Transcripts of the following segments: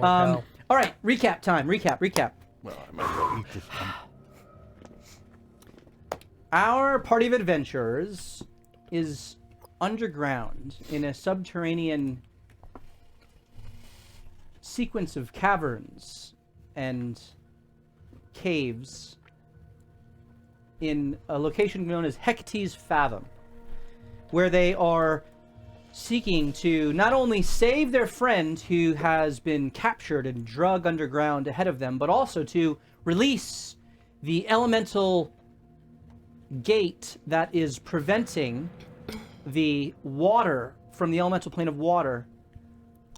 hell. All right, recap time. Recap. Well, I might as well eat this one. Our party of adventurers is underground in a subterranean sequence of caverns and caves in a location known as Hecate's Fathom, where they are seeking to not only save their friend who has been captured and drug underground ahead of them, but also to release the elemental gate that is preventing the water from the elemental plane of water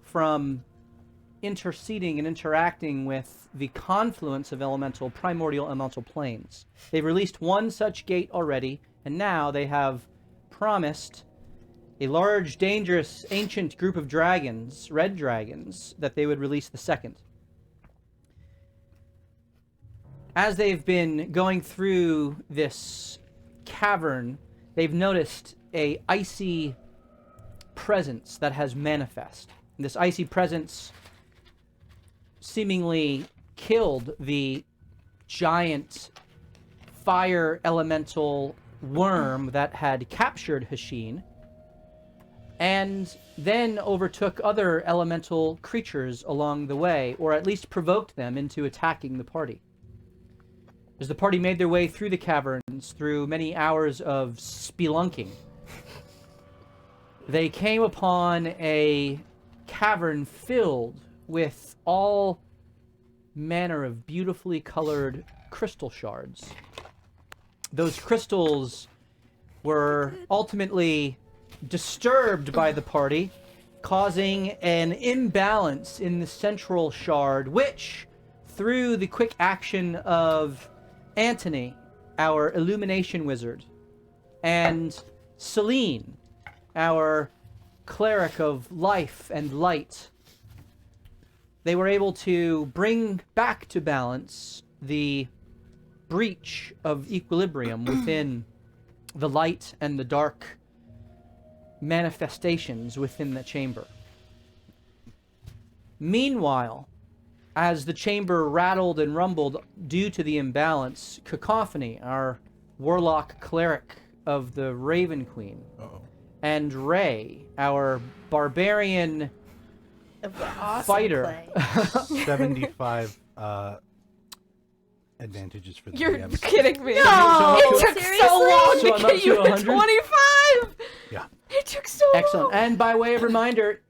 from interceding and interacting with the confluence of primordial elemental planes. They've released one such gate already, and now they have promised a large, dangerous, ancient group of dragons, red dragons, that they would release the second. As they've been going through this cavern, they've noticed a icy presence that has manifest. This icy presence seemingly killed the giant fire elemental worm that had captured Hasheen, and then overtook other elemental creatures along the way, or at least provoked them into attacking the party. As the party made their way through the caverns, through many hours of spelunking, they came upon a cavern filled with all manner of beautifully colored crystal shards. Those crystals were ultimately disturbed by the party, causing an imbalance in the central shard, which, through the quick action of Antony, our illumination wizard, and Celine, our cleric of life and light, they were able to bring back to balance the breach of equilibrium within the light and the dark manifestations within the chamber. Meanwhile, as the chamber rattled and rumbled due to the imbalance, Cacophony, our warlock cleric of the Raven Queen, and Ray, our barbarian fighter. 75 advantages for the You're DMs. kidding me. No! It took so long So I'm to up get to you to 100? 25! Yeah. It took so Excellent. long. And by way of reminder,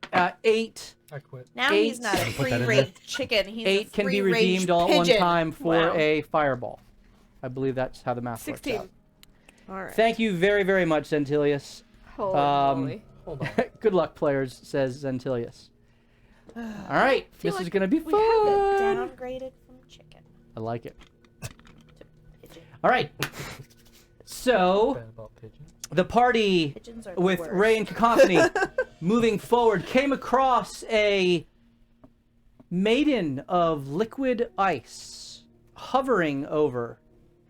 8 I quit. Now Eight. he's not a Put that in free-range chicken. He's a can be free-range redeemed all at one pigeon. time for Wow. a fireball. I believe that's how the math 16. works out. All right. Thank you very, very much, Zentilius. Holy moly. Hold on. Good luck, players, says Zentilius. All right, this is going to be We have it fun. downgraded from chicken I like it. to pigeon. All right. So, Bad about pigeons. the party Pigeons are the with worst. Ray and Cacophony moving forward came across a maiden of liquid ice hovering over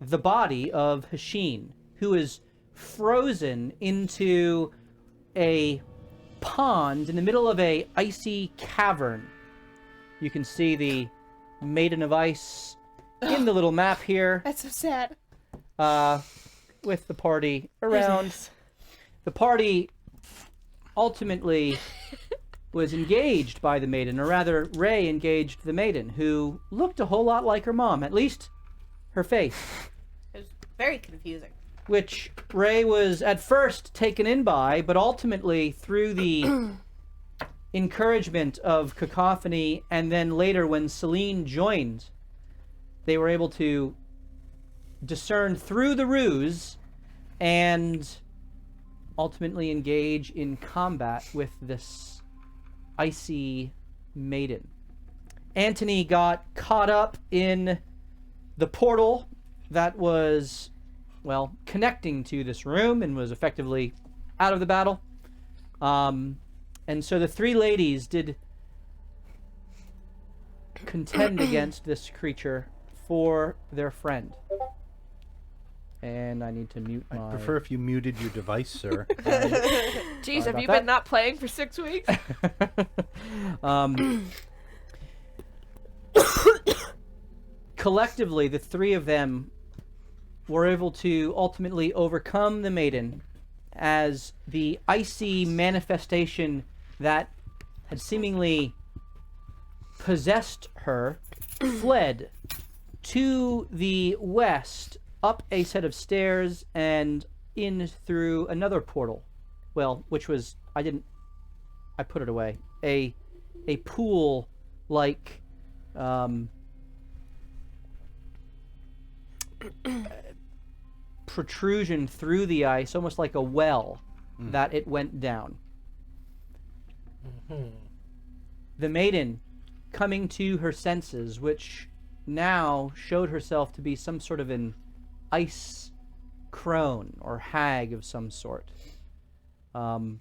the body of Hasheen, who is frozen into a pond in the middle of a icy cavern. You can see the Maiden of Ice in the little map here, That's so sad. with the party around. The party ultimately was engaged by the maiden, or rather, Ray engaged the maiden, who looked a whole lot like her mom, at least her face, It was very confusing. which Ray was at first taken in by, but ultimately, through the encouragement of Cacophony, and then later when Celine joined, they were able to discern through the ruse and ultimately engage in combat with this icy maiden. Antony got caught up in the portal that was, well, connecting to this room and was effectively out of the battle. And so the three ladies did contend against this creature for their friend. And I need to mute my... I'd prefer if you muted your device, sir. Jeez, have about you that. been not playing for 6 weeks? collectively, the three of them were able to ultimately overcome the maiden as the icy manifestation that had seemingly possessed her fled to the west, up a set of stairs and in through another portal. Well, which was, I put it away. A pool like protrusion through the ice, almost like a well that it went down. The maiden, coming to her senses, which now showed herself to be some sort of an ice crone or hag of some sort, was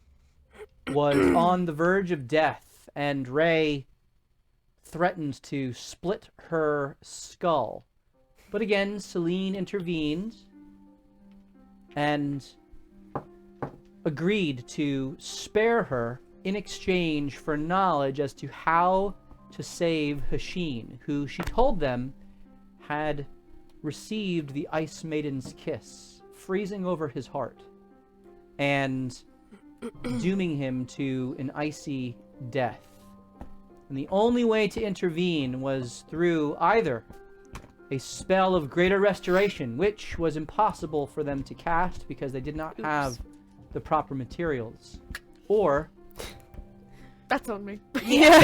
on the verge of death, and Ray threatened to split her skull. But again, Celine intervened and agreed to spare her in exchange for knowledge as to how to save Hasheen, who she told them had received the Ice Maiden's kiss, freezing over his heart and dooming him to an icy death. And the only way to intervene was through either a spell of greater restoration, which was impossible for them to cast because they did not have the proper materials, or That's on me. Yeah.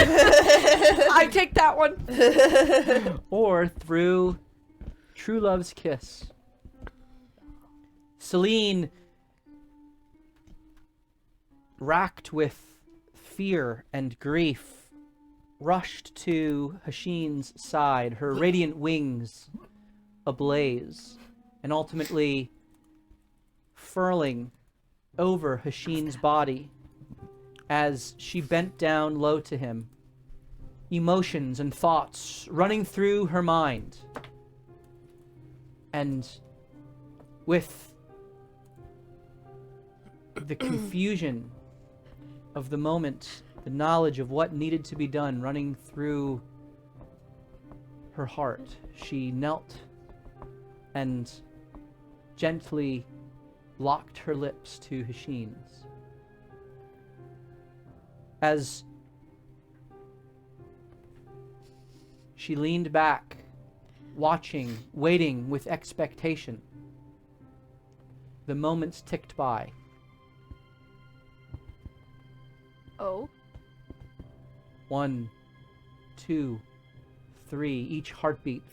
I take that one. or through true love's kiss. Celine, racked with fear and grief, rushed to Hasheen's side, her radiant wings ablaze, and ultimately furling over Hasheen's body as she bent down low to him, emotions and thoughts running through her mind. And with the confusion of the moment, the knowledge of what needed to be done running through her heart, she knelt and gently locked her lips to Hasheen's. As she leaned back, watching, waiting with expectation, the moments ticked by. Oh. 1, 2, 3. Each heartbeat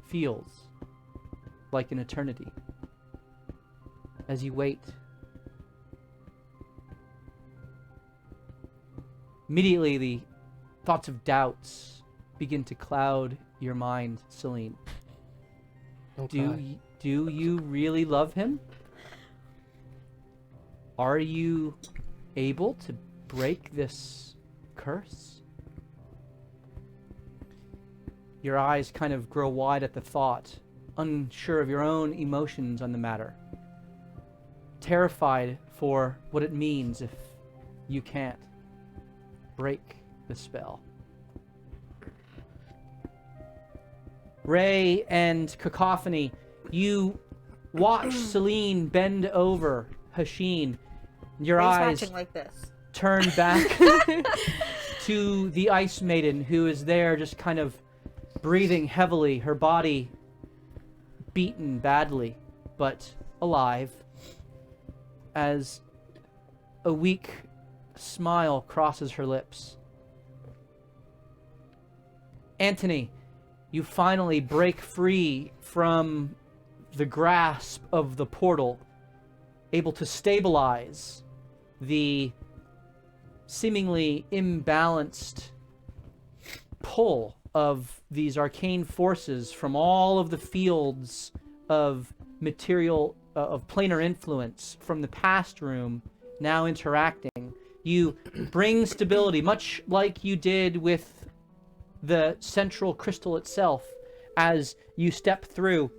feels like an eternity. As you wait, immediately the thoughts of doubts begin to cloud your mind, Celine. Okay. Do you really love him? Are you able to break this curse? Your eyes kind of grow wide at the thought, unsure of your own emotions on the matter. Terrified for what it means if you can't break the spell. Ray and Cacophony, you watch Celine bend over Hasheen. Your He's eyes watching like this. turn back to the Ice Maiden, who is there just kind of breathing heavily, her body beaten badly, but alive, as a weak smile crosses her lips. Anthony, you finally break free from the grasp of the portal, able to stabilize the seemingly imbalanced pull of these arcane forces from all of the fields of material, of planar influence from the past room now interacting. You bring stability, much like you did with the central crystal itself, as you step through.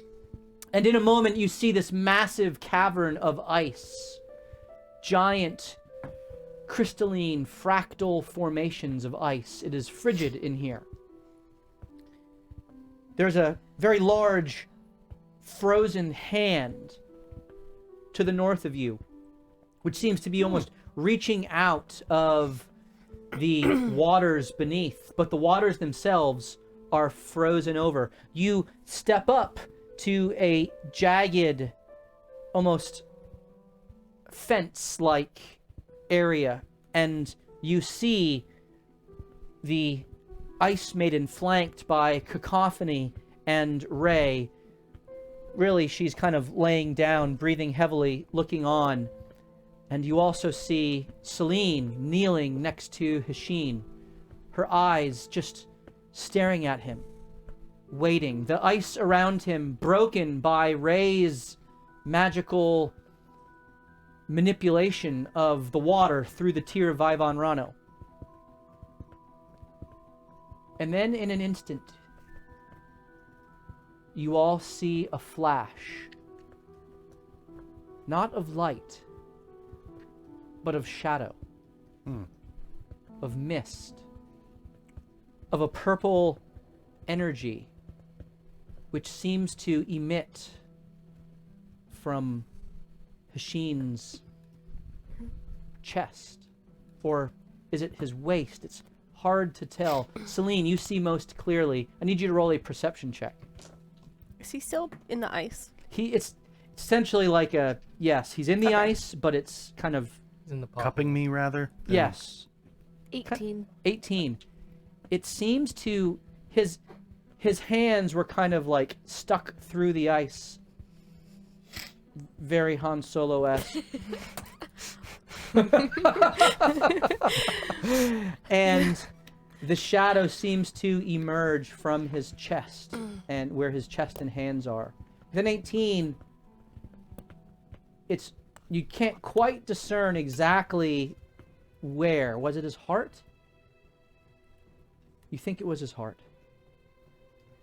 And in a moment, you see this massive cavern of ice. Giant, crystalline, fractal formations of ice. It is frigid in here. there's a very large frozen hand to the north of you, which seems to be almost reaching out of the waters beneath, but the waters themselves are frozen over. You step up to a jagged, almost fence-like area, and you see the Ice Maiden flanked by Cacophony and Ray. Really, she's kind of laying down, breathing heavily, looking on. And you also see Celine kneeling next to Hasheen, her eyes just staring at him, waiting. The ice around him broken by Ray's magical manipulation of the water through the tear of Vivon Rano. And then in an instant, you all see a flash, not of light, but of shadow, of mist, of a purple energy which seems to emit from Hasheen's chest. Or is it his waist? It's hard to tell. Celine, you see most clearly. I need you to roll a perception check. Is he still in the ice? It's essentially like a, yes, he's in the Okay. ice, but it's kind of, He's in the pot. Cupping me, rather? yes. 18. 18. It seems to, his hands were kind of like stuck through the ice. Very Han Solo-esque. And the shadow seems to emerge from his chest, and where his chest and hands are. Then 18, it's, you can't quite discern exactly where. Was it his heart? You think it was his heart.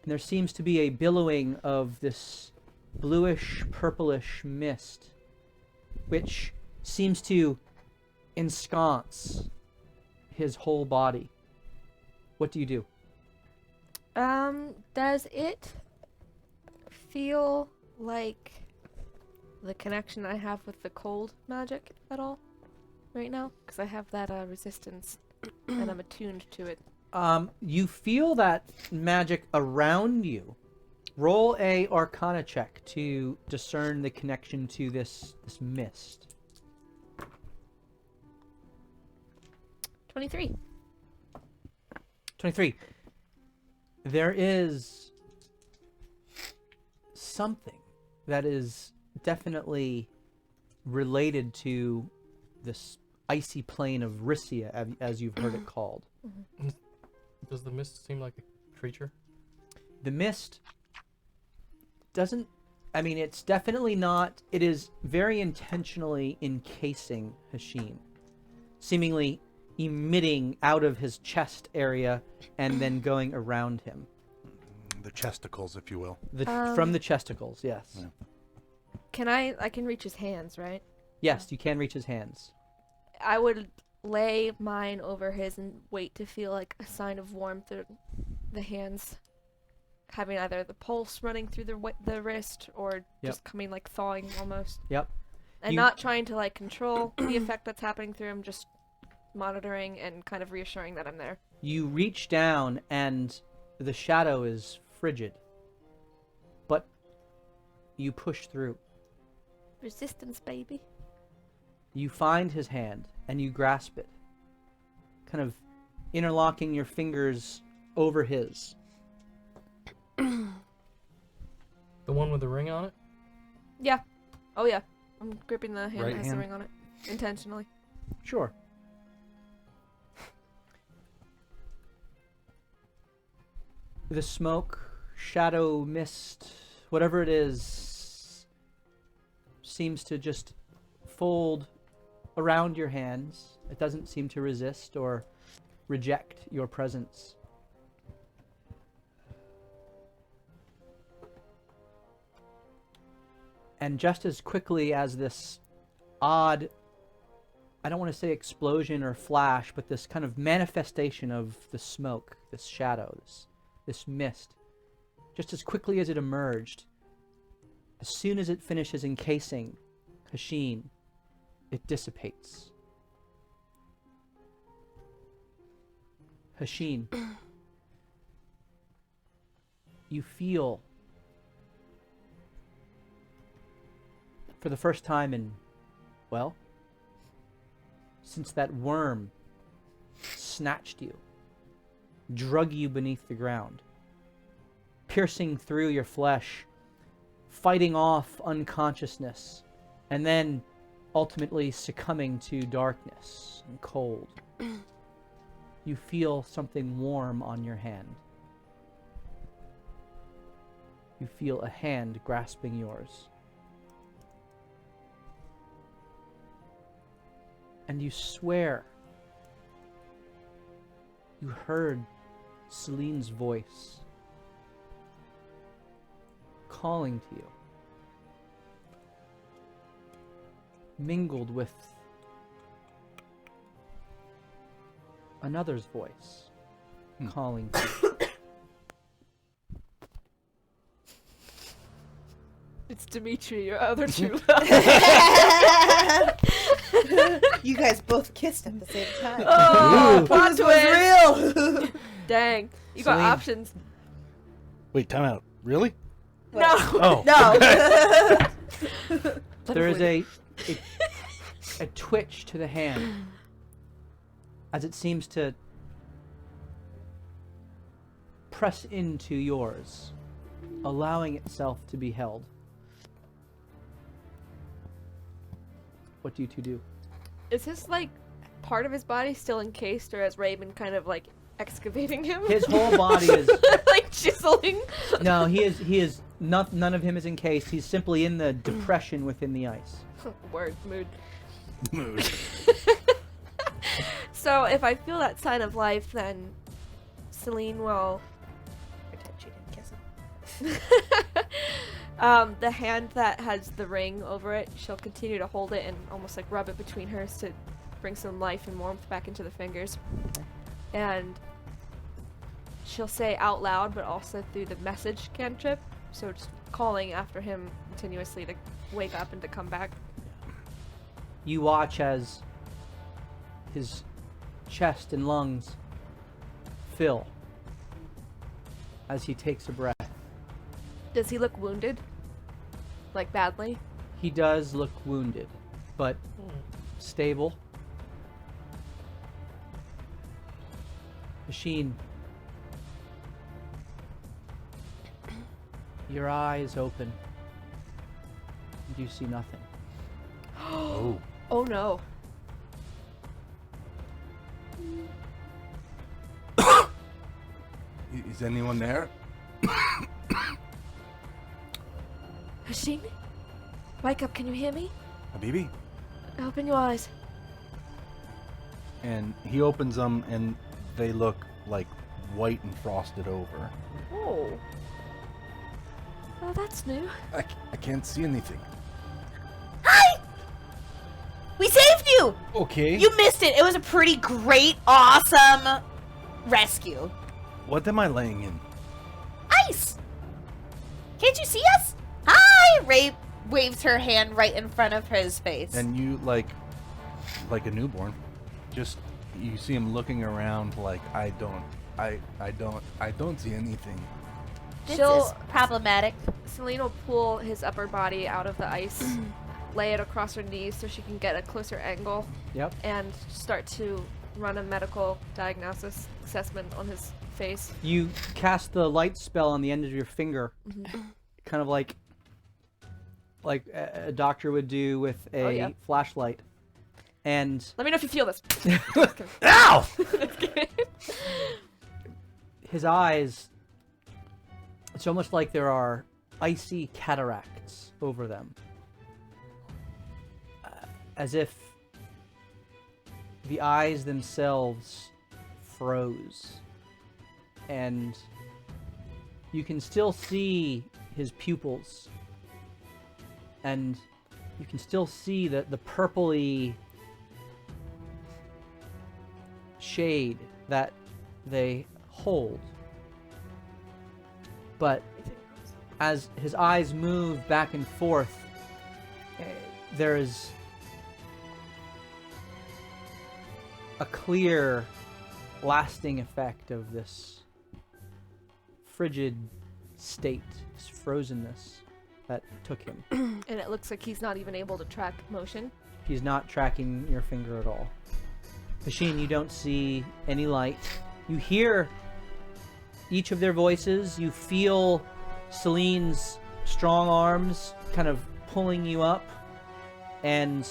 And there seems to be a billowing of this bluish, purplish mist, which seems to ensconce his whole body. What do you do? Does it feel like the connection I have with the cold magic at all right now? Because I have that resistance and I'm attuned to it. You feel that magic around you. Roll a Arcana check to discern the connection to this mist. 23. 23. There is something that is definitely related to this icy plane of Rissia, as you've heard it called. Does the mist seem like a creature? The mist doesn't, I mean, it's definitely not, it is very intentionally encasing Hasheen, seemingly emitting out of his chest area and then going around him. The chesticles, if you will. From the chesticles, yes. Yeah. Can I can reach his hands, right? Yes, you can reach his hands. I would lay mine over his and wait to feel like a sign of warmth or the hands having either the pulse running through the wrist or just coming like thawing almost. Yep. And not trying to like control the effect that's happening through him, just monitoring and kind of reassuring that I'm there. You reach down and the shadow is frigid, but you push through. Resistance, baby. You find his hand and you grasp it, kind of interlocking your fingers over his. The one with the ring on it? Yeah. Oh yeah. I'm gripping the hand Right that has the hand? ring on it. Intentionally. Sure. The smoke, shadow, mist, whatever it is, seems to just fold around your hands. It doesn't seem to resist or reject your presence. And just as quickly as this odd, I don't want to say explosion or flash, but this kind of manifestation of the smoke, this shadow, this mist, just as quickly as it emerged, as soon as it finishes encasing Hashin, it dissipates. Hashin, you feel, for the first time in, well, since that worm snatched you, drug you beneath the ground, piercing through your flesh, fighting off unconsciousness, and then ultimately succumbing to darkness and cold. You feel something warm on your hand. You feel a hand grasping yours. And you swear you heard Celine's voice calling to you, mingled with another's voice calling to you. It's Dimitri, your other true You guys both kissed at the same time. Oh, plot This was twist. real. Dang. You got Celine. options. Wait, time out. Really? No. Oh. No. There is a twitch to the hand as it seems to press into yours, allowing itself to be held. What do you two do? Is this like part of his body still encased, or has Raven kind of like excavating him? His whole body is like chiseling. no. He is not. None of him is encased. He's simply in the depression within the ice. Word mood. Mood. So if I feel that sign of life, then Celine will. Pretend she didn't kiss him. The hand that has the ring over it, she'll continue to hold it and almost like rub it between hers to bring some life and warmth back into the fingers. And she'll say out loud, but also through the message cantrip, so just calling after him continuously to wake up and to come back. You watch as his chest and lungs fill as he takes a breath. Does he look wounded? Like badly? He does look wounded, but stable. Machine, your eyes open, and you see nothing. Oh. Oh no. Is anyone there? Hashin? Wake up, can you hear me? Habibi? Open your eyes. And he opens them, and they look like white and frosted over. Oh. Oh, that's new. I can't see anything. Hi! We saved you! Okay. You missed it. It was a pretty great, awesome rescue. What am I laying in? Ice! Can't you see us? Hi! Ray waves her hand right in front of his face. And you like a newborn. Just you see him looking around like I don't see anything. this she'll- is problematic. Celine will pull his upper body out of the ice, lay it across her knees so she can get a closer angle, Yep. and start to run a medical diagnosis assessment on his face. You cast the light spell on the end of your finger, kind of like a doctor would do with a Oh, yeah. flashlight. And Let me know if you feel this. Ow! Just kidding. his eyes, it's almost like there are icy cataracts over them. As if the eyes themselves froze. And you can still see his pupils. And you can still see the purpley shade that they hold. But as his eyes move back and forth, there is a clear, lasting effect of this frigid state, this frozenness that took him. And it looks like he's not even able to track motion. He's not tracking your finger at all. Machine, you don't see any light. You hear each of their voices. You feel Celine's strong arms kind of pulling you up. And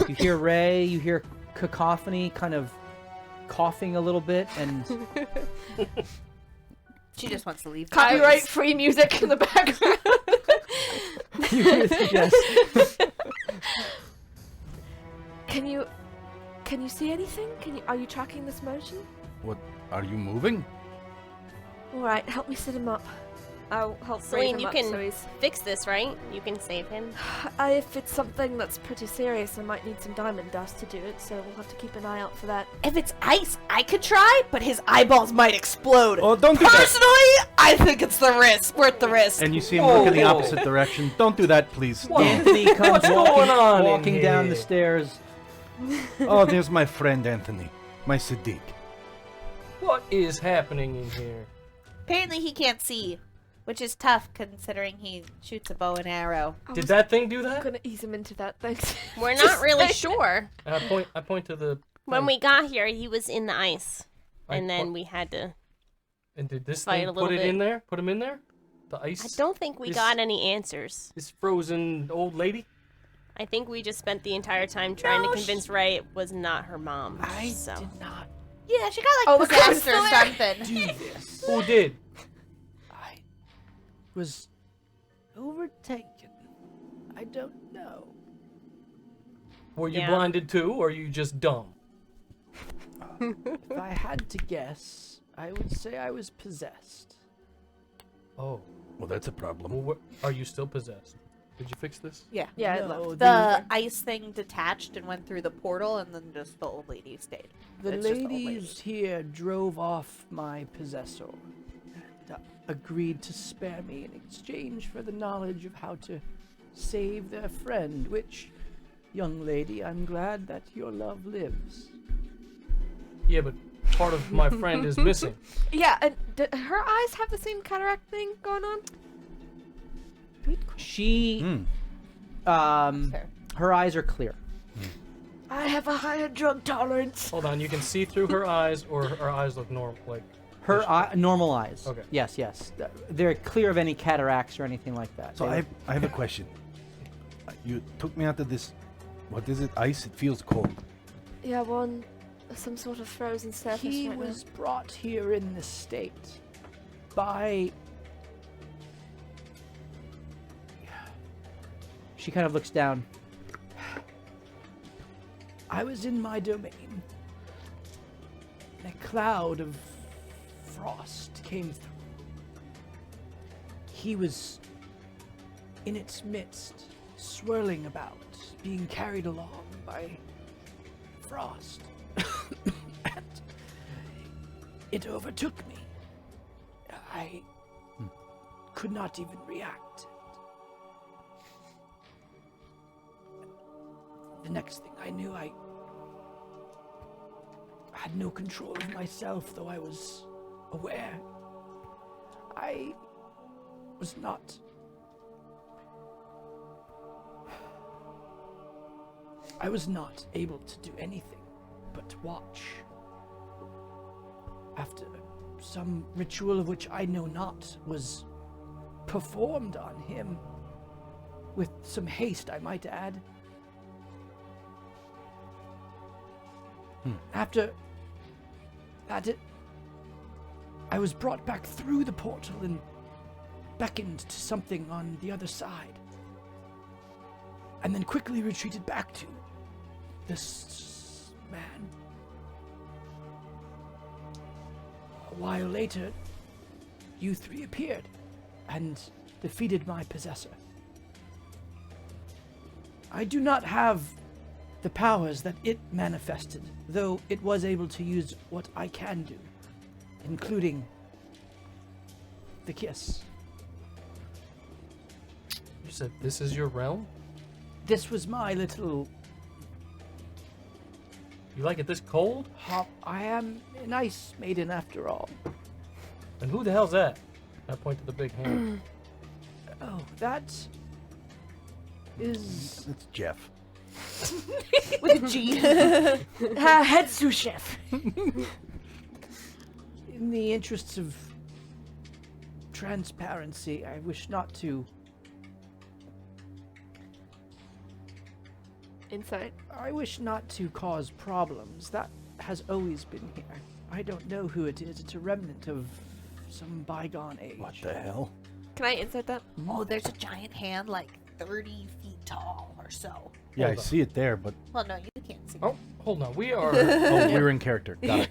you hear Ray, you hear Cacophony kind of coughing a little bit. And She just wants to leave. Copyright free music in the background. yes. Can you see anything? Are you tracking this motion? What? Are you moving? All right, help me sit him up. I'll help Celine, raise him you up can so he's... fix this, right? You can save him. If it's something that's pretty serious, I might need some diamond dust to do it, so we'll have to keep an eye out for that. If it's ice, I could try, but his eyeballs might explode. Oh, don't do that! Personally, I think it's the risk. Worth the risk. And you see him look in the opposite direction. Don't do that, please. Anthony comes What's going on in walking down the here? stairs. Oh, there's my friend Anthony, my Sadiq. What is happening in here? Apparently he can't see, which is tough considering he shoots a bow and arrow. Did that thing do I'm that? gonna ease him into that, thanks. We're not really sure. And I point to the. When we got here, he was in the ice, I and then point- we had to. And did this fight thing a put little it bit. in there? Put him in there? The ice. I don't think we This- got any answers. This frozen old lady. I think we just spent the entire time trying to convince Ray it was not her mom. so. not Yeah, she got Oh, like the ghost possessed or there. something. do this. Who did? I was overtaken. I don't know. Were you Yeah. blinded too, or are you just dumb? If I had to guess, I would say I was possessed. Oh. Well, that's a problem. Well, are you still possessed? Did you fix this? Yeah. Yeah, it No, left. The ice thing detached and went through the portal, and then just the old lady stayed. The It's just the old lady. ladies here drove off my possessor and agreed to spare me in exchange for the knowledge of how to save their friend, which, young lady, I'm glad that your love lives. Yeah, but part of my friend is missing. Yeah, and her eyes have the same cataract thing going on? She, Sure. her eyes are clear. I have a higher drug tolerance. Hold on, you can see through her eyes, or her eyes look normal, like. Her Fish. normal eyes. Okay. Yes, yes. They're clear of any cataracts or anything like that. So They I have a question. You took me out of this. What is it? Ice? It feels cold. Yeah, we're on some sort of frozen surface He right was brought here in this state by... She kind of looks down. I was in my domain. And a cloud of frost came through. He was in its midst, swirling about, being carried along by frost. And it overtook me. I could not even react. The next thing I knew, I had no control of myself, though I was aware. I was not... I was not able to do anything but watch. After some ritual of which I know not was performed on him, with some haste, I might add. After that, I was brought back through the portal and beckoned to something on the other side, and then quickly retreated back to this man. A while later, you three appeared and defeated my possessor. I do not have the powers that it manifested, though it was able to use what I can do, including the kiss. You said this is your realm? This was my little You like it this cold? hop. I am an ice maiden after all. And who the hell's that? I point to the big hand. Oh, that is It's Jeff. With a G. Head sous chef. in the interests of transparency. I wish not to. Insight. I wish not to cause problems. That has always been here. I don't know who it is. It's a remnant of some bygone age. What the hell? Can I insight that? Oh, there's a giant hand like 30 feet tall or so. Yeah, I Hold on. see it there, but Well, no, you can't see. Oh, hold on. We are. oh, we're in character. Got it.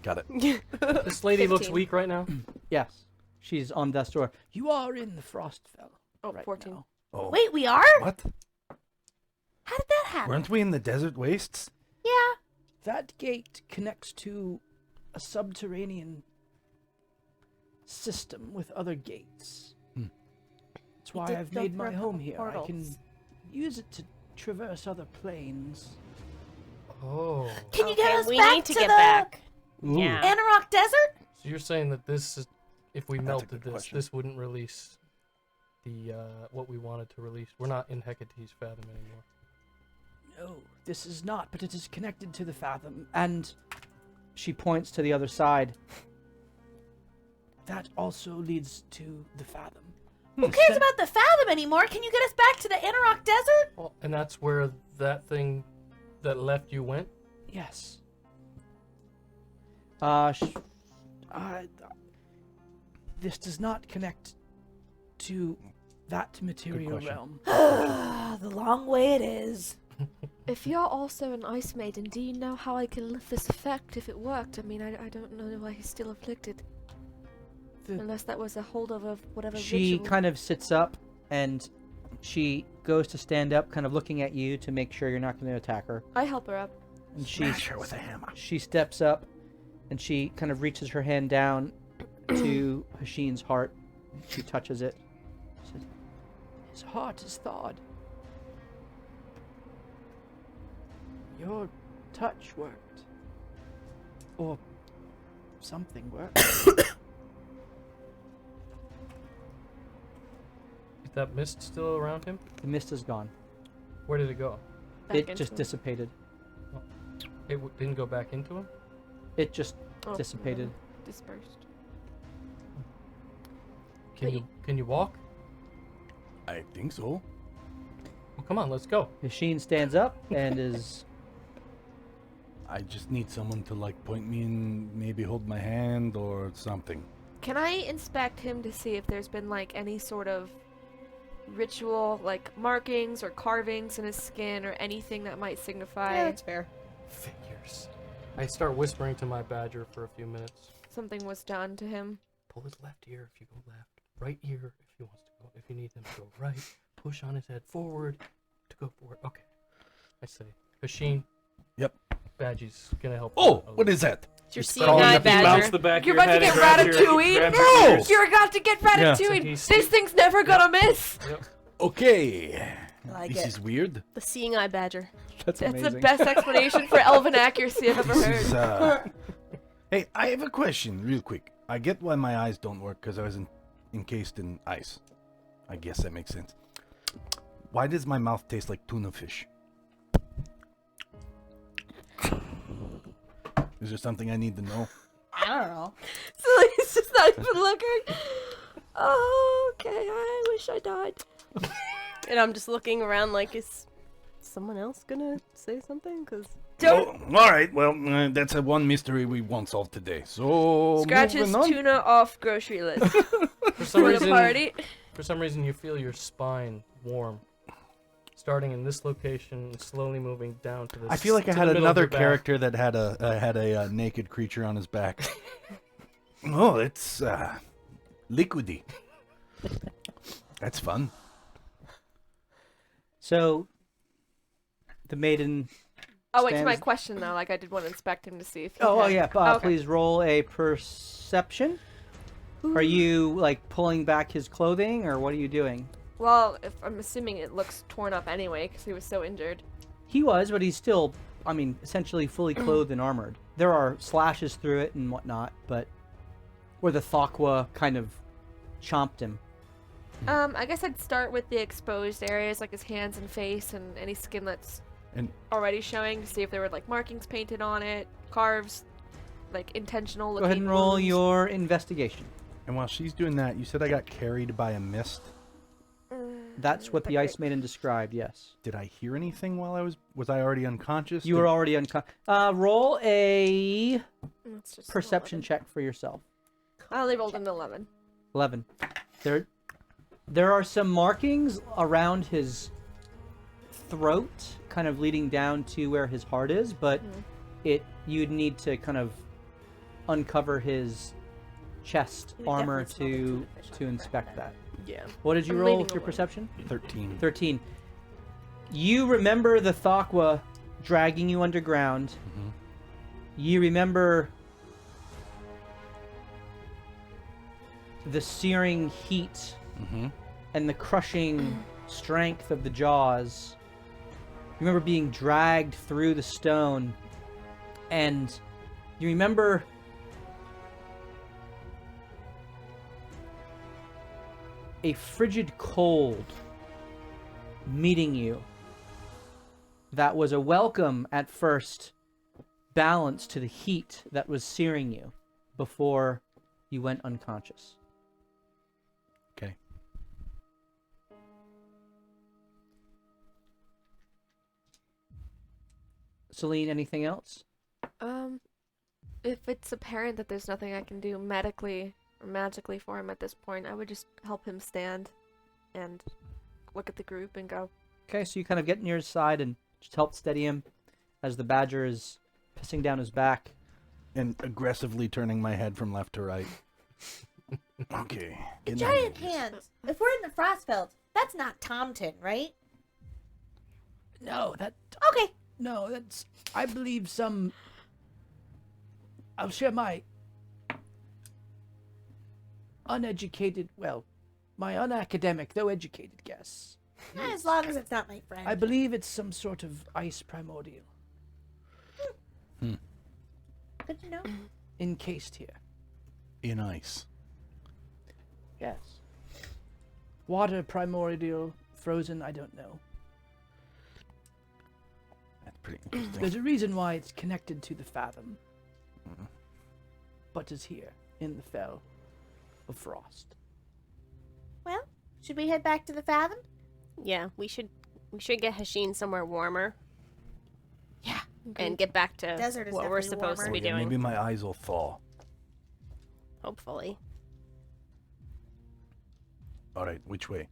Got it. This lady looks 15. weak right now. Yes, she's on death's door. You are in the Frostfell. Oh, right 14. now. Oh, Wait, we are? what? How did that happen? Weren't we in the desert wastes? Yeah. That gate connects to a subterranean system with other gates. Hmm. That's why did I've go made for my a home couple here. I can portals. use it to traverse other planes. Oh. Can you get us we back need to to get the back. Ooh. Yeah. Anarok Desert? So you're saying that this is, if we That's a melted good this, question. this wouldn't release the what we wanted to release. We're not in Hecate's Fathom anymore. No, this is not, but it is connected to the Fathom. And she points to the other side. That also leads to the Fathom. Who cares about the Fathom anymore? Can you get us back to the Anarok Desert? Well, and that's where that thing that left you went. Yes. This does not connect to that material question. realm. The long way it is. If you're also an ice maiden, do you know how I can lift this effect if it worked? I mean, I don't know why he's still afflicted. The- Unless that was a holdover of whatever She ritual. kind of sits up and she goes to stand up, kind of looking at you to make sure you're not going to attack her. I help her up. And she Smash her with a hammer. she steps up and she kind of reaches her hand down to Hashin's heart. She touches it. She says, his heart is thawed. Your touch worked. Or something worked. Is that mist still around him? The mist is gone. Where did it go? Back It into just him. dissipated. It didn't go back into him? It just Oh, dissipated. Dispersed. Can you walk? I think so. Well, come on, let's go. Hashin stands up and is I just need someone to like point me and maybe hold my hand or something. Can I inspect him to see if there's been like any sort of ritual, like markings or carvings in his skin or anything that might signify Yeah, that's fair. Figures. I start whispering to my badger for a few minutes. something was done to him? Pull his left ear if you go left. Right ear if he wants to go. If you need him to go right. Push on his head forward to go forward. Okay. I say. Hashin. Yep. Badgie's gonna help. Oh, you. what is that? It's your It's seeing crawling eye up his mouth. badger. the back You're of your about to head get and grab your- ratatouille? grab your No! ears. You're about to get ratatouille! So he's- This thing's never gonna miss! Yep. Okay. Like This it. is weird. The seeing eye badger. that's That's amazing. the best explanation for elven accuracy I've ever This heard. is, Hey, I have a question, real quick. I get why my eyes don't work because I was encased in ice. I guess that makes sense. Why does my mouth taste like tuna fish? Is there something I need to know? I don't know. So he's just not even looking. Oh, okay, I wish I died. And I'm just looking around like, is someone else gonna say something? Because Don't all right. Well, that's a one mystery we won't solve today. So scratch his moving on. tuna off grocery list For some for the reason, party. for some reason, you feel your spine warm. Starting in this location, and slowly moving down to this. I feel like I to had the middle of another your back. character that had a naked creature on his back. Oh, it's liquidy. That's fun. So the maiden. Oh, wait, to my stands- question though, like I did want to inspect him to see if he Oh, had... yeah. Okay. Please roll a perception. Are you like pulling back his clothing, or what are you doing? Well, if I'm assuming it looks torn up anyway, because he was so injured. He was, but he's still, I mean, essentially fully clothed and armored. There are slashes through it and whatnot, but where the Thakwa kind of chomped him. I guess I'd start with the exposed areas, like his hands and face, and any skin that's And already showing, to see if there were like markings painted on it, carves, like intentional Go looking. ahead and roll wounds. your investigation. and while she's doing that, you said I got carried by a mist. That's what the Okay. Ice Maiden described, yes. Did I hear anything while I was I already unconscious? You were already unconscious. Roll a It's just an perception 11. check for yourself. I only rolled an 11. 11. There are some markings around his throat, kind of leading down to where his heart is, but you'd need to kind of uncover his chest You would armor definitely smell the to tuna fish on inspect that. that. Yeah. What did you I'm roll leaving with your alone. perception? 13. 13. You remember the Thakwa dragging you underground. Mhm. You remember the searing heat Mm-hmm. and the crushing strength of the jaws. You remember being dragged through the stone, and you remember a frigid cold meeting you that was a welcome at first balance to the heat that was searing you before you went unconscious. Okay. Celine, anything else? If it's apparent that there's nothing I can do medically or magically for him at this point, I would just help him stand and look at the group and go, Okay, so you kind of get near his side and just help steady him as the badger is pissing down his back. And aggressively turning my head from left to right. Okay. getting Giant on this. hands. If we're in the Frostbelt, that's not Tomton, right? No, Okay. that's, I believe I'll share my my unacademic, though educated guess. As long as it's not my friend. I believe it's some sort of ice primordial Good to know. encased here. In ice. Yes. Water primordial, frozen, I don't know. That's pretty interesting. There's a reason why it's connected to the Fathom. But is here, in the Fell of Frost. Well, should we head back to the Fathom? Yeah, we should get Hasheen somewhere warmer Yeah. and get back to Desert is what we're definitely supposed to warmer. be doing. Maybe my eyes will thaw. Hopefully. All right, which way?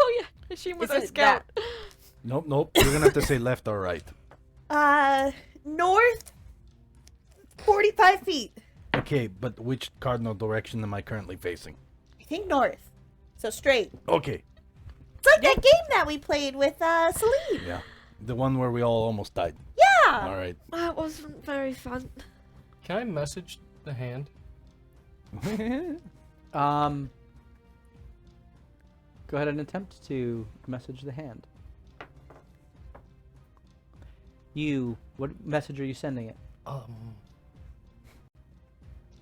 oh yeah, she was a Isn't scout. Nope. You're gonna have to say left or right. North 45 feet. Okay, but which cardinal direction am I currently facing? I think north. So straight. Okay. It's like that game that we played with Celine. Yeah. The one where we all almost died. Yeah. All right. That wasn't very fun. Can I message the hand? Go ahead and attempt to message the hand. What message are you sending it?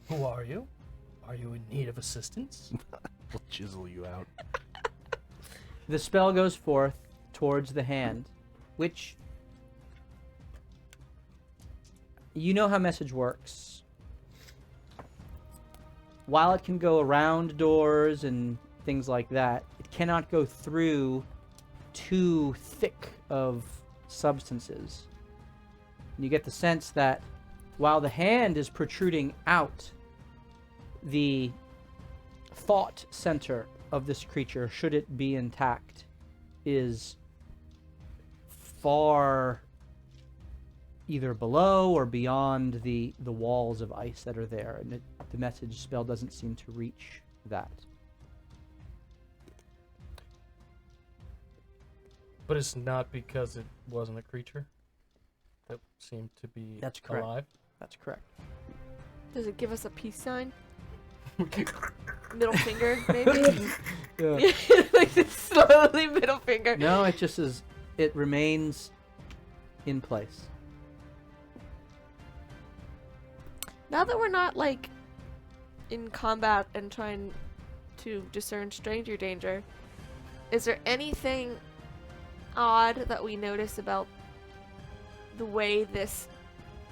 Who are you? Are you in need of assistance? We'll chisel you out. The spell goes forth towards the hand, which you know how message works. While it can go around doors and things like that, it cannot go through too thick of substances. And you get the sense that while the hand is protruding out, the thought center of this creature, should it be intact, is far either below or beyond the walls of ice that are there, and the message spell doesn't seem to reach that. But it's not because it wasn't a creature that seemed to be That's correct. alive. That's correct. Does it give us a peace sign? Middle finger, maybe? Yeah. Like this slowly middle finger. No, it just is. It remains in place. Now that we're not like in combat and trying to discern stranger danger, is there anything odd that we notice about the way this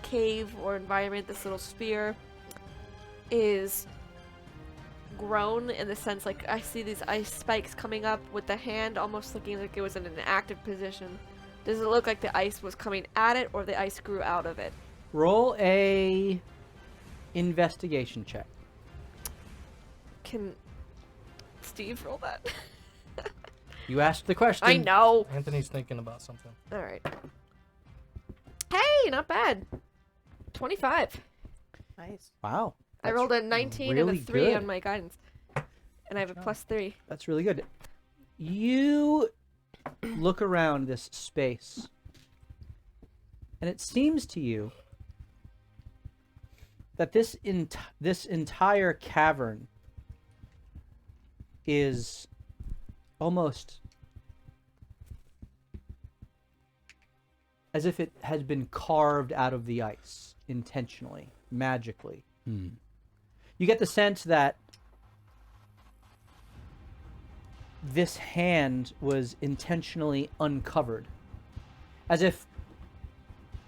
cave or environment, this little sphere, is grown in the sense like I see these ice spikes coming up with the hand almost looking like it was in an active position? Does it look like the ice was coming at it or the ice grew out of it? Roll a investigation check. Can Steve roll that? You asked the question. I know. Anthony's thinking about something. All right. Hey, not bad. 25. Nice. Wow. I rolled a 19 and really a 3 good. on my guidance. And I have a +3. That's really good. You look around this space, and it seems to you that this entire cavern is almost as if it has been carved out of the ice intentionally, magically. You get the sense that this hand was intentionally uncovered, as if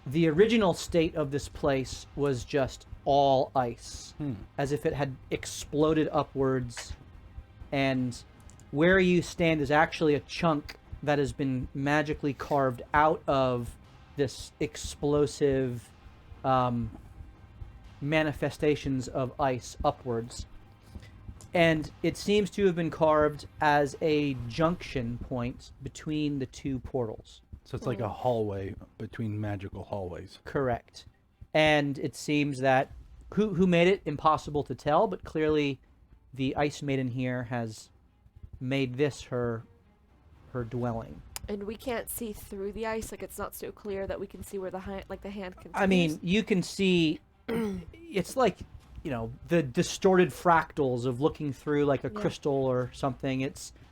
the original state of this place was just all ice, as if it had exploded upwards, and where you stand is actually a chunk that has been magically carved out of this explosive manifestations of ice upwards. And it seems to have been carved as a junction point between the two portals. So it's like a hallway between magical hallways. Correct. And it seems that who made it, impossible to tell, but clearly the Ice Maiden here has made this her dwelling. And we can't see through the ice, like it's not so clear that we can see where the hand continues. I mean, you can see it's like, you know, the distorted fractals of looking through like a crystal or something.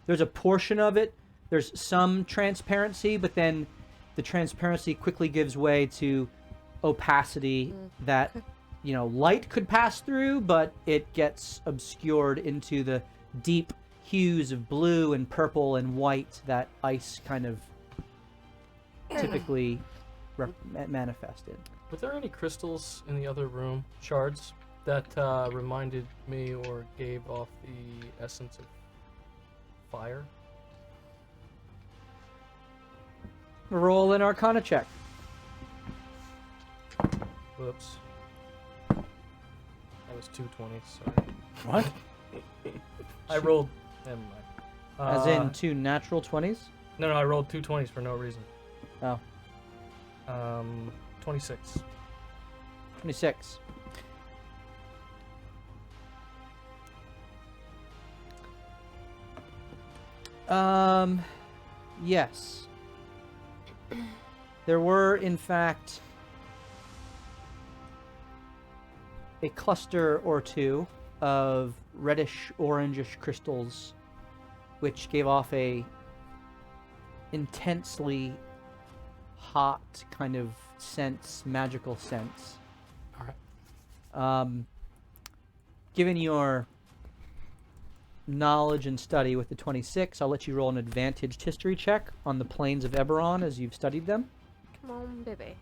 There's a portion of it, there's some transparency, but then the transparency quickly gives way to opacity that, you know, light could pass through, but it gets obscured into the deep hues of blue and purple and white that ice kind of typically manifested. Were there any crystals in the other room, shards, that reminded me or gave off the essence of fire? Roll an Arcana check. Whoops. That was 220s, sorry. What? I rolled... Never mind. As in 2 natural 20s? No, I rolled 220s for no reason. Oh. 26. 26. Yes. There were, in fact, a cluster or two of reddish orangish crystals which gave off a intensely hot kind of sense, magical sense. All right. Given your knowledge and study with the 26, I'll let you roll an advantaged history check on the plains of Eberron as you've studied them. Come on, baby.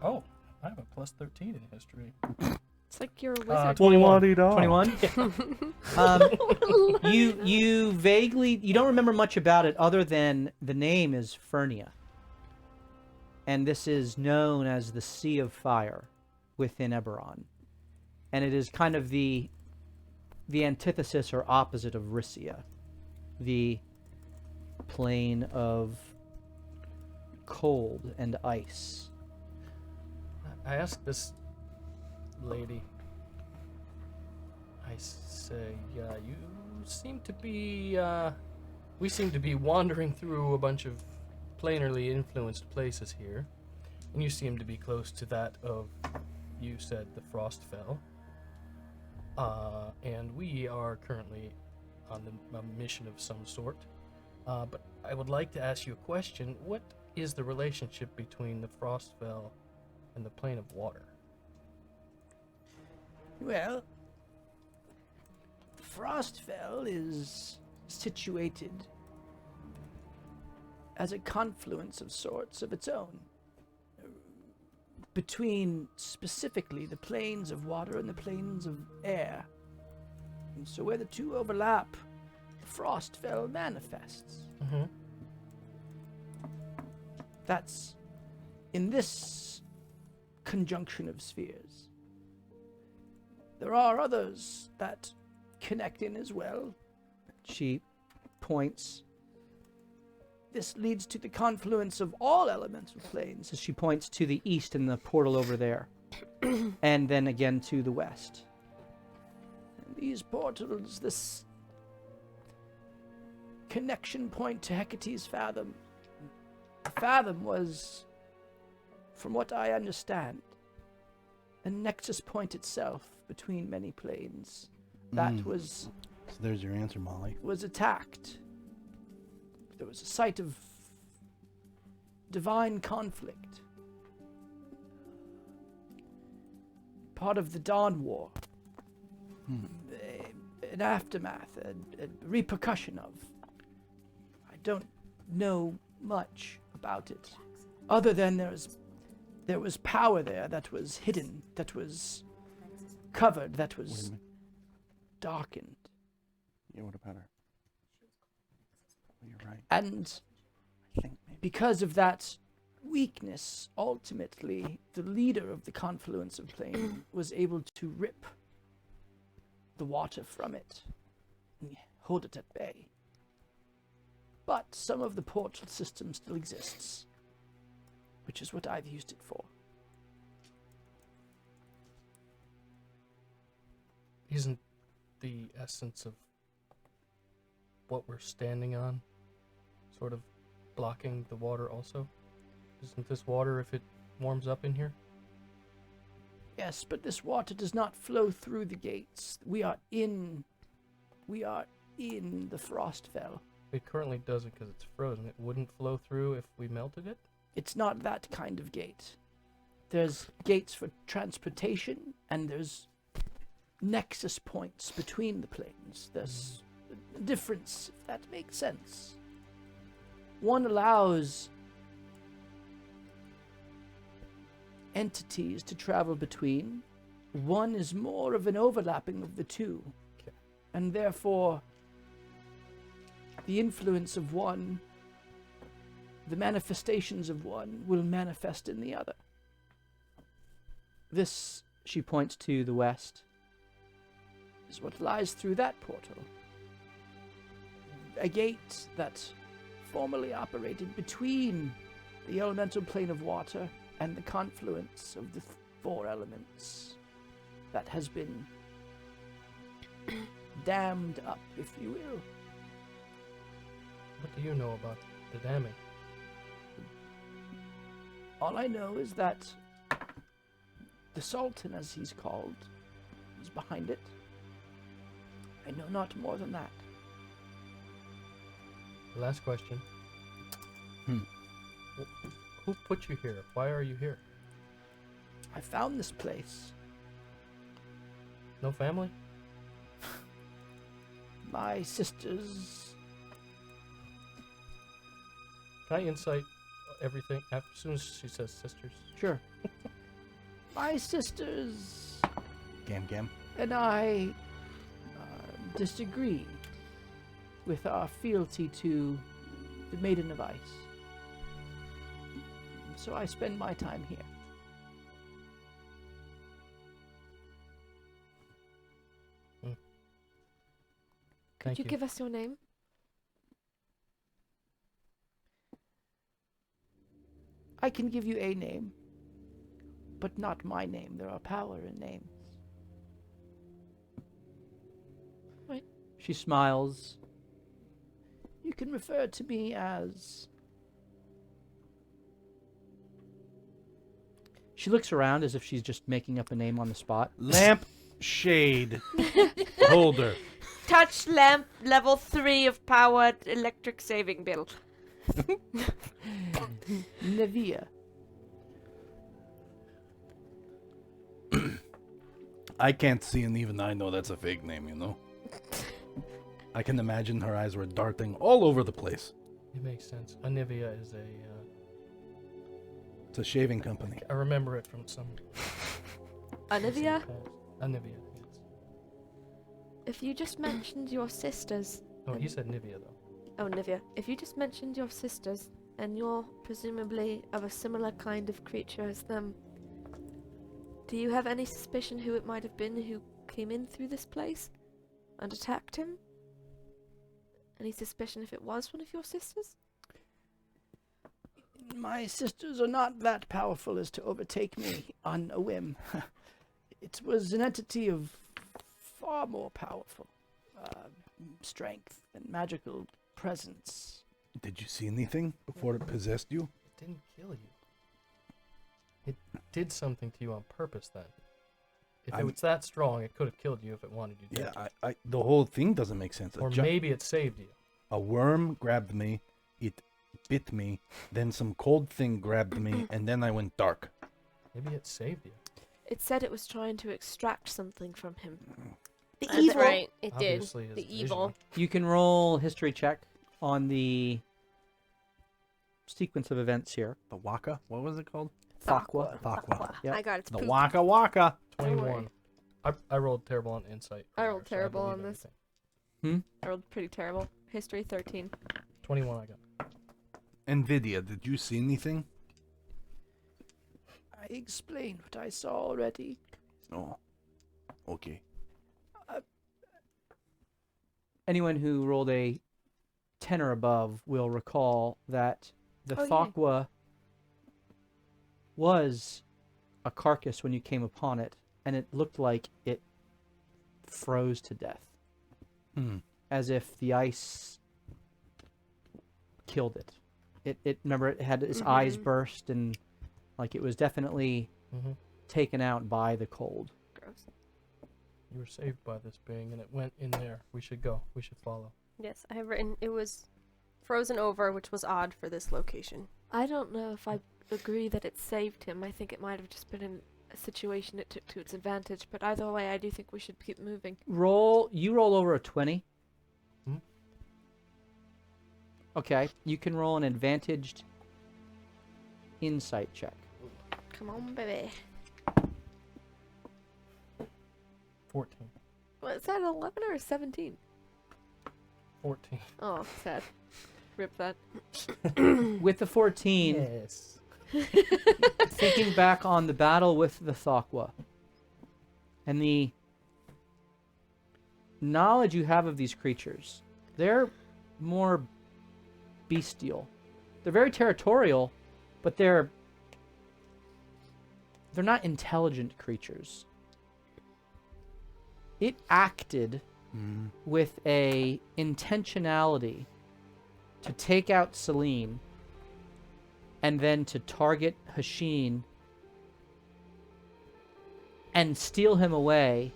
Oh, I have a plus 13 in history. It's like you're a wizard. 21. 21? You vaguely, you don't remember much about it other than the name is Fernia. And this is known as the Sea of Fire within Eberron. And it is kind of the antithesis or opposite of Risia, the plane of cold and ice. I asked this lady, I say, you seem to be, we seem to be wandering through a bunch of planarly influenced places here. And you seem to be close to that of, you said, the Frostfell. And we are currently on a mission of some sort. But I would like to ask you a question. What is the relationship between the Frostfell and the plane of water? Well, Frostfell is situated as a confluence of sorts of its own, between specifically the planes of water and the planes of air. And so where the two overlap, the Frostfell manifests. Mm-hmm. That's in this conjunction of spheres. There are others that connect in as well. She points. This leads to the confluence of all elemental planes, as she points to the east and the portal over there. And then again to the west. And these portals, this connection point to Hecate's Fathom. Fathom was, from what I understand, a nexus point itself between many planes that was So there's your answer, Molly. attacked. There was a site of divine conflict. Part of the Dawn War. An aftermath, a repercussion of. I don't know much about it, other than there was power there that was hidden, that was covered, that was darkened. Yeah, what about her? Well, you're right. And I think maybe. because of that weakness, ultimately, the leader of the confluence of plane was able to rip the water from it and hold it at bay. But some of the portal system still exists, which is what I've used it for. Isn't the essence of what we're standing on sort of blocking the water also? Isn't this water if it warms up in here? Yes, but this water does not flow through the gates. We are in the Frostfell. It currently doesn't because it's frozen. It wouldn't flow through if we melted it? It's not that kind of gate. There's gates for transportation, and there's nexus points between the planes. There's a difference, if that makes sense. One allows entities to travel between. One is more of an overlapping of the two. Okay. And therefore, the influence of one, the manifestations of one, will manifest in the other. This, she points to the west, is what lies through that portal. A gate that formerly operated between the elemental plane of water and the confluence of the four elements that has been dammed up, if you will. What do you know about the damming? All I know is that the Sultan, as he's called, is behind it. I know not more than that. Last question. Who put you here? Why are you here? I found this place. No family? My sisters. Can I insight everything as soon as she says sisters? Sure. My sisters Gam. and I disagree with our fealty to the Maiden of Ice. So I spend my time here. Thank Could you give us your name? I can give you a name, but not my name. There are power in names. Right. She smiles. You can refer to me as She looks around as if she's just making up a name on the spot. Lamp shade holder. Touch lamp level 3 of powered electric saving bill. Nevia. I can't see, and even I know that's a fake name, you know? I can imagine her eyes were darting all over the place. It makes sense. Anivia is a. It's a shaving company. I remember it from some. Olivia, Anivia, yes. if you just mentioned your sisters. Oh, he said Nivea though. Oh, Nivea, if you just mentioned your sisters, and you're presumably of a similar kind of creature as them, do you have any suspicion who it might have been who came in through this place and attacked him? Any suspicion if it was one of your sisters? My sisters are not that powerful as to overtake me on a whim. It was an entity of far more powerful strength and magical presence. Did you see anything before it possessed you? It didn't kill you. It did something to you on purpose then. If it was that strong, it could have killed you if it wanted you dead. Yeah, I the whole thing doesn't make sense. Or maybe it saved you. A worm grabbed me, it bit me, then some cold thing grabbed me, and then I went dark. Maybe it saved you. It said it was trying to extract something from him. The That's evil. right. It Obviously, did. his The evil. You can roll history check on the sequence of events here. The Waka? What was it called? Thakwa. Thakwa. Yep. I got it. The Waka Waka. Don't worry. 21. I rolled terrible on insight. I rolled earlier, so terrible believe on this. everything. I rolled pretty terrible. History 13. 21 I got. Nvidia, did you see anything? I explained what I saw already. Oh. Okay. Anyone who rolled a 10 or above will recall that the Thakwa was a carcass when you came upon it, and it looked like it froze to death. As if the ice killed it. It remember, it had its eyes burst, and like it was definitely taken out by the cold. Gross. You were saved by this being, and it went in there. We should go. We should follow. Yes, I have written it was frozen over, which was odd for this location. I don't know if I agree that it saved him. I think it might have just been in a situation it took to its advantage. But either way, I do think we should keep moving. You roll over a 20. Hmm? Okay, you can roll an advantaged insight check. Come on, baby. 14. Was that 11 or 17? 14. Oh, sad. Rip that. With the 14, Yes. thinking back on the battle with the Thakwa and the knowledge you have of these creatures, they're more bestial. They're very territorial, but they're not intelligent creatures. It acted with a intentionality to take out Celine and then to target Hashin and steal him away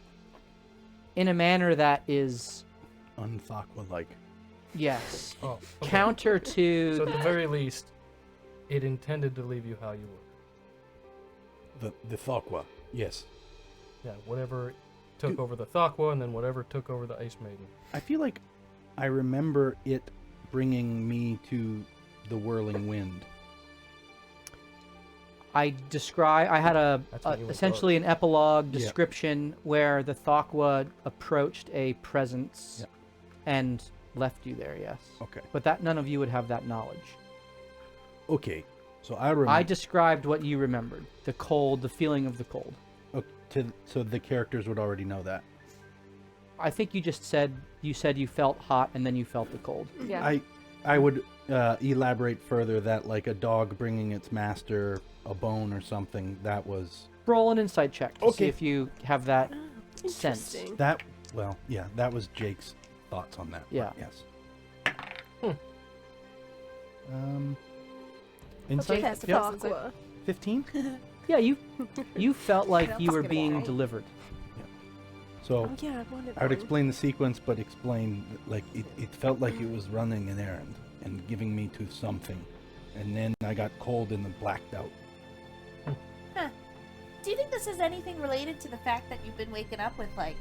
in a manner that is, Unthakwa-like. yes, Oh, okay. counter to... So at the very least, it intended to leave you how you were. The Thakwa, yes. Yeah, whatever took over the Thakwa, and then whatever took over the Ice Maiden. I feel like I remember it bringing me to the whirling wind. I had That's what you would essentially an epilogue Yeah. description where the Thakwa approached a presence Yeah. and left you there, yes. Okay. But that none of you would have that knowledge. Okay. So I remember. I described what you remembered. The cold, the feeling of the cold. So the characters would already know that. I think you just said you felt hot and then you felt the cold. Yeah. I would elaborate further that like a dog bringing its master a bone or something, that was Roll an insight check to see Okay. if you have that sense. Interesting. that. Well, yeah, that was Jake's thoughts on that. Yeah. Yes. Okay, Insight. that's Yep. Thakwa. 15. Yeah, you felt like That's you were gonna be being great. delivered. So Oh yeah, I wanted I would one. explain the sequence, but explain like it felt like it was running an errand and giving me to something, and then I got cold and then blacked out. Do you think this is anything related to the fact that you've been waking up with like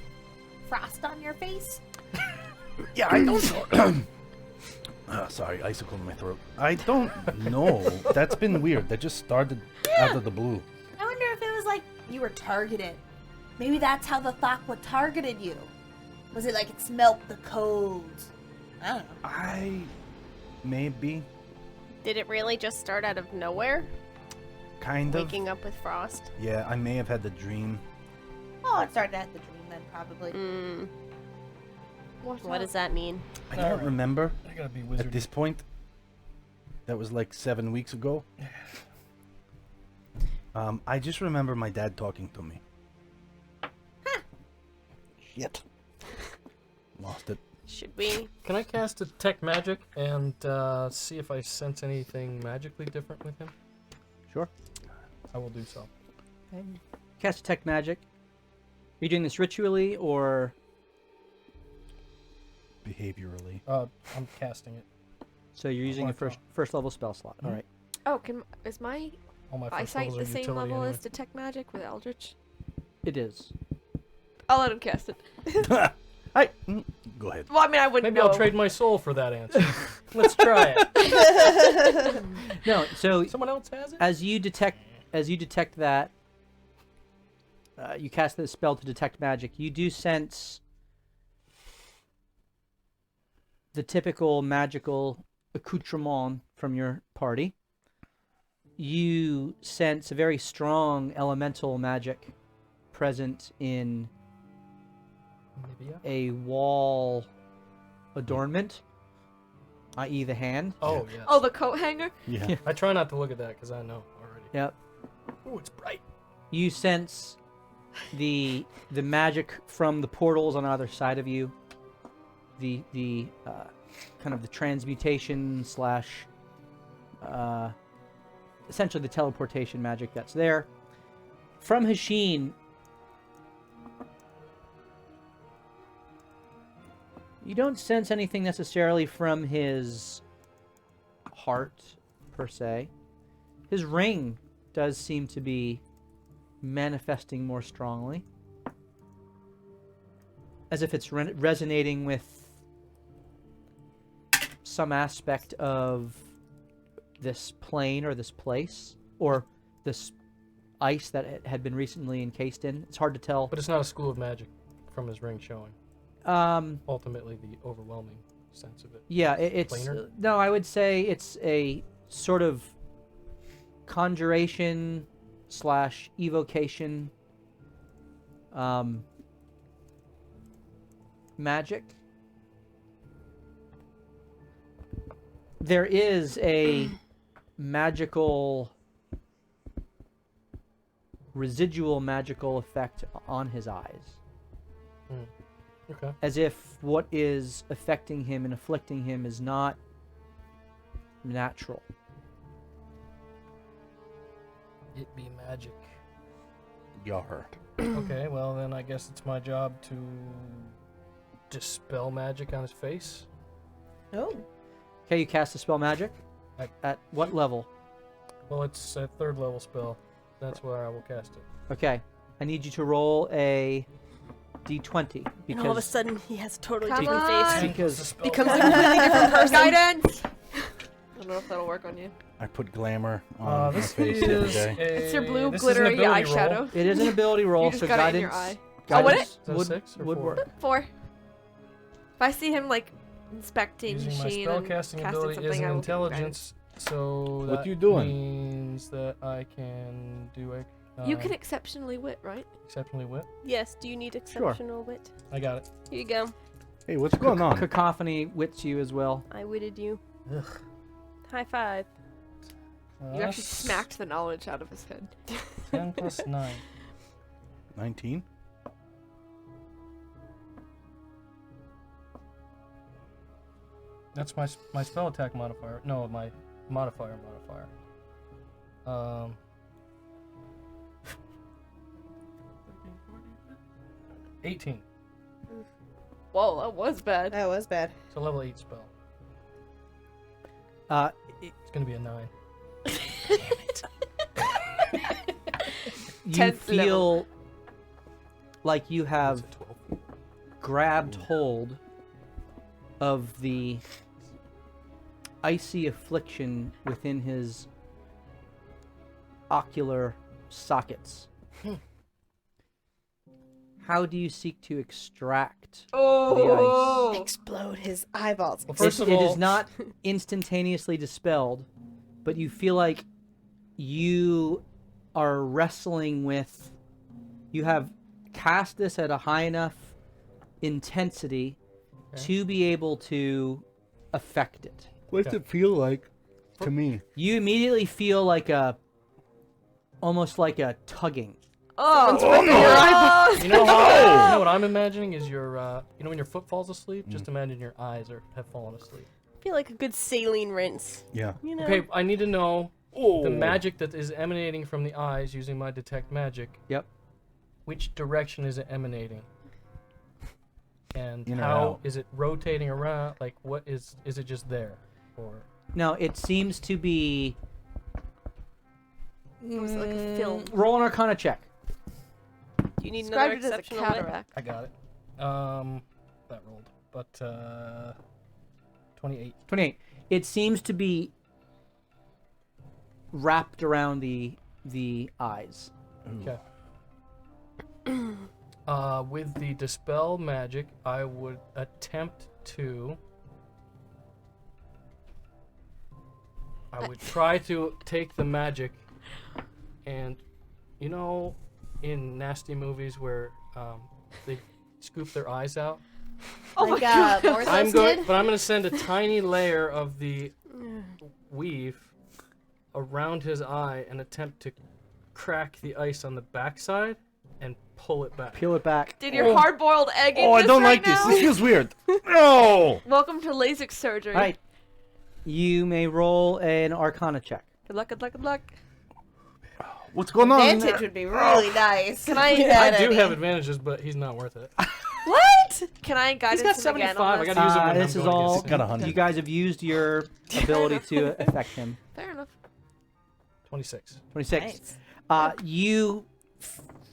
frost on your face? Yeah, I don't know. Sorry, icicle in my throat. I don't know. That's been weird. That just started out of the blue. I wonder if it was like you were targeted. Maybe that's how the Thakwa targeted you. Was it like it smelt the codes? I don't know. Maybe, Did it really just start out of nowhere? kind of. Waking up with frost? Yeah, I may have had the dream. Oh, it started at the dream then, probably. Mm. What's What up? does that mean? I don't Alright. remember I gotta be at wizard. this point. That was like 7 weeks ago. I just remember my dad talking to me. Shit. Lost it. Should we? Can I cast detect magic and see if I sense anything magically different with him? Sure. I will do so. Cast detect magic. Are you doing this ritually or? Behaviorally. I'm casting it. So you're using a Wonderful. first level spell slot. Mhm. All right. Oh, is my All my first eyesight levels the are same utility level anyway. as detect magic with Eldritch? It is. I'll let him cast it. Go ahead. Well, I mean, I wouldn't Maybe know. I'll trade my soul for that answer. Let's try it. No. So Someone else has it? as you detect that, you cast the spell to detect magic. You do sense the typical magical accoutrement from your party. You sense a very strong elemental magic present in Maybe, yeah. a wall adornment, i.e. the hand. Oh, yes. Oh, the coat hanger? Yeah. I try not to look at that because I know already. Yep. Oh, it's bright. You sense the magic from the portals on either side of you. The kind of the transmutation slash essentially the teleportation magic that's there. From Hashin, you don't sense anything necessarily from his heart per se. His ring does seem to be manifesting more strongly, as if it's resonating with some aspect of this plane or this place or this ice that it had been recently encased in. It's hard to tell. But it's not a school of magic from his ring showing. Ultimately, the overwhelming sense of it. Yeah, it's Planar? no. I would say it's a sort of conjuration slash evocation magic. There is a residual magical effect on his eyes. Okay. As if what is affecting him and afflicting him is not natural. It be magic. Yard. Okay, well then I guess it's my job to dispel magic on his face. Oh. Okay, you cast a spell magic. I- At what level? Well, it's a 3rd level spell. That's where I will cast it. Okay, I need you to roll a d20 And all of a because sudden, he has a totally Come different on. face. because Becomes a completely different person. Guidance! I don't know if that'll work on you. I put glamour on my This face the other is day. It's your blue this is an glittery ability roll. eyeshadow. it is an ability roll, You just so got it in guidance, your eye. Oh, would it? guidance Is that a would, 6 or would 4? work. 4. If I see him like inspecting Using my machine and spellcasting casting ability something, is an I will intelligence, so What that you doing? means that I can do a You can exceptionally wit, right? exceptionally wit. Yes, do you need exceptional wit? I got it. Here you go. Hey, what's going on? Cacophony wits you as well. I witted you. Ugh. High five. You actually smacked the knowledge out of his head. 10 plus 9. 19? That's my spell attack modifier. No, my modifier. 18. Whoa, that was bad. That was bad. It's a level 8 spell. It's gonna be a 9. You 10th feel level. like you have It's a 12. grabbed hold of the icy affliction within his ocular sockets. How do you seek to extract Oh! Explode his eyeballs. Well, first it, of it all, is not instantaneously dispelled, but you feel like you are wrestling with. You have cast this at a high enough intensity to be able to affect it. What's it feel like to me? You immediately feel like almost like a tugging. Oh! You know what I'm imagining is your, when your foot falls asleep, just imagine your eyes have fallen asleep. I feel like a good saline rinse. Yeah. You know? Okay, I need to know the magic that is emanating from the eyes using my detect magic. Yep. Which direction is it emanating? And In or how out? is it rotating around? Like, what is it just there? Or Now it seems to be. It was like a film. Roll an Arcana check. Do you need another Described it as a exceptional wit? cataract. I got it. That rolled, but 28. 28. It seems to be wrapped around the eyes. Okay. With the dispel magic, I would attempt to. I would try to take the magic, and in nasty movies where they scoop their eyes out. Oh my like God. Morthos I'm did? going to send a tiny layer of the weave around his eye and attempt to crack the ice on the backside and pull it back. Peel it back. Did your hard-boiled egg in Oh, I this don't right like this. now? This feels weird. No. Welcome to LASIK surgery. All right. You may roll an Arcana check. Good luck, good luck, good luck. What's going on? Advantage would be really nice. Can I- I do have advantages, but he's not worth it. What? Can I guidance got him again 75. on I this? gotta use it when This I'm is going all. against him. Got 100. You guys have used your ability to affect him. Fair enough. 26. 26. Nice. You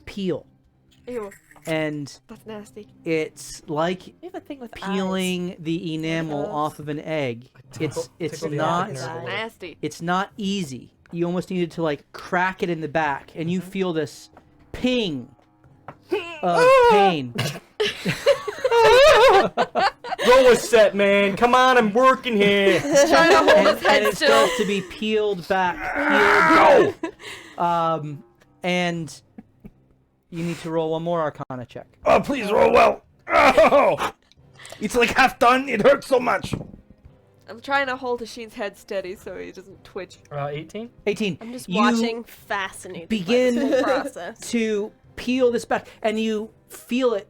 peel, Ew, and that's nasty. it's like You have a thing with peeling the enamel Those. off of an egg. It's Tickle the not optic nerve a little. Nasty. it's not easy. You almost needed to like crack it in the back, and you feel this ping of pain. Roll a set, man. Come on, I'm working here. Trying to hold and, his head and it still. starts to be peeled back. And you need to roll one more Arcana check. Oh, please roll well. Oh, it's like half done. It hurts so much. I'm trying to hold Hasheen's head steady so he doesn't twitch. 18? 18. I'm just You watching, fascinated begin by this whole process. to peel this back, and you feel it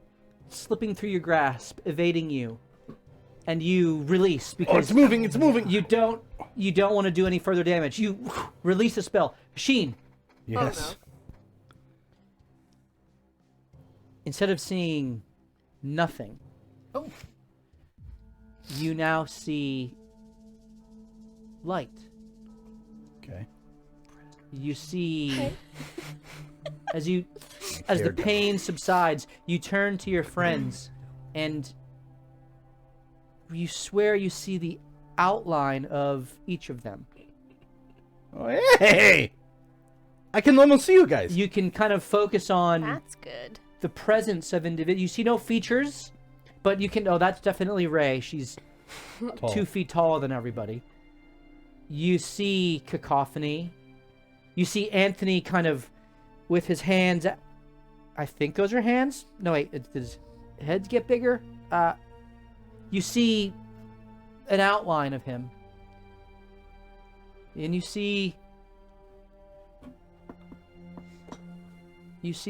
slipping through your grasp, evading you, and you release Oh, because it's moving. It's moving. you don't want to do any further damage. You release the spell. Sheen, Yes. instead of seeing nothing, you now see light. Okay. You see as the pain subsides, you turn to your friends and you swear you see the outline of each of them. Oh, hey! I can almost see you guys. You can kind of focus on That's good. the presence of individuals. You see no features, but you can. Oh, that's definitely Ray. She's Tall. 2 feet taller than everybody. You see cacophony. You see Anthony kind of with his hands. I think those are hands. No, wait. Did his heads get bigger? You see an outline of him. And you see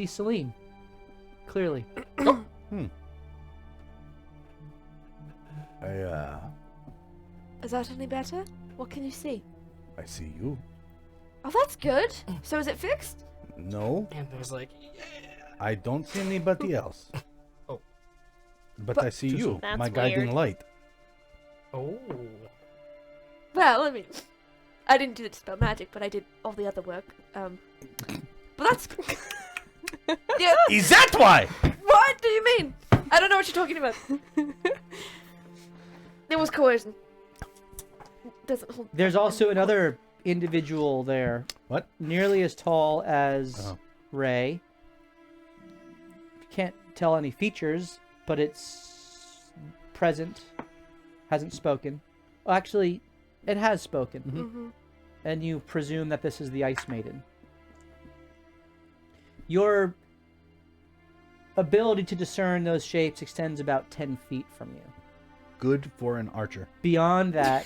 Celine. Clearly. Is that any better? What can you see? I see you. Oh, that's good. So is it fixed? No, Anthony's like, I don't see anybody else. But I see you, That's my guiding weird. light. Oh. Well, I mean, I didn't do the spell magic, but I did all the other work. But that's. Yeah. Is that why? What do you mean? I don't know what you're talking about. It was coercion. Doesn't hold. There's also another individual there. What? Nearly as tall as Ray. Can't tell any features, but it's present. Hasn't spoken. Well, actually, it has spoken. Mm-hmm. And you presume that this is the Ice Maiden. Your ability to discern those shapes extends about 10 feet from you. Good for an archer. Beyond that,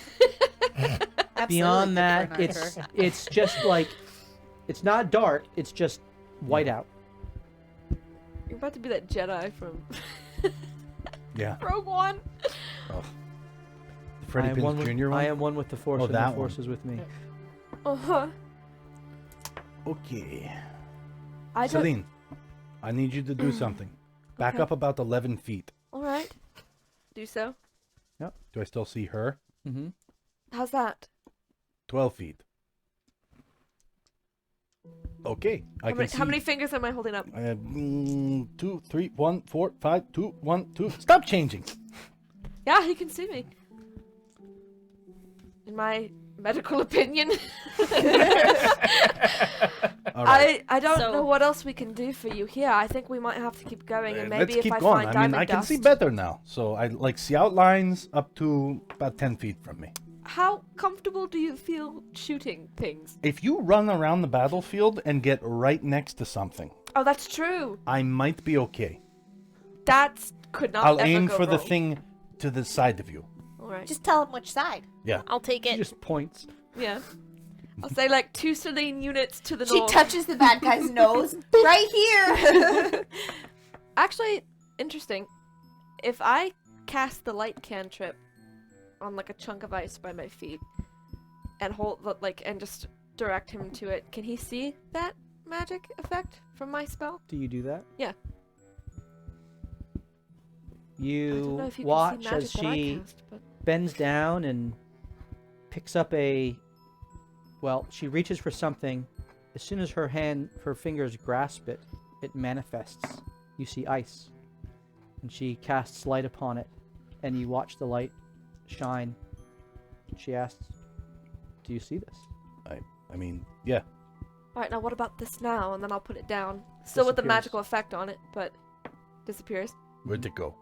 it's just like, it's not dark, it's just white out. You're about to be that Jedi from Yeah. Rogue One. Oh. The Freddie Prinze Jr. one? I am one with the Force, Oh, and that the Force one. is with me. Uh-huh. Okay. I don't... Celine, I need you to do something. Back Okay. up about 11 feet. Alright. Do so. Do I still see her? Mm-hmm. How's that? 12 feet. Okay. How many fingers am I holding up? 2, 3, 1, 4, 5, 2, 1, 2. Stop changing. Yeah, he can see me. In my medical opinion. All right. I don't So- know what else we can do for you here. I think we might have to keep going, and maybe Let's if keep I going. find I diamond mean, I can dust. see better now. So I see outlines up to about 10 feet from me. How comfortable do you feel shooting things? If you run around the battlefield and get right next to something, Oh, that's true. I might be okay. That could not I'll ever aim go for the wrong. thing to the side of you. All right. Just tell him which side. Yeah. I'll take She it. just points. Yeah. I'll say like 2 Celine units to the She north. touches the bad guy's nose. Right here. Actually, interesting. If I cast the light cantrip on like a chunk of ice by my feet and and just direct him to it, can he see that magic effect from my spell? Do you do that? Yeah. I don't You know if you watch can see magic as that I she cast, but... bends down and picks up she reaches for something. As soon as her fingers grasp it, it manifests. You see ice. And she casts light upon it, and you watch the light shine. She asks, "Do you see this?" I mean, yeah. Alright, now what about this now? And then I'll put it down. Still with the Disappears. magical effect on it, but disappears. Where'd it go?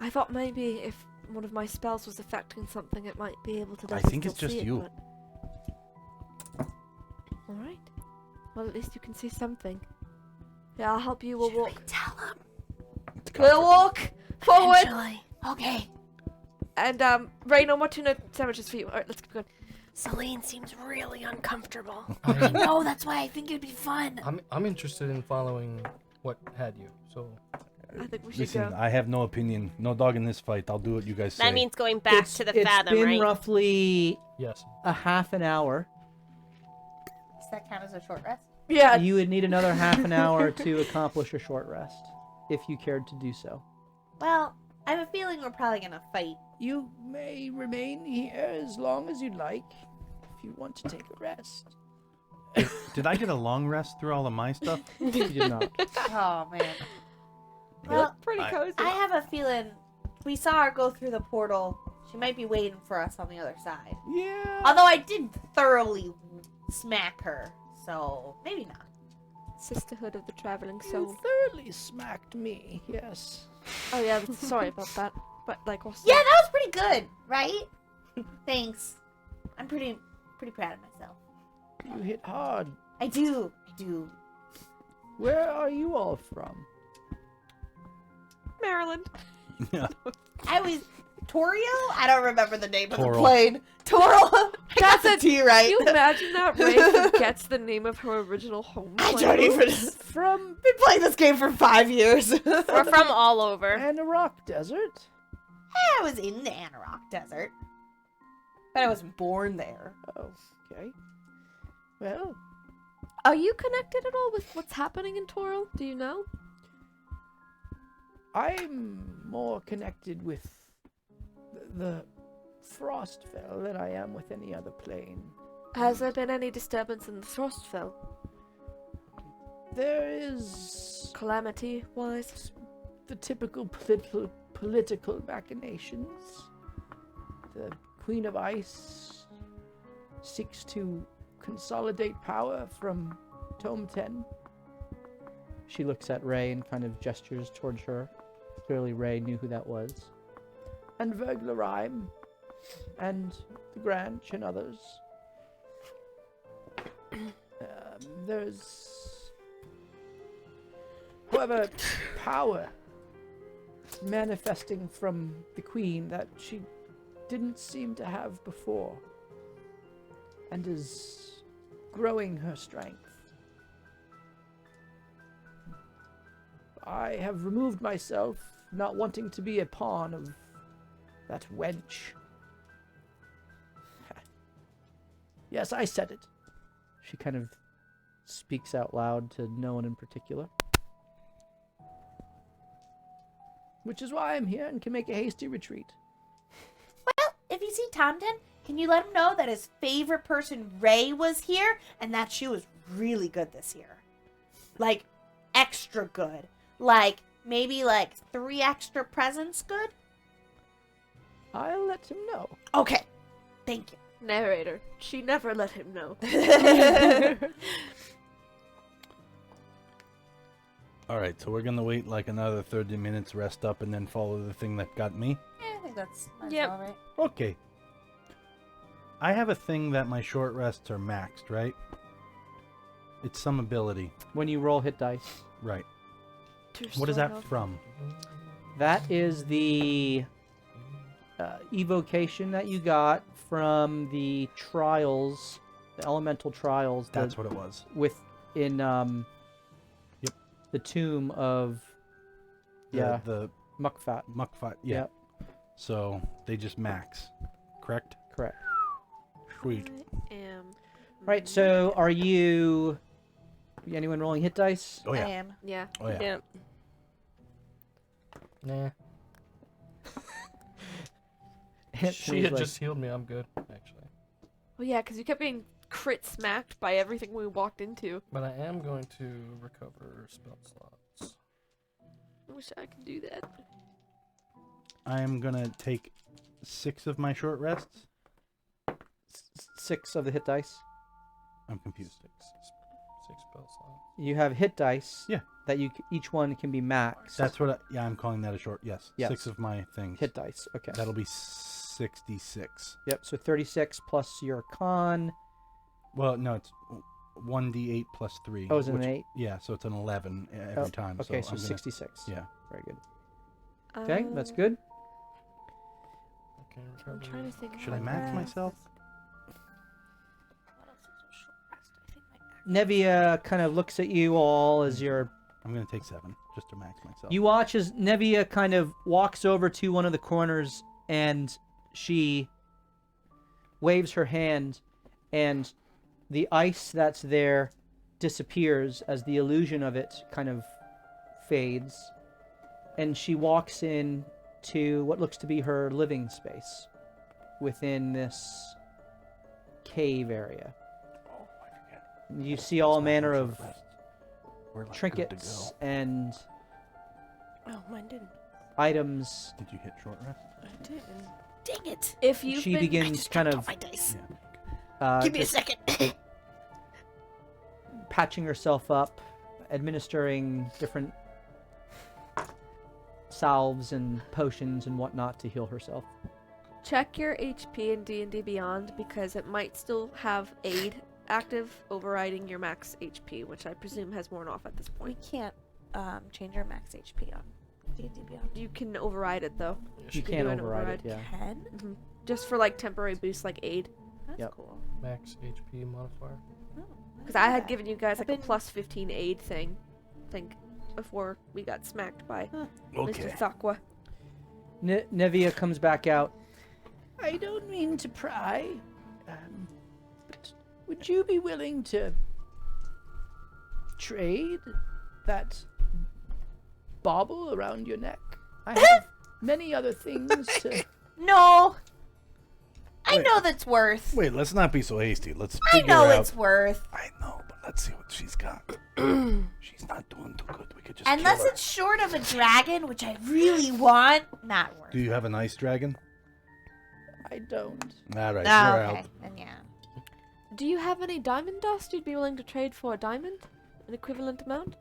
I thought maybe if one of my spells was affecting something, it might be able to. I think it's just you. All right. Well, at least you can see something. Yeah, I'll help you. We'll walk. Tell him. We'll walk forward. Eventually. Okay. And Ray, no more tuna sandwiches for you. All right, let's keep going. Celine seems really uncomfortable. I know. That's why I think it'd be fun. I'm interested in following what had you. So I think we should Listen, go. I have no opinion. No dog in this fight. I'll do what you guys say. That means going back to the Fathom, It's been right? roughly yes. a half an hour. Does that count as a short rest? Yeah. You would need another half an hour to accomplish a short rest, if you cared to do so. Well, I have a feeling we're probably gonna fight. You may remain here as long as you'd like, if you want to take a rest. Did I get a long rest through all of my stuff? You did not. Oh man. You Well, look pretty cozy. I have a feeling we saw her go through the portal. She might be waiting for us on the other side. Yeah. Although I did thoroughly smack her, so maybe not. Sisterhood of the Traveling Soul. thoroughly smacked me, yes. Oh yeah, sorry about that. But like, also, Yeah, that was pretty good, right? Thanks. I'm pretty proud of myself. You hit hard. I do. Where are you all from? Maryland. Yeah. I was Torio? I don't remember the name of the Toral. plane. Toral. I got That's the T right. Can you imagine that Ray forgets the name of her original home? I planet? don't even. From Been playing this game for 5 years. We're from all over. Anarock Desert? I was in the Anorak Desert, but I wasn't born there. Oh, okay. Well, Are you connected at all with what's happening in Toril? Do you know? I'm more connected with the Frostfell than I am with any other plane. Has there been any disturbance in the Frostfell? There is Calamity-wise? the typical political machinations. The Queen of Ice seeks to consolidate power from Tome 10. She looks at Ray and kind of gestures towards her. Clearly Ray knew who that was. And Verglarheim and the Granch and others. There's, however, power manifesting from the Queen that she didn't seem to have before, and is growing her strength. I have removed myself, not wanting to be a pawn of that wench. Yes, I said it. She kind of speaks out loud to no one in particular. Which is why I'm here and can make a hasty retreat. Well, if you see Tomden, can you let him know that his favorite person, Ray, was here and that she was really good this year? Like, extra good. Like, maybe like 3 extra presents good? I'll let him know. Okay. Thank you. Narrator. She never let him know. All right, so we're gonna wait like another 30 minutes, rest up, and then follow the thing that got me. Yeah, I think that's Yep. all right. Okay. I have a thing that my short rests are maxed, right? It's some ability, When you roll hit dice. right? To What is restore that health. from? That is the evocation that you got from the trials, the elemental trials. That's what it was. In Yep. the tomb of The Muckfat. Muckfight. Yeah. Yep. So they just max, correct? Correct. Sweet. I am. Right. So are you? Anyone rolling hit dice? Oh I yeah. am. Yeah. Oh yeah. Yeah. Nah. She Anthony's had like, just healed me. I'm good, actually. Oh yeah, because you kept being crit smacked by everything we walked into. But I am going to recover spell slots. I wish I could do that. I am gonna take 6 of my short rests. 6 of the hit dice. I'm confused. 6 spell slots. You have hit dice. Yeah. That each one can be maxed. That's what. I'm calling that a short. Yes. Yes. 6 of my things. hit dice. Okay. That'll be 66. Yep. So 36 plus your con. Well, no, it's 1d8 plus 3. Oh, is it an 8? Yeah, so it's an 11 every Oh, time. Okay, I'm so gonna- 66. Yeah. Very good. Okay, that's good. Okay, I'm recover. trying to think. Should I of max what myself? What else is a short rest? I think my Nevia kind of looks at you all as you're. I'm gonna take 7 just to max myself. You watch as Nevia kind of walks over to one of the corners and she waves her hand, and the ice that's there disappears as the illusion of it kind of fades, and she walks in to what looks to be her living space within this cave area. Oh, I forget. You see all It's my manner short of rest. We're, like, trinkets good to and Oh, mine didn't. items. go. Did you hit short rest? I didn't. Dang it. If you've She been begins kind of My dice. Yeah. Give me a just second. patching herself up, administering different salves and potions and whatnot to heal herself. check your HP in D&D Beyond, because it might still have aid active, overriding your max HP, which I presume has worn off at this We point. can't change our max HP on D&D Beyond. You can override it though. You can can't do an override it, override. yeah. Can? hmm Just for like temporary boosts like aid. That's Yep. cool. Max HP modifier. Oh, Because I had that. given you guys I've like a been- plus 15 aid thing, I think, before we got smacked by Okay. Mr. Thakwa. Nevia comes back out. I don't mean to pry, but would you be willing to trade that bauble around your neck I have many other things to... No. I Wait. know that's worth. Wait, let's not be so hasty. Let's I figure know out. it's worth. I know, but let's see what she's got. She's not doing too good. We could just Unless kill her. it's short of a dragon, which I really want, not worth. Do you have an ice dragon? I don't. All right, Oh, we're okay. out. Then yeah. Do you have any diamond dust you'd be willing to trade for a diamond? An equivalent amount?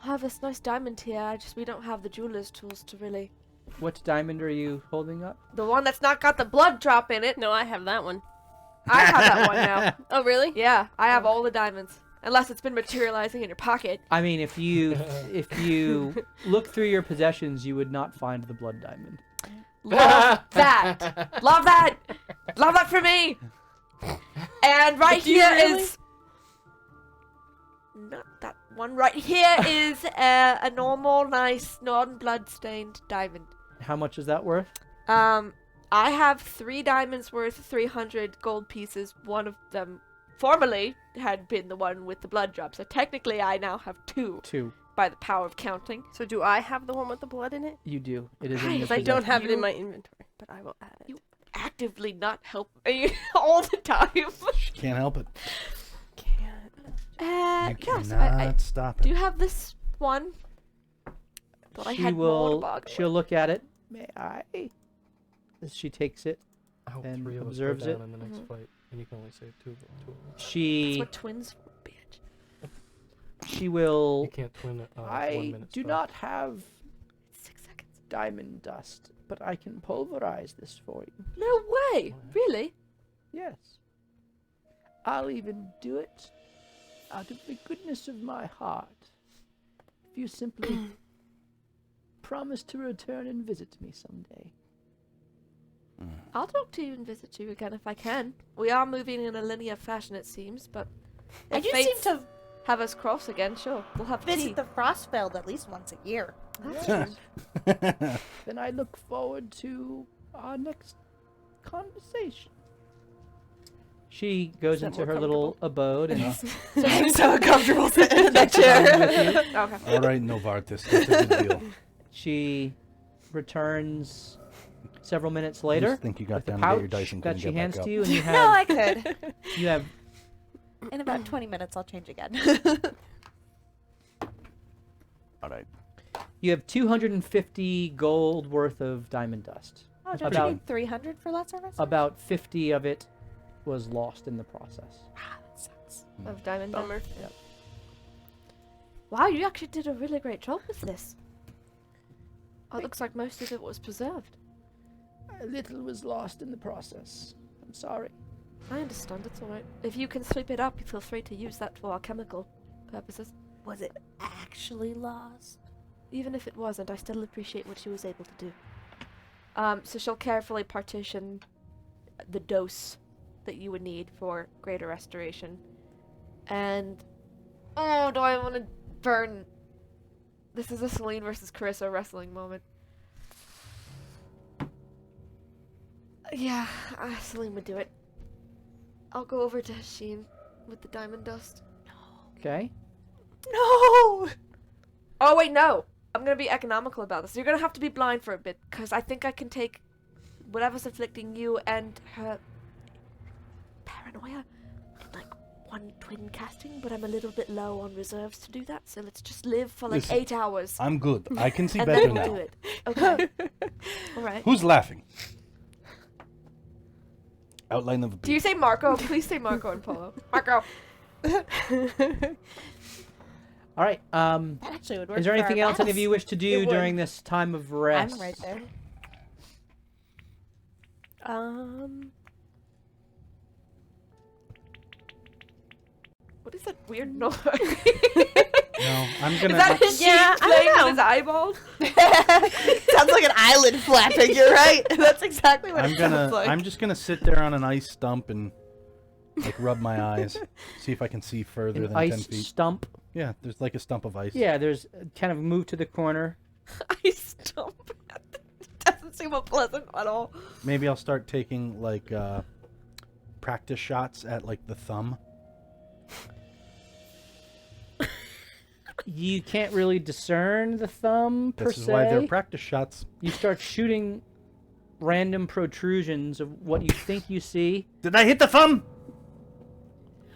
I have this nice diamond here, we don't have the jeweler's tools to really... What diamond are you holding up? The one that's not got the blood drop in it. No, I have that one. I have that one now. Oh, really? Yeah, I have all the diamonds. Unless it's been materializing in your pocket. I mean, if you look through your possessions, you would not find the blood diamond. Love that. Love that. Love that for me. And right Do you here really? is... Not that one. Right here is a normal, nice, non-blood-stained diamond. How much is that worth? I have 3 diamonds worth 300 gold pieces. One of them formerly had been the one with the blood drop. So technically I now have 2 2. by the power of counting. So do I have the one with the blood in it? You do. It is in Right, your Because I don't possession. have it in my inventory, but I will add it. You actively not help me all the time. Can't help it. Can't. You Yes, cannot I stop do it. have this one. Thought I She had more to will. bargain She'll with. look at it. May I? As she takes it, I hope And 3 of us observes go it. down in the next Mhm. fight, and you can only save 2 of them. That's she what twins for, bitch. will. You can't twin 1 I minute do spell. not have 6 seconds. diamond dust, but I can pulverize this for you. No way! Really? Yes. I'll even do it out of the goodness of my heart. If you simply promise to return and visit me someday. I'll talk to you and visit you again if I can. We are moving in a linear fashion, it seems, but I if do seem fates to have us cross again, sure. We'll have tea. visit the Frostfeld at least once a year. That's true. Then I look forward to our next conversation. She goes that into more her little abode and I'm so uncomfortable sitting in that chair. Okay. All right, Novartis. That's a good deal. she returns several minutes I later just think you got with a down to get your pouch dice and that couldn't she get hands back to up. you, and you No, have I could. you have In about 20 minutes, I'll change again. All right. you have 250 gold worth of diamond dust. Oh, don't About- you need 300 for that service? About 50 of it was lost in the process. Ah, that sucks. Of diamond dust. Bummer. Wow, you actually did a really great job with this. Oh, it looks like most of it was preserved. A little was lost in the process. I'm sorry. I understand, it's alright. If you can sweep it up, feel free to use that for our chemical purposes. Was it actually lost? Even if it wasn't, I still appreciate what she was able to do. So she'll carefully partition the dose that you would need for greater restoration. And... Oh, do I want to burn... This is a Celine versus Carissa wrestling moment. Yeah, Celine would do it. I'll go over to Sheen with the diamond dust. Okay. No! Oh, wait, no! I'm gonna be economical about this. You're gonna have to be blind for a bit, because I think I can take whatever's afflicting you and her paranoia in, like, 1 twin casting, but I'm a little bit low on reserves to do that, so let's just live for, like, Listen, 8 hours. I'm good. I can see And better then we'll now. do it. Okay. Alright. Who's laughing? Outline of a Do you say Marco? Please say Marco and Polo. Marco! All right. That actually would work. Is there for our anything else any of mass. you wish to do It would. during this time of rest? I'm right there. What is that weird noise? No, I'm Is gonna. that his Yeah, sheep I playing don't with his eyeballs? Sounds like an eyelid flapping. You're right. That's exactly what I'm it gonna. sounds like. I'm just gonna sit there on an ice stump and like rub my eyes, see if I can see further An than 10 ice feet. stump. Yeah, there's like a stump of ice. Yeah, there's kind of move to the corner. I stump. Doesn't seem unpleasant at all. Maybe I'll start taking like practice shots at like the thumb. You can't really discern the thumb per This se. is why they're practice shots. You start shooting random protrusions of what you think you see. Did I hit the thumb?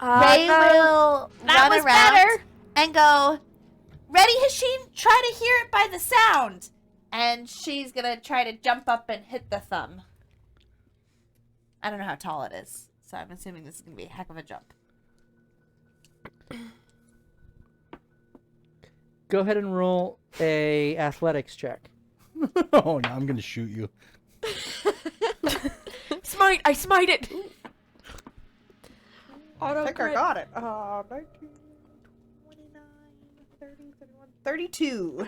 Ray will That run was around better. and go, "Ready, Hashim? Try to hear it by the sound." And she's gonna try to jump up and hit the thumb. I don't know how tall it is, so I'm assuming this is gonna be a heck of a jump. Go ahead and roll a athletics check. Oh, no, I'm going to shoot you. Smite! I smite it! Auto I think I crit. got it. 19, 29, 30, 31, 32.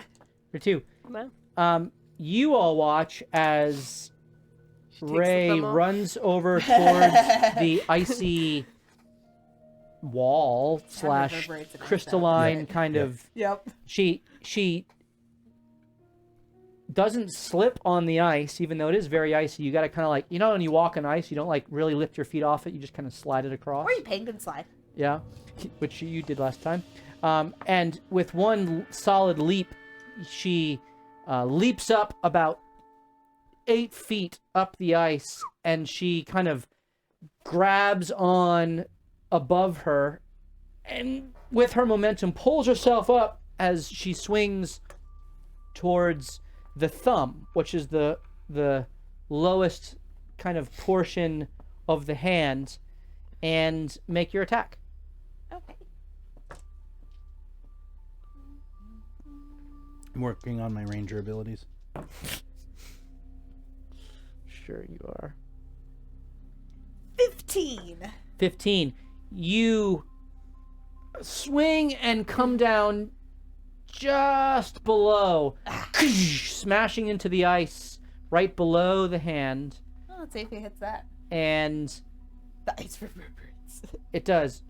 Or two. Well, You all watch as takes the Ray thumb off. runs over towards the icy wall slash reverberates it like crystalline that. kind Yeah. of. Yep. She doesn't slip on the ice, even though it is very icy. You got to kind of like, you know, when you walk on ice, you don't like really lift your feet off it. You just kind of slide it across. Or you penguin slide. Yeah, which you did last time. And with one solid leap, she leaps up about 8 feet up the ice, and she kind of grabs on above her, and with her momentum pulls herself up as she swings towards the thumb, which is the lowest kind of portion of the hand, and make your attack. Okay. I'm working on my ranger abilities. Sure you are. 15. 15. You swing and come down just below, smashing into the ice right below the hand, Oh, let's see if he hits that. and The ice reverberates. it does.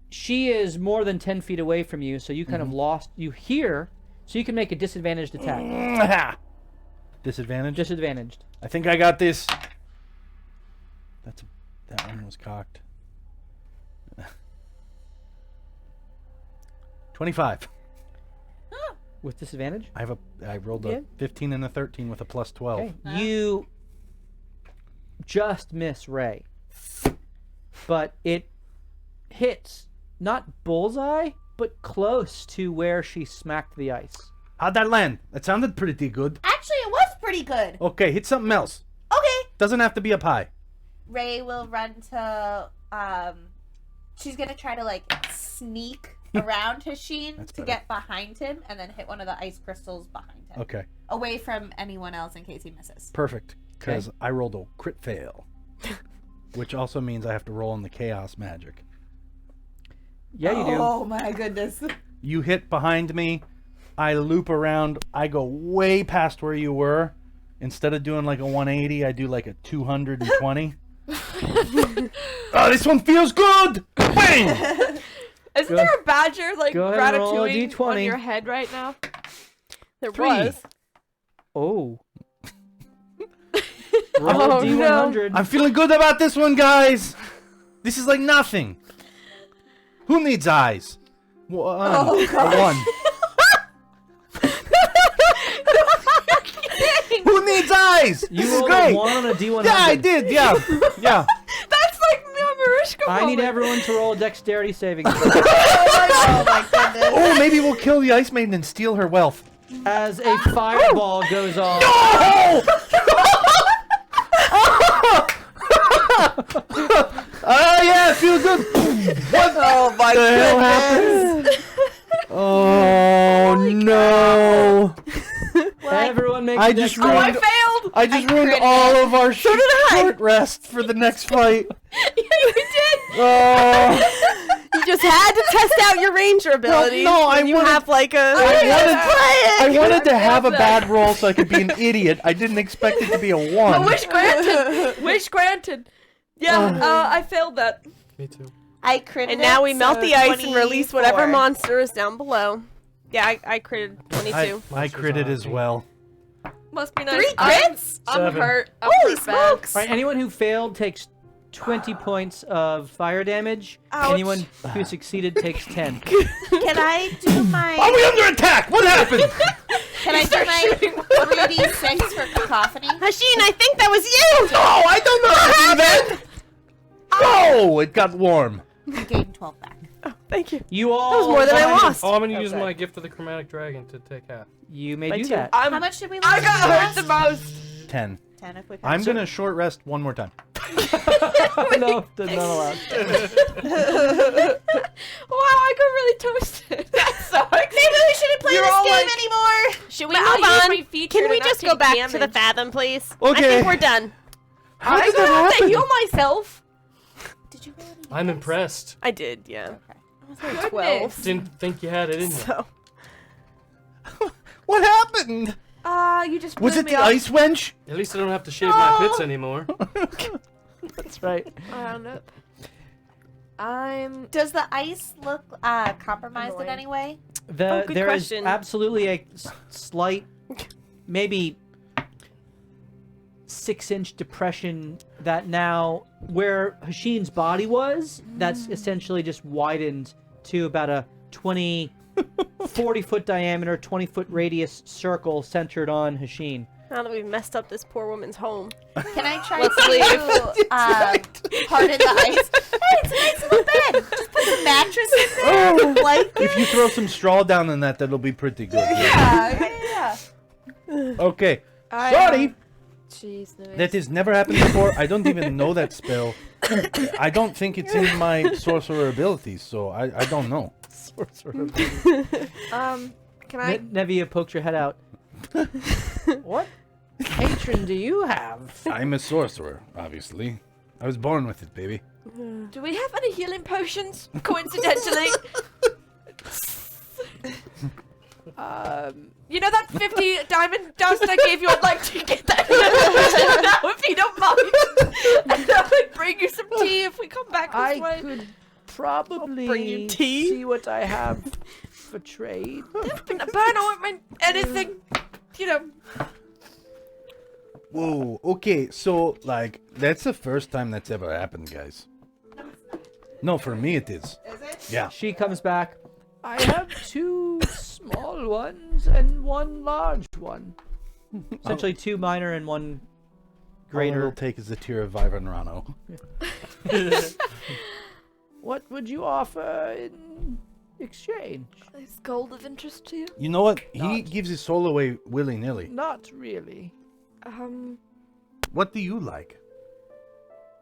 She is more than 10 feet away from you, so you kind of lost. You hear, so you can make a disadvantaged attack. Disadvantage? Disadvantaged. I think I got this. That one was cocked. 25. With disadvantage? I rolled a Yeah. 15 and a 13 with a plus 12. Okay. You just miss Ray. But it hits not bullseye, but close to where she smacked the ice. How'd that land? That sounded pretty good. Actually, it was pretty good. Okay, hit something else. Okay. Doesn't have to be up high. Ray will run to, she's gonna try to, like, sneak around Hasheen That's to better. get behind him and then hit one of the ice crystals behind him. Okay, Away from anyone else in case he misses. perfect. Because I rolled a crit fail. Which also means I have to roll on the chaos magic. Yeah, you do. Oh my goodness. You hit behind me. I loop around. I go way past where you were. Instead of doing like a 180, I do like a 220. Oh, this one feels good! Bang! Isn't there a badger like go ahead and roll a ratatouille D20. on your head right now? there 3. was. Oh. Roll a Oh, D100. I'm feeling good about this one, guys. This is like nothing. Who needs eyes? One. One. Who needs eyes? You This is rolled great. a 1 on a D100. Yeah, I did. Yeah. Yeah. That's like Marishka I need moment. everyone to roll a dexterity saving throw. Oh my goodness. Oh, maybe we'll kill the Ice Maiden and steal her wealth. as a fireball goes off. Oh! Oh yeah, it feels good. What Oh my the hell happened? Oh no! Everyone make I a just dex ruined. saving. failed! I just I ruined critted all it. of our short rest for the next fight. Yeah, you did! Oh, You just had to test out your ranger abilities. no, when I you wanted- have like a. I wanted to have a bad roll so I could be an idiot. I didn't expect it to be a 1. Wish granted! Wish granted! Yeah, I failed that. Me too. I critted And now we it, melt so the ice and release whatever 24. monster is down below. Yeah, I critted 22. I critted as well. Must be nice. 3 crits? I'm Seven. hurt. I'm Holy hurt bad. smokes! All right, anyone who failed takes 20 points of fire damage. Ouch. Anyone who succeeded takes 10. Can I do Are my? we under attack? What happened? Can I do my 3d6 for cacophony? Hasheen, I think that was you! No, I don't know how to do that. Oh, it got warm. You gained 12 back. Thank you. You all. That was more than I lost. Oh, I'm gonna use Okay. my gift of the chromatic dragon to take half. You may My do two- that. How much did we lose? I got in hurt the last? most. 10. 10 if we I'm gonna short rest one more time. No, that's not allowed. Wow, I got really toasted. That's so Maybe we shouldn't play You're this all game like- anymore. Should we But move I'll use on? my feature Can we and not just go take back to the damage. Fathom, please? Okay. I think we're done. How I did that don't have to happen? heal myself. Did you roll any I'm dice? impressed. I did, yeah. Okay. I was like Goodness. 12. Didn't think you had it in you. So, What happened? You just Was blew it me the up. ice wench? At least I don't have to shave my pits anymore. That's right. Around it. I'm. Does the ice look compromised in Annoying. any way? There good is question. absolutely a slight, maybe 6-inch depression that now, where Hasheen's body was, that's essentially just widened to about a 40-foot diameter, 20-foot radius circle centered on Hasheen. now that we've messed up this poor woman's home. Can I try Let's to leave. harden the ice? Hey, it's a nice little bed. Just put the mattress in there. Like If you throw some straw down in that, that'll be pretty good. yeah. Okay. Sorry. Jeez, That has never happened before. I don't even know that spell. I don't think it's in my sorcerer abilities, so I don't know. Can I? Nevia pokes your head out. What patron do you have? I'm a sorcerer, obviously. I was born with it, baby. Do we have any healing potions? Coincidentally. You know that 50 diamond dust I gave you? I'd like to get that now, if you don't mind. And I would bring you some tea if we come back this I way. could probably bring you tea. see what I have for trade. Burn ointment, anything, you know. Whoa, okay, so, like, that's the first time that's ever happened, guys. No, for me it is. Is it? Yeah. She comes back. I have 2 small ones and 1 large one. Essentially 2 minor and 1 All it'll greater. take is a tear of Vivanrano. What would you offer in exchange? Is gold of interest to you? You know what? He Not. gives his soul away willy-nilly. Not really. What do you like?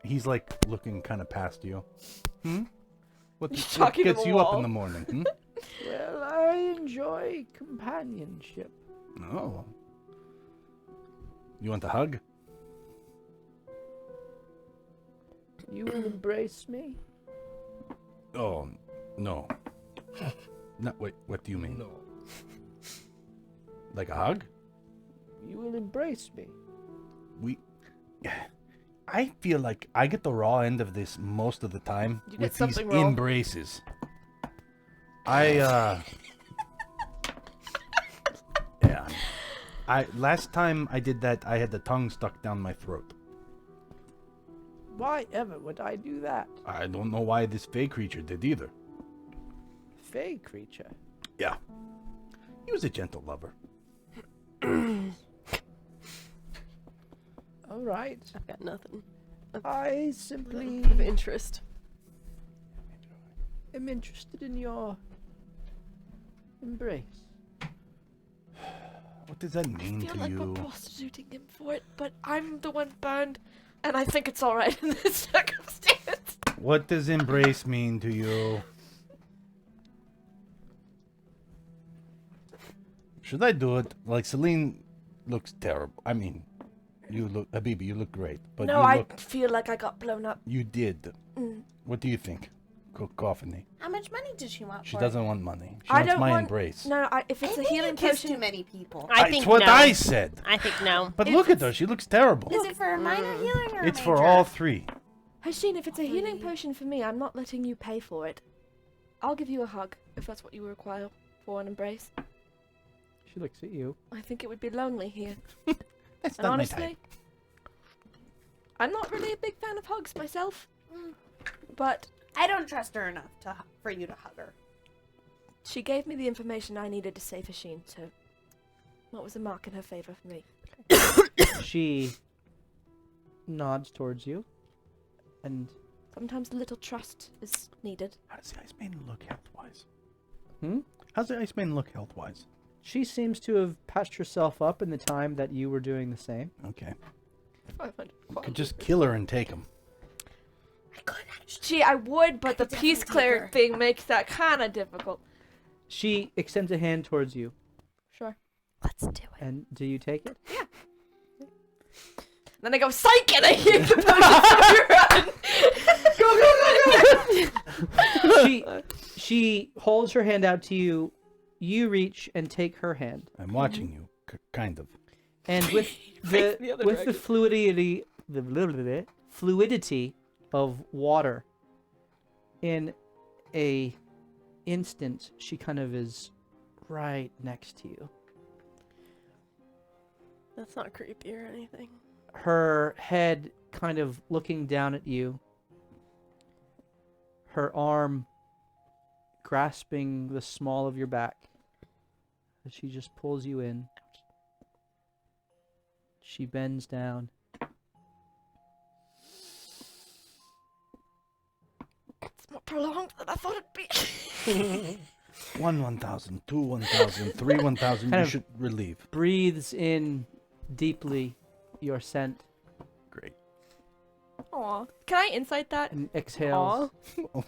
He's like looking kind of past you. What talking to gets the you up in wall. the morning? Well, I enjoy companionship. Oh. You want a hug? You will embrace me? Oh, no. No, wait, what do you mean? No. Like a hug? You will embrace me. I feel like I get the raw end of this most of the time You get with these something wrong. embraces. Yeah. Last time I did that, I had the tongue stuck down my throat. Why ever would I do that? I don't know why this fey creature did either. Fey creature. Yeah. He was a gentle lover. All right. I've got nothing I simply of interest. am interested in your embrace. What does that I mean feel to like you? we're prostituting him for it, but I'm the one burned, and I think it's alright in this circumstance. What does embrace mean to you? Should I do it? Like, Celine looks terrible. I mean, you look, Habibi, you look great. But No, you I look, feel like I got blown up. you did. What do you think? Cacophony. How much money does she want She for doesn't want money. She I wants don't my want. embrace. No, if it? it's I a think healing you kiss potion, too many people. I think That's what no. I said. I think no. But If look at it's- her. She looks terrible. Is it for a minor healing or a It's for major? all three. Hasheen, if it's a healing Really? potion for me, I'm not letting you pay for it. I'll give you a hug if that's what you require for an embrace. She looks at you. I think it would be lonely here. That's And not honestly, my type. I'm not really a big fan of hugs myself, but I don't trust her enough for you to hug her. she gave me the information I needed to save Hasheen, so what was a mark in her favor for me? She nods towards you, and Sometimes a little trust is needed. How does the Iceman look health-wise? Hmm? How's the Iceman look health-wise? she seems to have patched herself up in the time that you were doing the same. Okay. 500. Could just kill her and take him. I could actually. Gee, I would, but the could peace definitely take her. cleric thing makes that kind of difficult. She extends a hand towards you, Sure. Let's do it. and do you take it? Then I go, psych, and I hear the potion run. She holds her hand out to you. You reach and take her hand, I'm watching you, kind of. and with Face the other the direction. fluidity of water, in a instant, she kind of is right next to you. That's not creepy or anything. Her head kind of looking down at you, her arm grasping the small of your back as she just pulls you in. She bends down. It's more prolonged than I thought it'd be. 1,000, 2, 1,000, 3, 1,000. Kind You of- should relieve. Breathes in deeply your scent Great. Aw. Can I insight that? and exhales. Yeah, I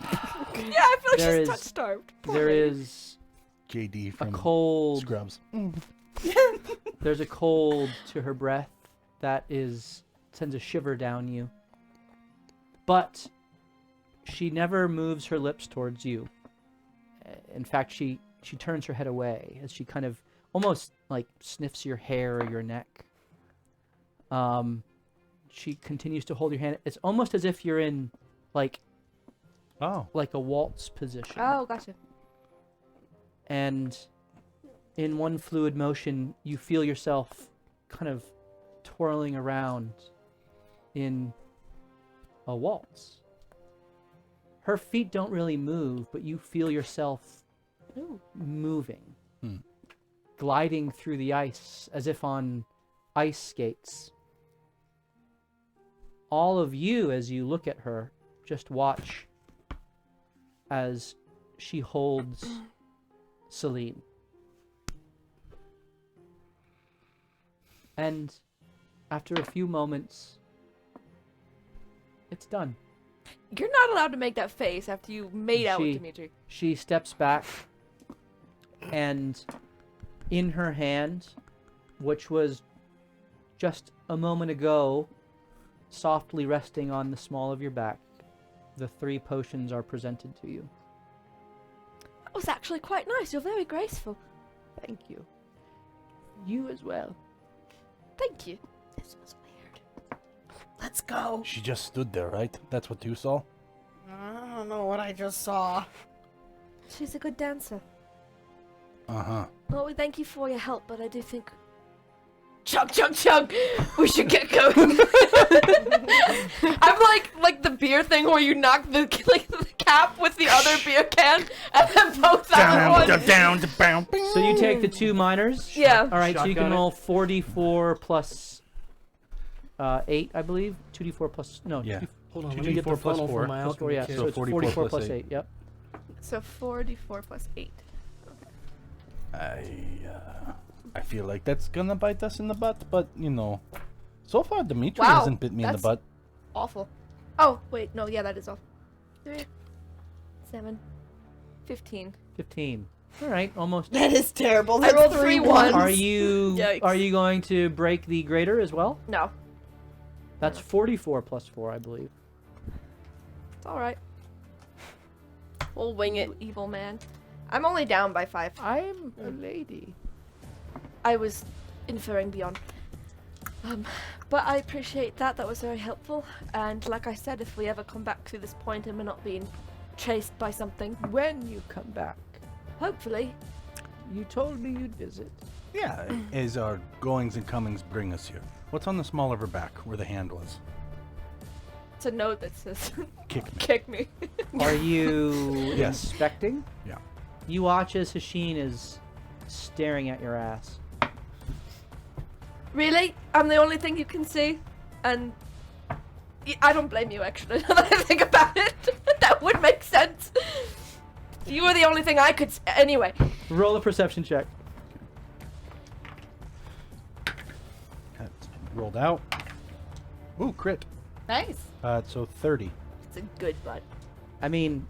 feel like There she's is- touch-starved. Poor There lady. is JD a from cold. Scrubs. There's a cold to her breath that sends a shiver down you. But she never moves her lips towards you. In fact, she turns her head away as she kind of almost like sniffs your hair or your neck. She continues to hold your hand. It's almost as if you're in like Oh. a waltz position. Oh, gotcha. And in one fluid motion, you feel yourself kind of twirling around in a waltz. Her feet don't really move, but you feel yourself moving, gliding through the ice as if on ice skates. All of you, as you look at her, just watch as she holds Celine. And after a few moments, it's done. You're not allowed to make that face after you made out with She- Dimitri. She steps back, and in her hand, which was just a moment ago softly resting on the small of your back, the 3 potions are presented to you. That was actually quite nice. You're very graceful. Thank you. You as well. Thank you. This was weird. Let's go. She just stood there, right? That's what you saw? I don't know what I just saw. She's a good dancer. Uh-huh. Well, we thank you for your help, but I do think... Chug, chug, chug! We should get going. I'm like the beer thing where you knock the cap with the other beer can, and then both out at once. down. So you take the 2 minors. Yeah. All right, so you can Shotgun it. roll 4d4 plus 8, I believe. 2d4 plus... No, Yeah. 2d4 Hold on, let 2d4 me get the plus funnel 4. for my plus 4, yeah. alchemy So kit. it's 44 44 plus plus 8. 8. Yep. So 4d4 plus 8. I feel like that's gonna bite us in the butt, but you know, so far Dimitri Wow, hasn't bit me in the that's- butt. Awful. Oh, wait, no, yeah, that is awful. 3, 7, 15. 15. All right, almost. That is terrible. I rolled That's 3 ones. ones. Are you Yikes. going to break the greater as well? No, That's 44 plus 4, I believe. it's alright. We'll wing it. You evil man. I'm only down by 5. I'm a lady. I was inferring beyond. But I appreciate that. That was very helpful. And like I said, if we ever come back through this point and we're not being chased by something, When you come back, hopefully. you told me you'd visit. Yeah, as our goings and comings bring us here. What's on the small of her back, where the hand was? It's a note that says, Kick me. kick me. Are you Yes. inspecting? Yeah. You watch as Hasheen is staring at your ass. Really? I'm the only thing you can see? And I don't blame you, actually, now that I think about it. That would make sense. You were the only thing I could anyway. Roll a perception check. That's rolled out. Ooh, crit. Nice. So 30. It's a good butt. I mean,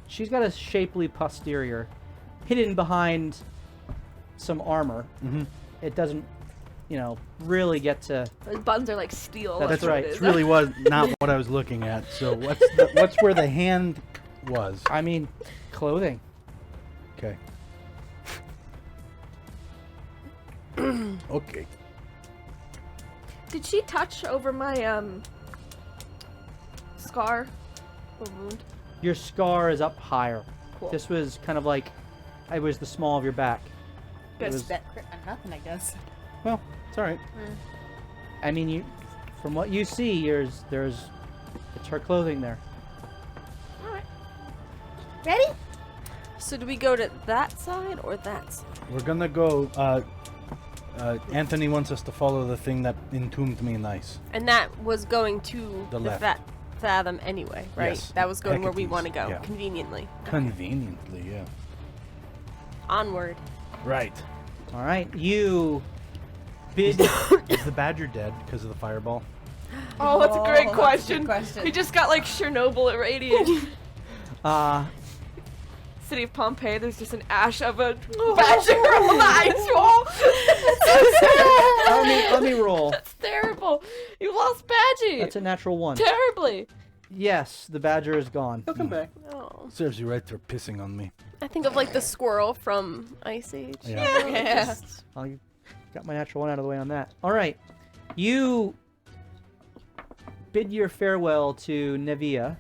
she's got a shapely posterior hidden behind some armor. Mm-hmm. It doesn't, really get to... Those buttons are like steel. That's what right. it It is. really was not what I was looking at. So what's where the hand was? I mean, clothing. Okay. Okay. Did she touch over my scar or wound? Your scar is up higher. Cool. This was kind of like, it was the small of your back. It Good. was, Bet crit on nothing, I guess. Well, it's all right. I mean, from what you see, it's her clothing there. Ready? So do we go to that side or that side? We're gonna go. Anthony wants us to follow the thing that entombed me in ice. And that was going to The left. Fathom anyway, right? Yes. That was going where we Hecate's, want to go, yeah. conveniently. Conveniently, yeah. Onward. Right. All right, you bid. Is the badger dead because of the fireball? Oh, that's a great Oh, question. that's a good question. We just got like Chernobyl irradiated. City of Pompeii, there's just an ash of a badger on the ice wall. let me roll. That's terrible. You lost Badgie. That's a natural 1. Terribly. Yes, the badger is gone. He'll come back. Oh. Serves you right for pissing on me. I think of like the squirrel from Ice Age. Yeah. Yeah. I got my natural 1 out of the way on that. All right, you bid your farewell to Nevia,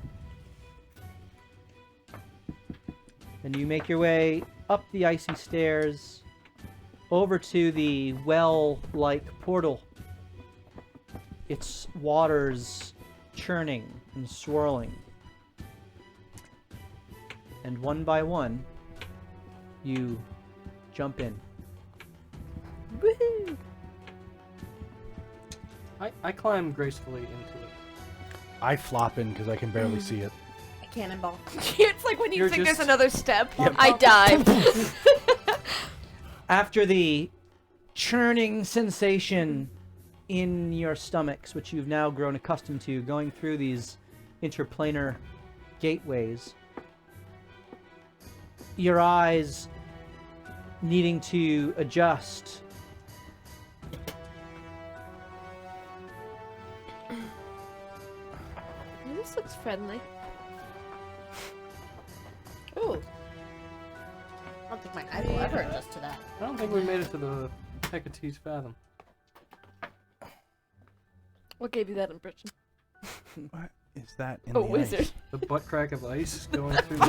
and you make your way up the icy stairs over to the well-like portal. Its waters churning and swirling. And one by one, you jump in. Woohoo! I climb gracefully into it. I flop in because I can barely see it. A cannonball. It's like when you You're think there's just- another step. Yep. I dive. After the churning sensation in your stomachs, which you've now grown accustomed to, going through these interplanar gateways, your eyes needing to adjust. This looks friendly. Ooh. I don't think my eye will ever adjust to that. I don't think we made it to the Hecate's Fathom. What gave you that impression? What is that in A the wizard. ice? The butt crack of ice going through. You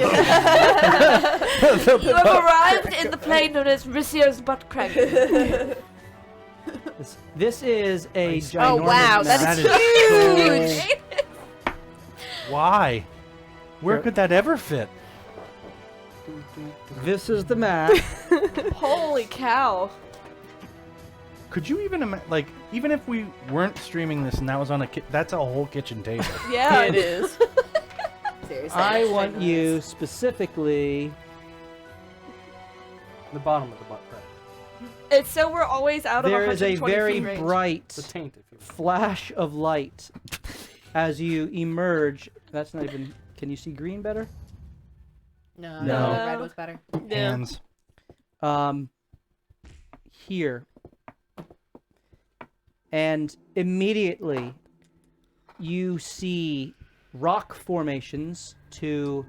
have arrived in the plane known as Rissio's butt crack. This is a Nice. ginormous Oh, wow, map. that's That is Huge. Why? Where Sure. could that ever fit? This is the map. Holy cow. Could you even imagine, like, even if we weren't streaming this and that was on that's a whole kitchen table. Yeah, It is. Seriously. I want you specifically. The bottom of the butt crack. It's so we're always out of There is a 120 very feet range. bright The taint, if you will. flash of light as you emerge. That's not even. Can you see green better? No, No. red was better. Yeah. Hands. Here. And immediately you see rock formations to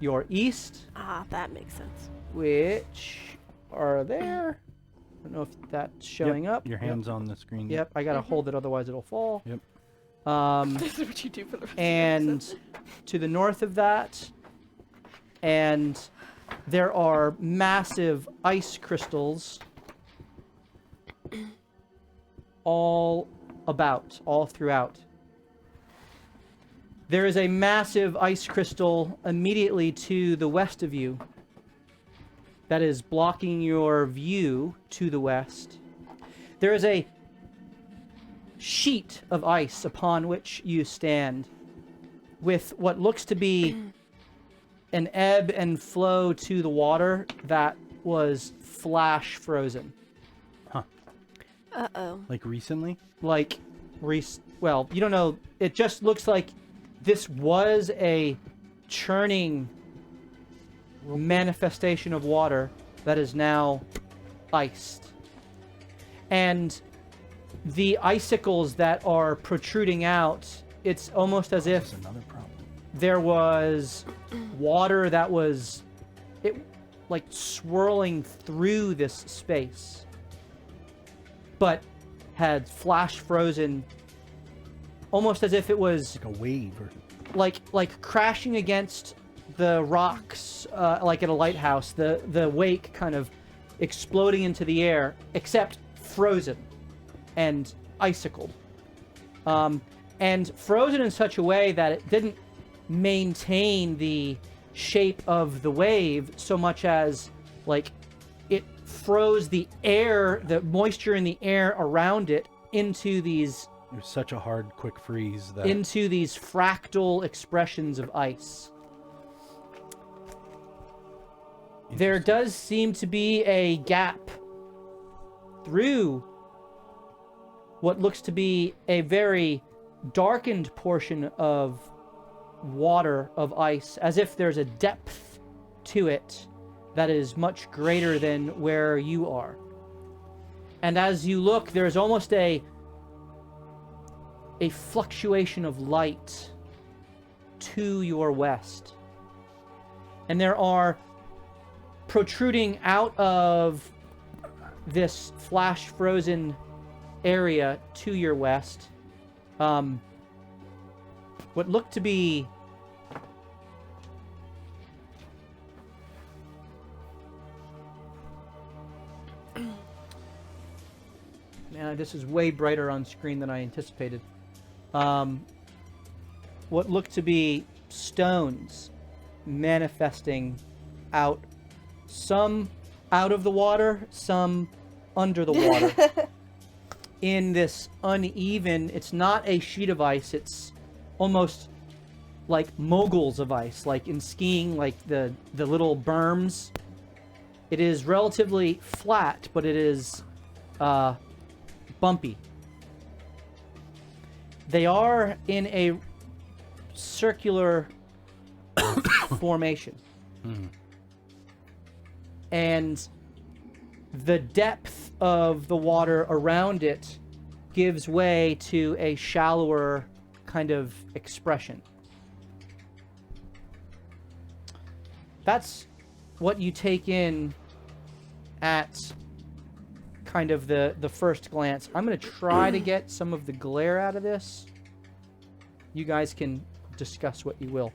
your east, Ah, that makes sense. which are there. I don't know if that's showing up. Your hands on the screen. Yep, I gotta hold it, otherwise it'll fall. Yep. This is what you do for the rest And of the episode. to the north of that, and there are massive ice crystals all throughout. There is a massive ice crystal immediately to the west of you that is blocking your view to the west. There is a sheet of ice upon which you stand with what looks to be an ebb and flow to the water that was flash frozen. Uh-oh. Like recently? Like, well, you don't know. It just looks like this was a churning manifestation of water that is now iced. And the icicles that are protruding out, it's almost as if That's another problem. there was water that was like swirling through this space, but had flash frozen, almost as if it was Like a wave or like crashing against the rocks, like at a lighthouse. The wake kind of exploding into the air, except frozen and icicled, and frozen in such a way that it didn't maintain the shape of the wave so much as like it froze the air, the moisture in the air around it into these There's such a hard, quick freeze that into these fractal expressions of ice. There does seem to be a gap through what looks to be a very darkened portion of water, of ice, as if there's a depth to it that is much greater than where you are. And as you look, there's almost a fluctuation of light to your west. And there are protruding out of this flash frozen area to your west, what looked to be man, this is way brighter on screen than I anticipated. What looked to be stones manifesting out, some out of the water, some under the water. In this uneven, it's not a sheet of ice, it's almost like moguls of ice, like in skiing, like the little berms. It is relatively flat, but it is bumpy. They are in a circular formation. And the depth of the water around it gives way to a shallower kind of expression. That's what you take in at kind of the first glance. I'm going to try to get some of the glare out of this. You guys can discuss what you will.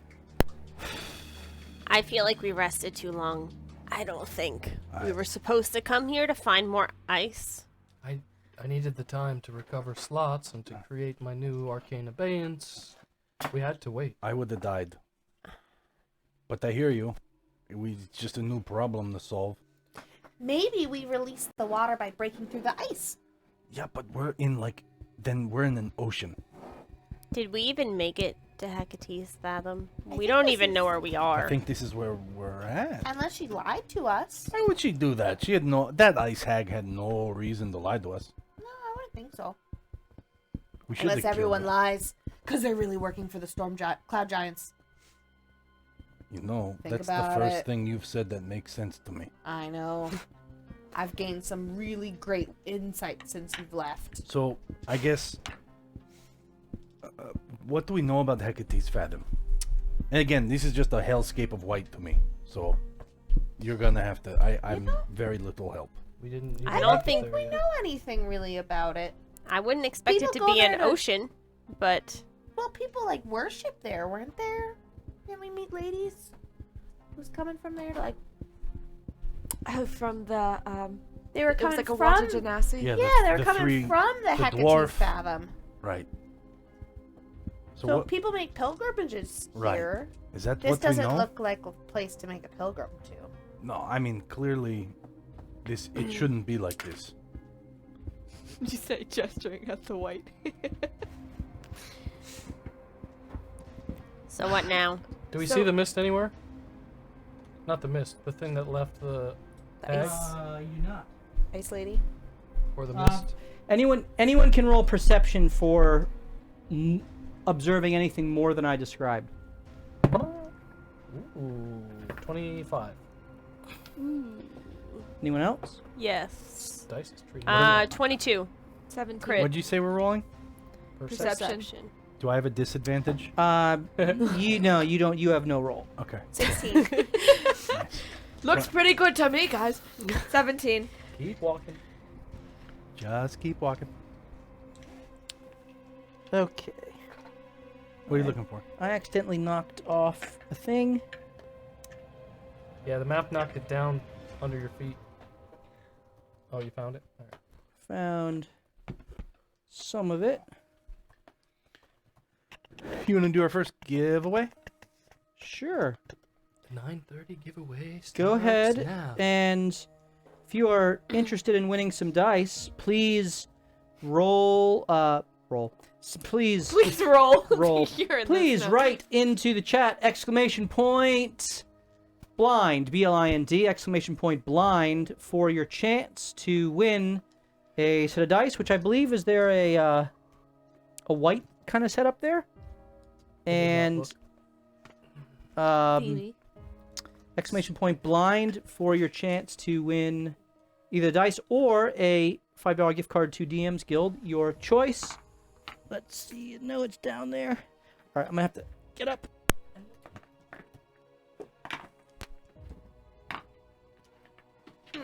I feel like we rested too long. I don't think we were supposed to come here to find more ice. I needed the time to recover slots and to create my new arcane abeyance. We had to wait. I would have died. But I hear you. It's just a new problem to solve. Maybe we release the water by breaking through the ice. Yeah, but we're in we're in an ocean. Did we even make it to Hecate's Fathom? We think don't this even is- know where we are. I think this is where we're at. Unless she lied to us. Why would she do that? That ice hag had no reason to lie to us. No, I wouldn't think so. We should Unless everyone lies. Because they're really working for the cloud giants. You know, Think that's the about first it. thing you've said that makes sense to me. I know. I've gained some really great insight since you've left. So, I guess, what do we know about Hecate's Fathom? And again, this is just a hellscape of white to me. So, you're gonna have to. I'm very little help. We didn't. I even don't get think there We yet. know anything really about it. I wouldn't expect People it to go be an there to- ocean, but Well, people like worship there, weren't there? Didn't we meet ladies who's coming from there to like? Oh, from the They were it was coming like a from. water genasi. Yeah, Yeah, they were coming from the the Hecate's dwarf- Fathom. Right. So, So what? people make pilgrimages Right. here. Is that This what we doesn't know? look like a place to make a pilgrim to. No, I mean clearly, it shouldn't be like this. You say gesturing at the white. So what now? Do we So- see the mist anywhere? Not the mist, the thing that left the tag You not. Ice lady. or the Uh, mist. Anyone can roll perception for observing anything more than I described. Ooh, 25. Anyone else? Yes. Dice is treating 22. 17. Crit. What'd you say we're rolling? Perception. Do I have a disadvantage? You know, you don't. You have no roll. Okay. 16. Nice. Looks pretty good to me, guys. 17. Keep walking. Just keep walking. Okay. What are you looking for? I accidentally knocked off a thing. Yeah, the map knocked it down under your feet. Oh, you found it? All right. Found some of it. You want to do our first giveaway? Sure. 9:30 giveaway. Go starts ahead now. and if you are interested in winning some dice, please roll. Please roll. roll. You're in Please this write into the chat !blind BLIND !blind for your chance to win a set of dice, which I believe is there a white kind of setup there, and Beanie. !blind for your chance to win either dice or a $5 gift card to DM's Guild, your choice. Let's see. No, it's down there. All right, I'm gonna have to get up. Does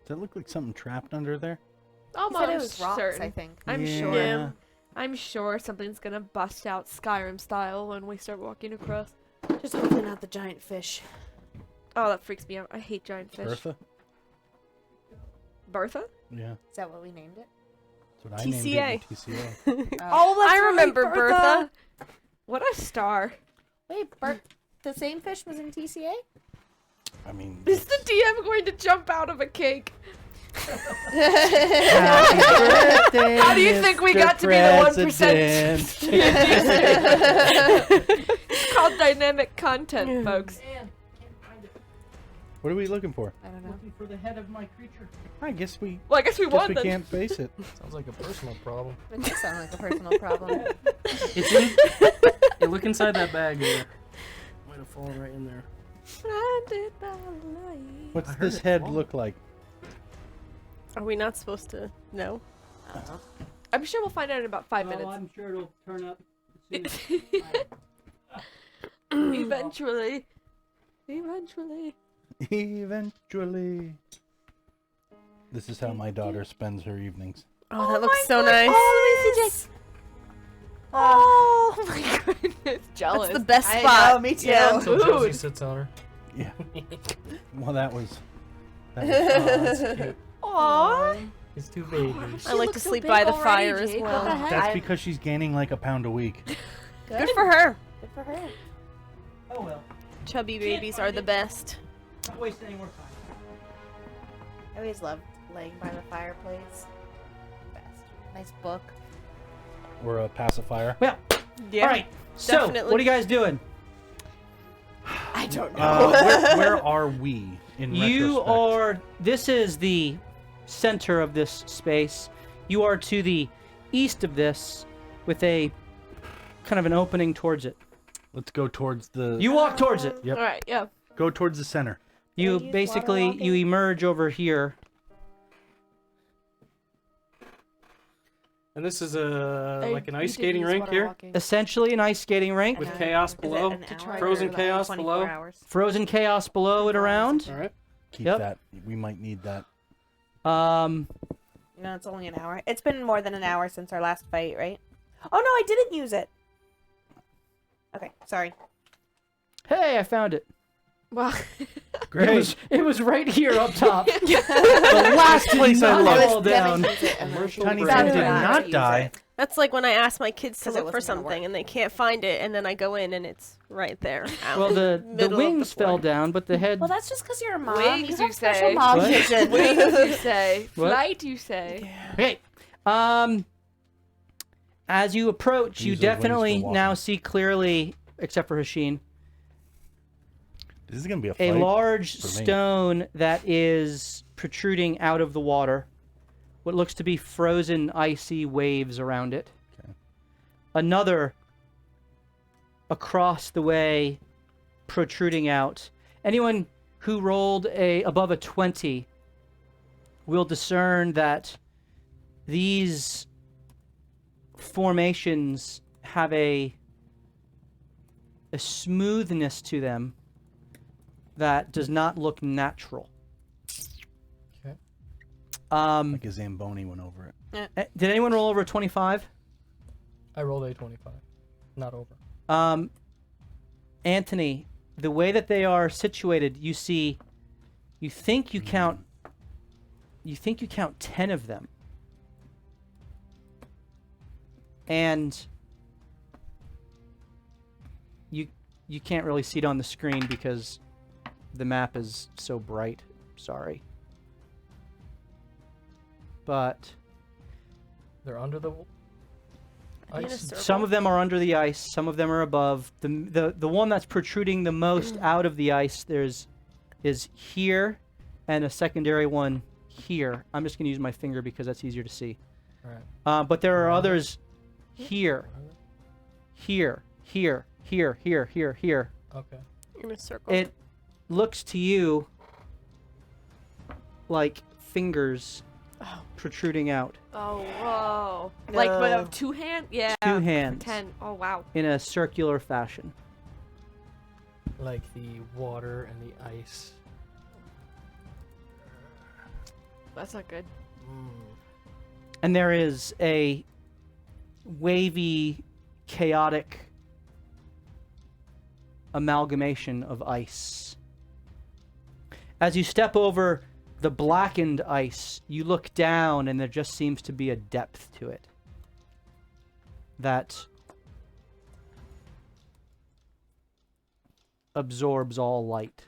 that look like something trapped under there? He said it was Almost rocks, certain. I think. I'm sure. Yeah. I'm sure something's gonna bust out Skyrim style when we start walking across. Just hopefully not the giant fish. Oh, that freaks me out. I hate giant fish. Bertha? Bertha? Yeah. Is that what we named it? That's what I named TCA. it. TCA. Oh, that's I remember right, Bertha. What a star. Wait, the same fish was in TCA? I mean, Is the DM going to jump out of a cake? How do you think we got to be the 1%? It's called dynamic content, folks. what are we looking for? I don't know. Looking for the head of my creature. I guess we Well, I guess we won then. can't face it. Sounds like a personal problem. It does sound like a personal problem. It's in. You look inside that bag there. Might have fallen right in there. Blinded by light. What's I heard this it head fall. look like? Are we not supposed to know? I'm sure we'll find out in about 5 Well, minutes. I'm sure it'll turn up. Eventually. Eventually. Eventually. This is how my daughter spends her evenings. Oh, that looks so nice. Oh, let me see Jake. Oh my goodness. Jealous. That's the best I spot. know, me too. Yeah. So Josie sits on her. Yeah. Well, that was Oh, that's cute. Aww. It's two babies. I like to sleep by the fire as well. That's because she's gaining like a pound a week. Good for her. Good for her. Oh well. Chubby babies are the best. Not wasting any more time. I always loved laying by the fireplace. Best. Nice book. Or a pacifier. Well, Yeah. all right. So, definitely. what are you guys doing? I don't know. Where are we in You retrospect? are. This is the center of this space. You are to the east of this, with a kind of an opening towards it. Let's go towards the. You walk towards it. Yep. Alright, yeah. Go towards the center. You Can I use basically water you walking? emerge over here. And this is a like an We ice did skating use rink water here walking. Essentially, an ice skating rink. with chaos below. Frozen chaos below. Frozen chaos below it around. All right. Keep Yep. that. We might need that. Um, No, it's only an hour. It's been more than an hour since our last fight, right? Oh no, I didn't use it. Okay, sorry. hey, I found it. Wow. It was right here up top. The last place I looked. fall down. Tiny Found Tim it did not not to use die. it. That's like when I ask my kids to 'Cause it look for wasn't gonna something work. and they can't find it, and then I go in and it's right there. Out Well, in the middle of wings fell floor. down, but the head. Well, that's just because you're a mom. Wings, you you have special say. mom What? vision. Wings, you say. What? Flight, you say. Okay. As you approach, you These are wings for definitely walking. now see clearly, except for Hashin, This is gonna be a a fight. large for me. stone that is protruding out of the water. What looks to be frozen, icy waves around it. Okay. Another across the way, protruding out. Anyone who rolled above a 20 will discern that these formations have a smoothness to them that does not look natural. Okay. Like a Zamboni went over it. Did anyone roll over a 25? I rolled a 25. Not over. Anthony, the way that they are situated, you think you count 10 of them. And you can't really see it on the screen because the map is so bright. Sorry. But They're under the In a ice. circle. some of them are under the ice, some of them are above. The one that's protruding the most out of the ice is here, and a secondary one here. I'm just going to use my finger because that's easier to see. Right. But there are others here, here, here, here, here, here, here. Okay. In a circle. It looks to you like fingers protruding out. Oh, whoa. Like, but No. of two hands? Yeah. Two hands. 10. Oh, wow. In a circular fashion. Like the water and the ice. That's not good. And there is a wavy, chaotic amalgamation of ice. As you step over the blackened ice, you look down and there just seems to be a depth to it that absorbs all light.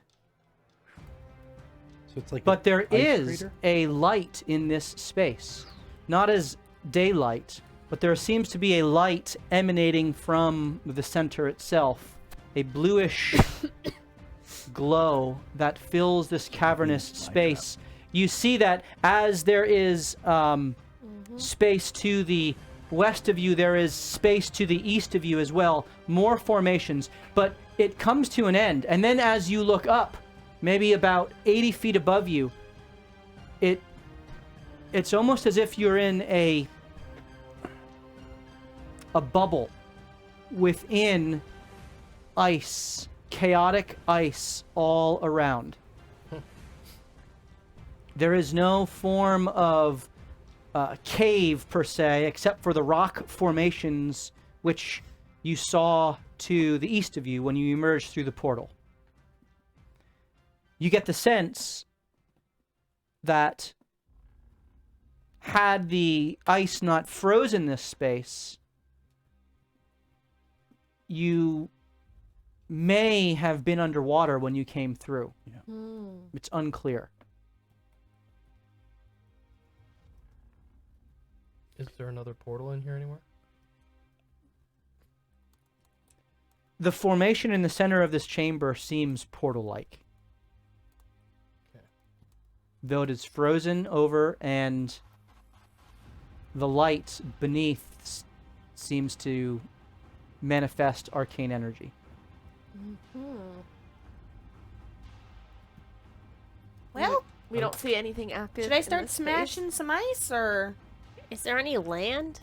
So it's like. But there an ice is crater? a light in this space. Not as daylight, but there seems to be a light emanating from the center itself. A bluish glow that fills this cavernous space. You see that as there is space to the west of you, there is space to the east of you as well. More formations, but it comes to an end. And then as you look up, maybe about 80 feet above you, it's almost as if you're in a bubble within ice, chaotic ice all around. There is no form of cave per se, except for the rock formations which you saw to the east of you when you emerged through the portal. You get the sense that had the ice not frozen this space, you may have been underwater when you came through. It's unclear. Is there another portal in here anywhere? The formation in the center of this chamber seems portal-like. Okay. Though it is frozen over and the light beneath seems to manifest arcane energy. Well, We don't see anything active. should I in start this space. smashing some ice or? Is there any land?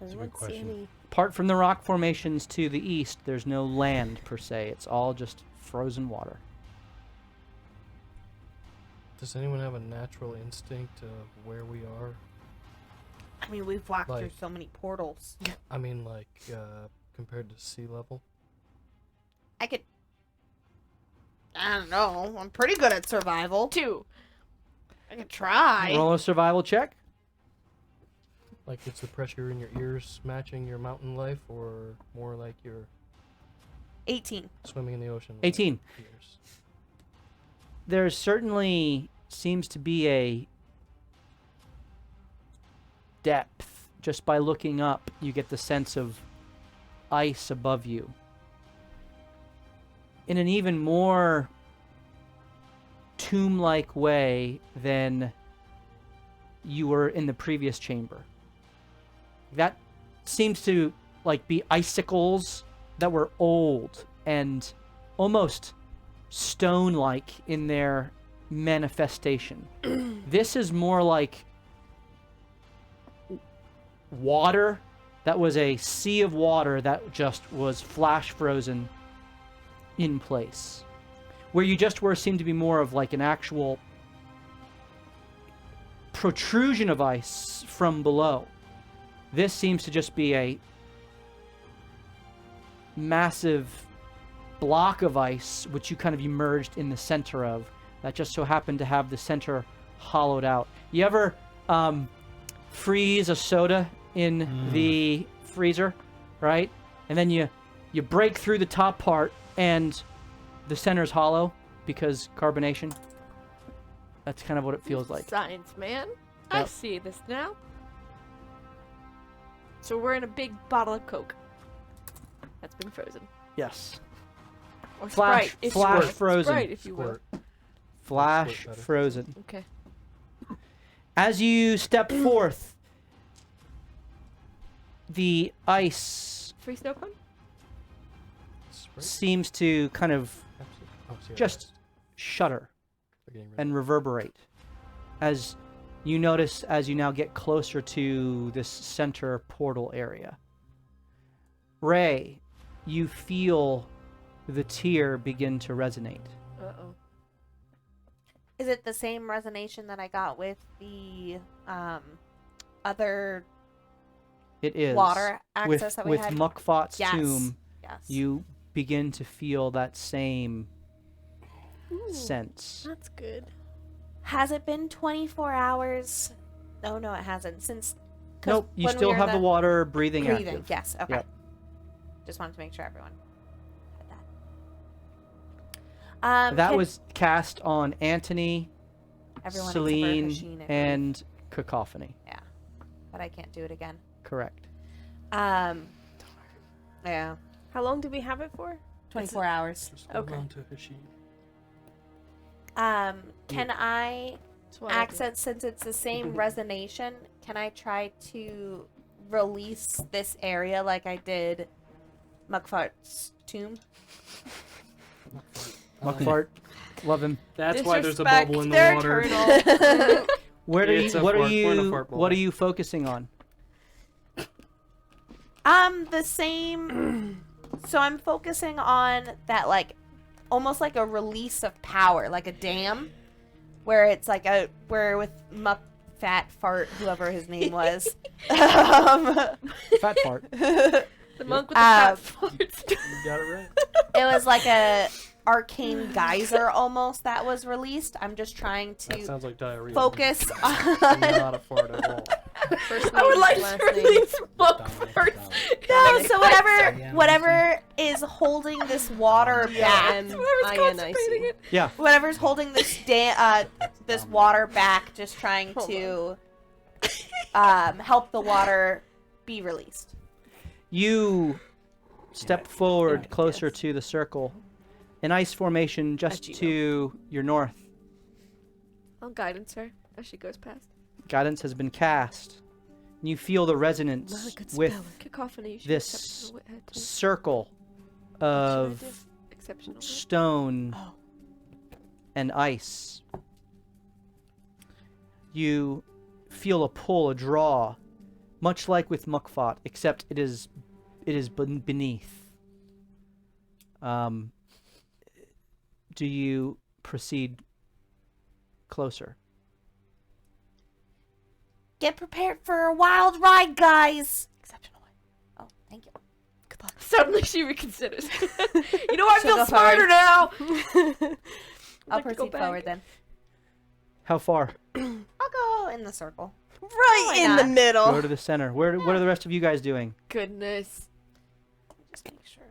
That's a good Let's see question. any- Apart from the rock formations to the east, there's no land per se. It's all just frozen water. Does anyone have a natural instinct of where we are? I mean, we've walked through Like- so many portals. I mean, like, compared to sea level? I could. I don't know. I'm pretty good at survival. 2. I could try. Roll a survival check. Like it's the pressure in your ears matching your mountain life, or more like you're 18. swimming in the ocean? with 18. ears? There certainly seems to be a depth. Just by looking up, you get the sense of ice above you. In an even more tomb-like way than you were in the previous chamber. That seems to like be icicles that were old and almost stone-like in their manifestation. This is more like water that was a sea of water that just was flash frozen in place. Where you just were seemed to be more of like an actual protrusion of ice from below. This seems to just be a massive block of ice which you kind of emerged in the center of, that just so happened to have the center hollowed out. You ever freeze a soda in the freezer, right? And then you break through the top part and the center's hollow because carbonation. That's kind of what it feels like. Science, man. I Yep. see this now. So we're in a big bottle of Coke that's been frozen. Yes. Or Flash- Sprite, if flash you will. frozen. Sprite, if you will. Squirt. Flash better. frozen. Okay. As you step forth, the ice Free snow cone? Sprite? seems to kind of Absolutely. Oh, see, just shudder they're getting rid and reverberate as you notice as you now get closer to this center portal area. Ray, you feel the tear begin to resonate. Uh-oh. Is it the same resonation that I got with the other It is. water access that we with had? Mukfat's Yes. tomb, Yes. you begin to feel that same Ooh, sense. that's good. Has it been 24 hours? Oh, no, it hasn't. Since. 'Cause Nope, you when we still were in have the water breathing active. Yes. Okay. Yep. Just wanted to make sure everyone had that. That can was cast on Antony, everyone Celine, except for Hasheen and Cacophony. yeah, but I can't do it again. Correct. Yeah, How long do we have it for? 24 hours. Just hold Okay. on to Hashim. Can I That's what I do. accent, since it's the same resonation, can I try to release this area like I did Mukfart's tomb? Mukfart, love him. That's why there's a Disrespect bubble in the their water. turtle. What are It's you? a What are fart. We're in a you? fart bubble. What are you focusing on? The same. So I'm focusing on that, like, almost like a release of power, like a dam, where it's like where with Muck Fat Fart, whoever his name was. Fat fart. The monk with the fat farts. You got it right. It was like a arcane geyser almost that was released. I'm just trying That to sounds like diarrhea. focus I'm on. not a fart at all. First I would name, like last to name. release monk farts. No, so Diana, whatever is holding this water back, Whoever's constipating it. Yeah. whatever's holding this this water back, just trying to help the water be released. You step forward Yeah, closer yes. to the circle. An ice formation just you know. to your north. I'll guidance her as she goes past. Guidance has been cast. And you feel the resonance Not a good with spell. Cacophony. She's this exceptional at it. circle of Exceptional. stone Oh. and ice. You feel a pull, a draw, much like with Mukfat, except it is beneath. Do you proceed closer? Get prepared for a wild ride, guys. Exceptional. Oh, thank you. Suddenly she reconsiders. You know what? I She'll feel go smarter now. I'll like to go proceed back. forward then. How far? I'll go in the circle. Right Why in the not? middle. Go to the center. What are the rest of you guys doing? Goodness. Just make sure.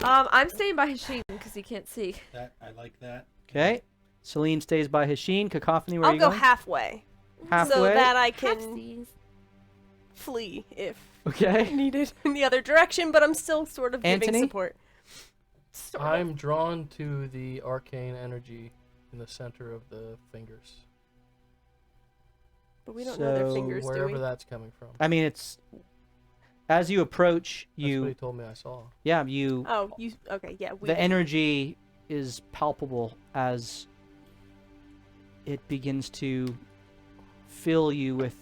I'm staying by Hashim because he can't see. I like that. Okay. Celine stays by Hasheen. Cacophony, where are I'll you go going? halfway. Halfway. So that I can Halfsies. flee if Okay. needed in the other direction, but I'm still sort of Anthony? giving support. Sort of. I'm drawn to the arcane energy in the center of the fingers. But we don't know their So fingers, do Wherever we? that's coming from. I mean, it's as you approach, That's what he you told me I saw. Oh, you okay? Yeah, we the energy is palpable as it begins to fill you with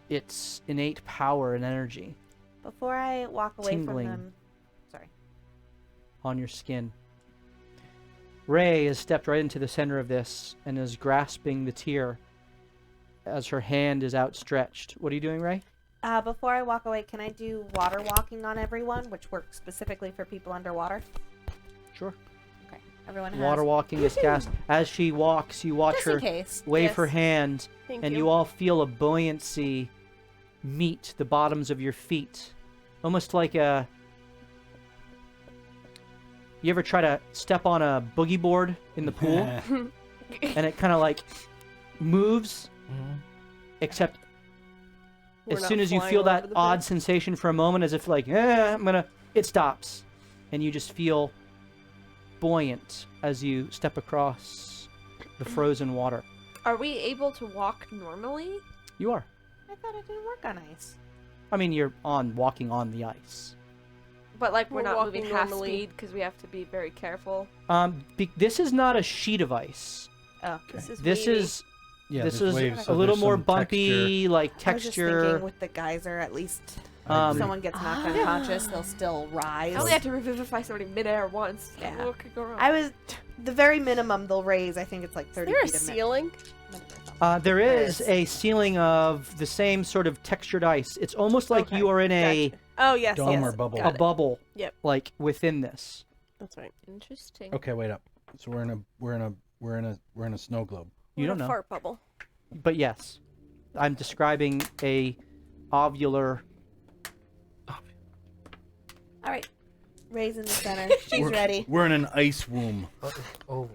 its innate power and energy Before I walk away Tingling. from them, sorry. on your skin. Ray has stepped right into the center of this and is grasping the tear as her hand is outstretched. What are you doing, Ray? Before I walk away, can I do water walking on everyone, which works specifically for people underwater? Sure. Okay, everyone has. Water walking is cast. As she walks, you watch Just her in case. wave Yes. her hand, Thank and you. you all feel a buoyancy meet the bottoms of your feet. Almost like a... You ever try to step on a boogie board in the pool? And it kind of like moves, except We're as not soon as you flying feel all that over the odd place. sensation for a moment, as if like, it stops. And you just feel buoyant as you step across the frozen water. Are we able to walk normally? You are. I thought it didn't work on ice. I mean, you're walking on the ice. But like we're We're not walking moving half normally. speed because we have to be very careful. This is not a sheet of ice. Oh, This is This wavy. is Yeah, this there's is waves, a so little there's more some bumpy, like I was just texture. thinking with the geyser, at least I Um, agree. someone gets knocked unconscious, they'll still rise. I only have to revivify somebody midair once. Yeah. What could go wrong? I was the very minimum they'll raise. I think it's like Is 30 there a feet a minute. ceiling? There is is. a ceiling of the same sort of textured ice. It's almost like Okay, you are in a Gotcha. Oh yes, Dome yes. or bubble. a Got it. bubble. Yep. Like within this. That's right. Interesting. Okay, wait up. So we're in a snow globe. You We're don't in a know. fart bubble. But yes, I'm describing a ovular. All right, Ray's in the center. She's We're- ready. We're in an ice womb. Oval.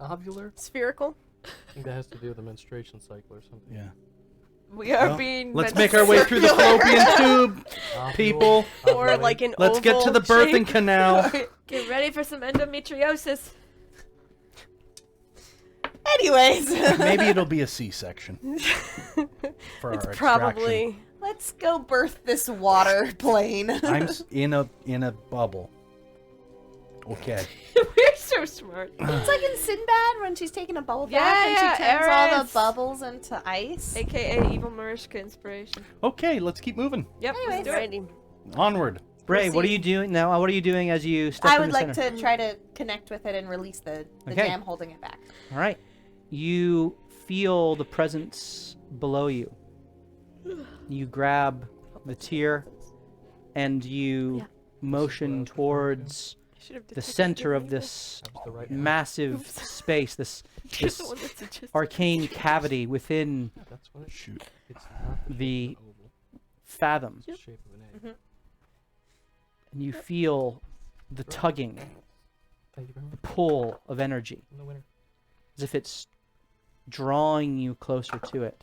Ovular? Spherical. I think that has to do with the menstruation cycle or something. Yeah. We are Well, being. Let's meant make our way through the fallopian tube, Ovule, people. Or ovulate. like an Let's get to the oval birthing shape. canal. Get ready for some endometriosis. Anyways, Maybe it'll be a C-section for our It's extraction. probably. let's go birth this water plane. I'm in a bubble. Okay. We're so smart. It's like in Sinbad when she's taking a bubble bath Yeah, and yeah, she turns all the Aries. bubbles into ice. AKA Evil Mariska inspiration. Okay, let's keep moving. Yep, let's do it. Ready. Onward. Ray, what are you doing now? What are you doing as you step I in would the like center? to try to connect with it and release the Okay. jam holding it back. All right. You feel the presence below you. You grab the tear and you motion towards the center of this That was the right massive space, this arcane cavity within That's what it Shoot. It's not the the shape of an oval. fathom. It's the shape of an egg. And you feel the tugging, Thank you very the much. pull of energy, I'm the winner. as if it's drawing you closer to it.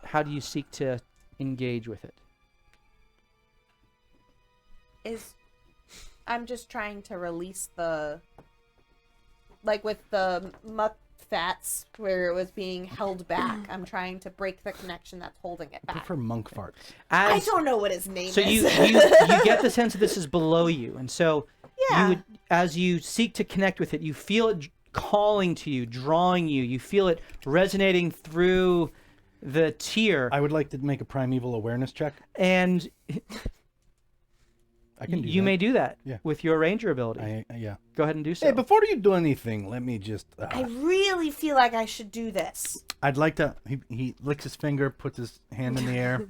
How do you seek to engage with it? I'm just trying to release the, like with the muck fats where it was being held back. I'm trying to break the connection that's holding it I back. prefer monk farts. I As, don't know what his name so is. you get the sense that this is below you, and so yeah. you would, as you seek to connect with it, you feel it calling to you, drawing you. You feel it resonating through the tear, I would like to make a primeval awareness check. and I can do you that. may do that Yeah. with your ranger ability. Yeah. Go ahead and do so. Hey, before you do anything, let me just. I really feel like I should do this. I'd like to. He licks his finger, puts his hand in the air.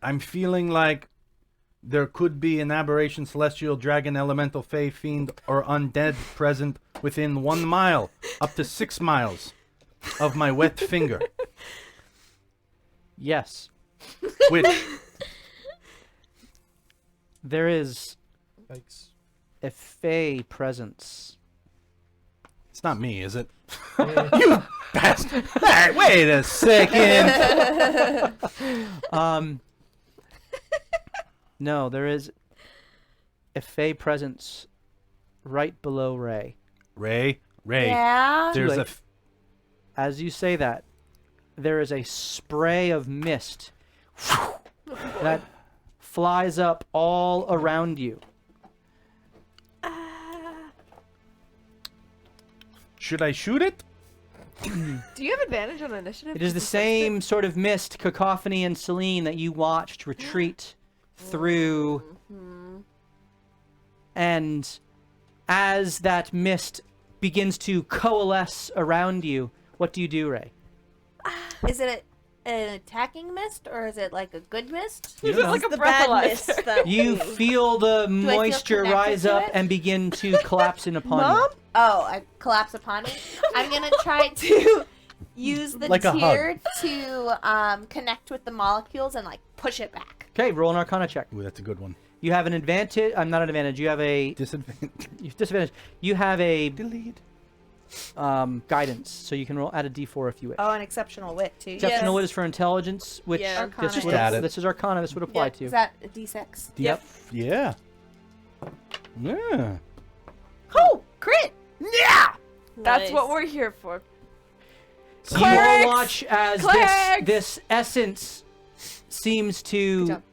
I'm feeling like there could be an aberration, celestial, dragon, elemental, fey, fiend, or undead present within 1 mile, up to 6 miles of my wet finger. Yes. Which, There is Yikes. a fey presence. it's not me, is it? Yeah. You bastard! Hey, wait a second! No, there is a fey presence right below Ray. Ray, Yeah. there's Too a... late. As you say that, there is a spray of mist that flies up all around you. Should I shoot it? Do you have advantage on initiative? It is the same sort of mist, Cacophony and Celine, that you watched retreat through. And as that mist begins to coalesce around you, what do you do, Ray? Is it an attacking mist or is it like a good mist? You It's know. like a The bad breathalyzer. mist that You we- feel the feel moisture connected rise to up it? and begin to collapse in upon Mom? you. Oh, I collapse upon me. I'm gonna try to use the Like a hug. tear to connect with the molecules and like push it back. Okay, roll an Arcana check. Ooh, that's a good one. You have an advantage. I'm not an advantage. You have a Disadvantage. disadvantage. You have a Delete. guidance, so you can roll add a D4 if you wish. Oh, an exceptional wit too. Exceptional Yes. wit is for intelligence, which Yeah. Arcana. this, Just would, add it. this is Arcana. This would apply to. Is that a D6? Yep. Yeah. Yeah. Oh, crit! Yeah. That's what Nice. we're here for. You all Clerics! watch as Clerics! this essence seems Good to job.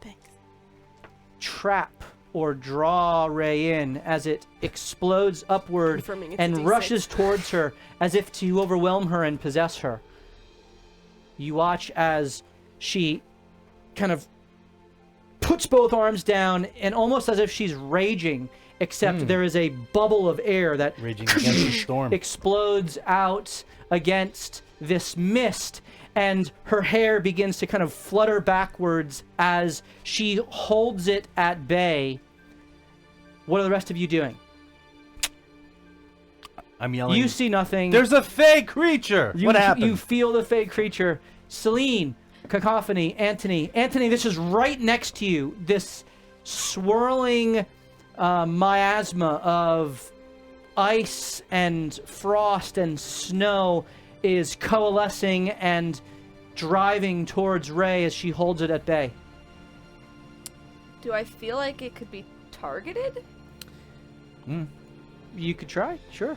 Thanks. trap or draw Ray in as it explodes upward Confirming it's a and D6. rushes towards her as if to overwhelm her and possess her. You watch as she kind of puts both arms down and almost as if she's raging, except there is a bubble of air that Raging against the storm. explodes out against this mist, and her hair begins to kind of flutter backwards as she holds it at bay. What are the rest of you doing? I'm yelling. You see nothing. There's a fey creature! You, What happened? You feel the fake creature. Celine, Cacophony, Anthony. Anthony, this is right next to you. This swirling miasma of ice and frost and snow is coalescing and driving towards Ray as she holds it at bay. Do I feel like it could be targeted? You could try, sure.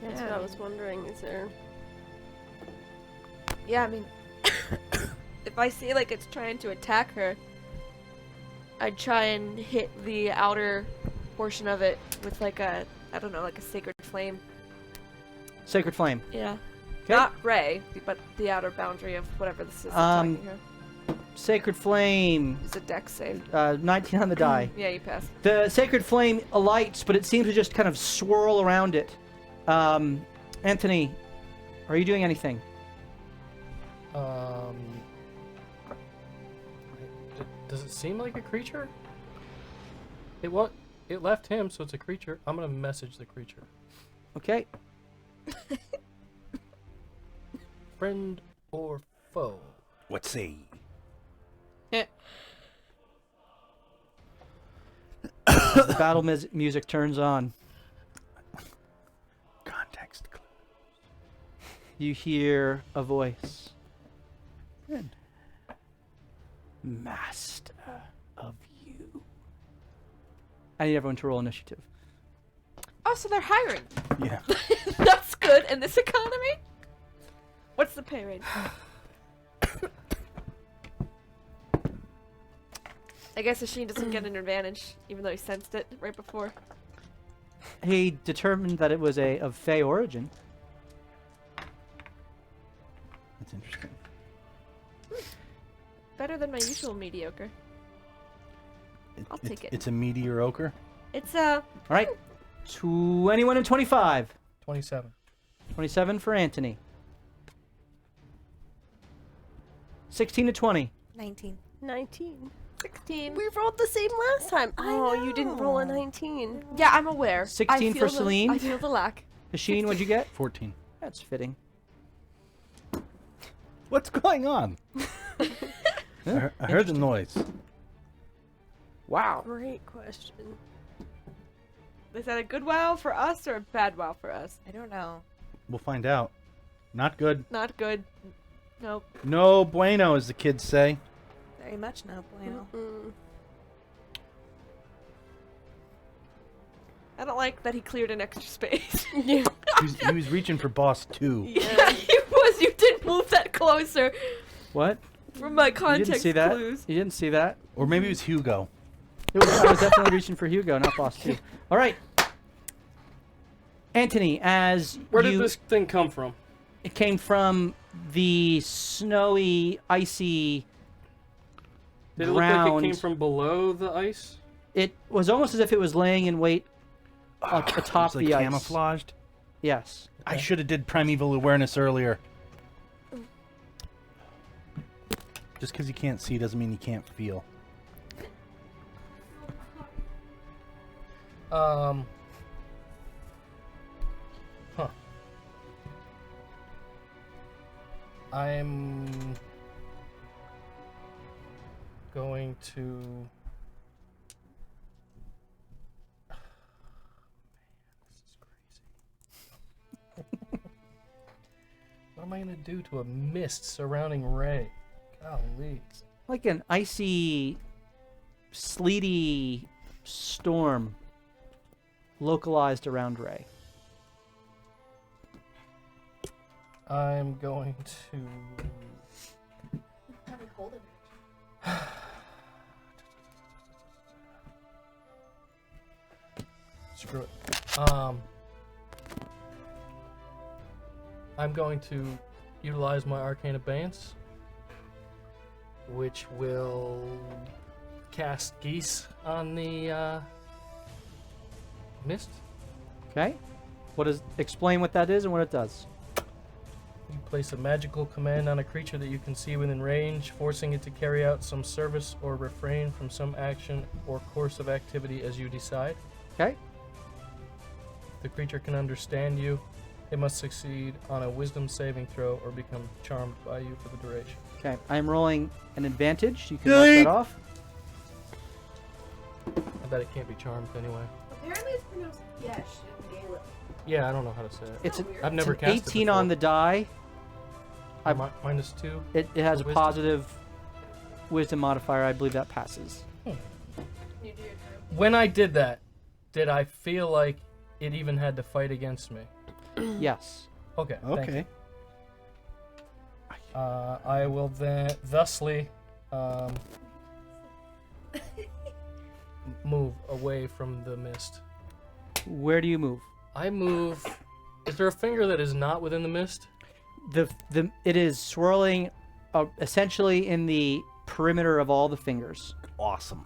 That's what I was wondering. Is there? Yeah, I mean, if I see like it's trying to attack her, I'd try and hit the outer portion of it with like a, I don't know, like a sacred flame. Sacred Flame. Yeah. 'Kay. Not Ray, but the outer boundary of whatever this is attacking her. Sacred Flame. It's a dex save. 19 on the die. Yeah, you passed. The sacred flame alights, but it seems to just kind of swirl around it. Anthony, are you doing anything? Does it seem like a creature? It left him, so it's a creature. I'm gonna message the creature. Okay. Friend or foe? What say? As the battle music turns on, Context clue. you hear a voice. Friend. Master of you. I need everyone to roll initiative. Oh, so they're hiring. Yeah. That's good in this economy. What's the pay rate? I guess Asheen doesn't get an advantage, even though he sensed it right before. He determined that it was of Fey origin. That's interesting. Better than my usual mediocre. I'll take it. It's a mediocre. It's All right. 21 and 25. 27. 27 for Anthony. 16 to 20. 19. 19. 16. We rolled the same last time. Oh, you didn't roll a 19. Yeah, I'm aware. 16 for Celine. I feel the lack. Hasheen, what'd you get? 14. That's fitting. What's going on? I heard the noise. Wow. Great question. Is that a good wow for us or a bad wow for us? I don't know. We'll find out. Not good. Not good. Nope. No bueno, as the kids say. Very much no bueno. Mm. I don't like that he cleared an extra space. Yeah. He was reaching for boss 2. Yeah, he was. You did move that closer What? from my You context didn't see that? clues. You didn't see that? Or maybe it was Hugo. I was definitely reaching for Hugo, not boss 2. All right. Anthony, as Where you... did this thing come from? It came from the snowy, icy Did it look like ground. it came from below the ice? It was almost as if it was laying in wait atop It's like the ice. camouflaged. Yes. I should have did primeval awareness earlier. Just because you can't see doesn't mean you can't feel. Huh. I'm going to. This is crazy. What am I gonna do to a mist surrounding Ray? Golly. Like an icy, sleety storm localized around Ray. I'm going to. Screw it. I'm going to utilize my arcane abeyance, which will cast geese on the mist. Okay? Explain what that is and what it does. You place a magical command on a creature that you can see within range, forcing it to carry out some service or refrain from some action or course of activity as you decide. Okay? The creature can understand you. It must succeed on a wisdom saving throw or become charmed by you for the duration. Okay. I'm rolling an advantage. You can mark that off. I bet it can't be charmed anyway. Apparently it's pronounced Yesh in Gaelic. Yeah, I don't know how to say it. It's, I've never it's cast an it 18 on the before. die. -2. It has a Wisdom? positive wisdom modifier. I believe that passes. When I did that, did I feel like it even had to fight against me? Yes. Okay. Thank you. Okay. I will then thusly move away from the mist. Where do you move? I move. Is there a finger that is not within the mist? It is swirling essentially in the perimeter of all the fingers. Awesome.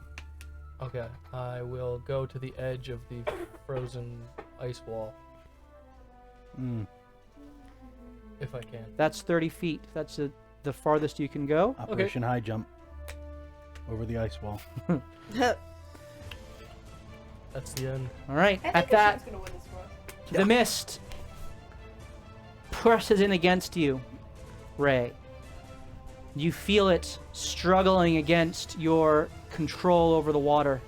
Okay. I will go to the edge of the frozen ice wall Mm. if I can. That's 30 feet. That's the farthest you can go. Operation High Jump. Over the ice wall. That's the end. All right. I At think that, Hashin's gonna win this one. the mist presses in against you, Ray. You feel it struggling against your control over the water.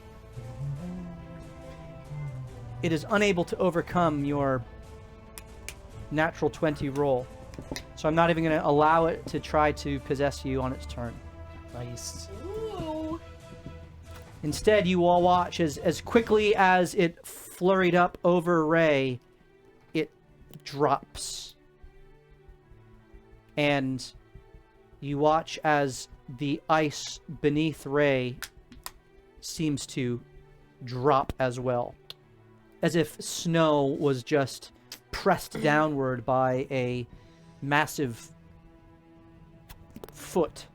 It is unable to overcome your natural 20 roll. So I'm not even going to allow it to try to possess you on its turn. Nice. Ooh. Instead, you all watch as quickly as it flurried up over Ray, it drops. And you watch as the ice beneath Ray seems to drop as well. As if snow was just pressed downward by a massive foot.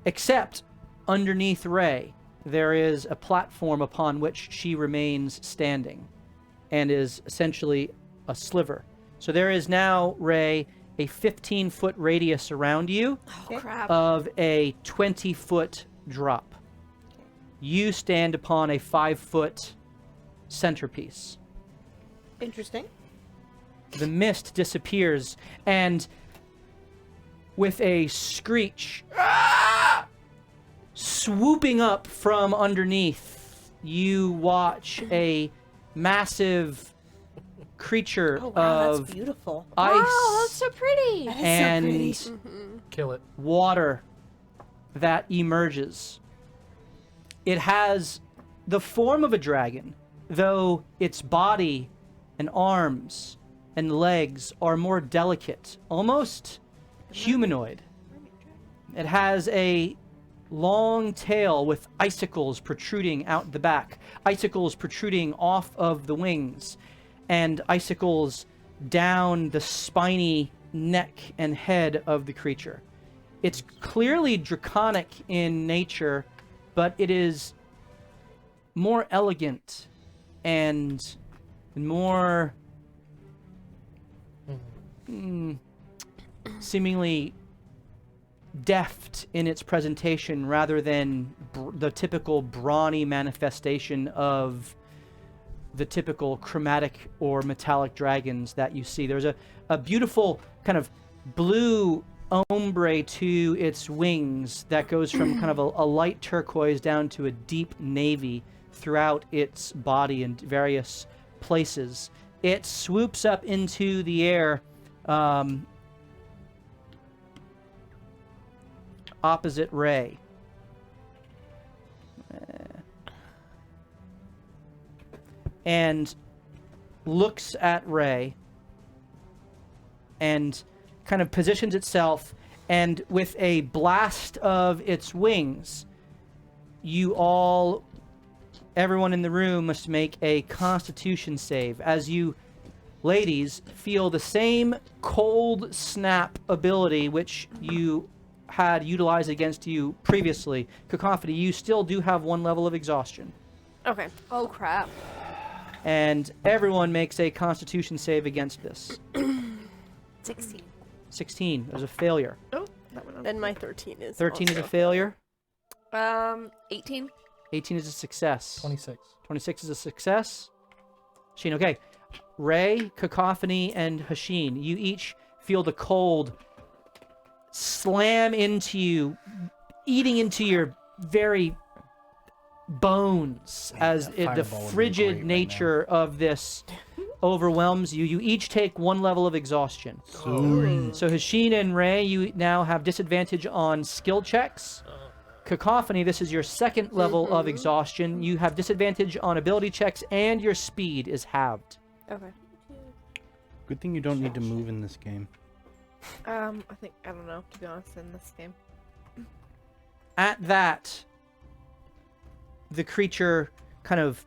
Except underneath Ray, there is a platform upon which she remains standing and is essentially a sliver. So there is now, Ray, a 15-foot radius around you Oh crap. of a 20-foot drop. You stand upon a 5-foot centerpiece. Interesting. The mist disappears, and with a screech, swooping up from underneath, you watch a massive creature Oh wow, of that's beautiful. ice Wow, that's so pretty. That is and so pretty. Kill it. water that emerges. It has the form of a dragon, though its body and arms and legs are more delicate, almost humanoid. It has a long tail with icicles protruding out the back, icicles protruding off of the wings, and icicles down the spiny neck and head of the creature. It's clearly draconic in nature, but it is more elegant and more seemingly deft in its presentation rather than the typical brawny manifestation of the typical chromatic or metallic dragons that you see. There's a beautiful kind of blue ombre to its wings that goes from kind of a light turquoise down to a deep navy throughout its body in various places. It swoops up into the air opposite Ray. And looks at Ray and kind of positions itself, and with a blast of its wings, everyone in the room must make a Constitution save as you ladies feel the same cold snap ability which you had utilized against you previously. Cacophony, you still do have 1 level of exhaustion. Okay. Oh crap. And everyone makes a Constitution save against this. 16. 16 is a failure. Oh, that went on. Then my 13 is 13 is a also. failure. 18. 18 is a success. 26. 26 is a success. Sheen, okay. Ray, Cacophony, and Hashin, you each feel the cold slam into you, eating into your very bones as the fireball would be frigid great right nature of this overwhelms you. You each take 1 level of exhaustion. So Hashin and Ray, you now have disadvantage on skill checks. Cacophony, this is your 2nd level of exhaustion. You have disadvantage on ability checks, and your speed is halved. Okay. Good thing you don't need to move in this game. I don't know, to be honest, in this game. At that, the creature kind of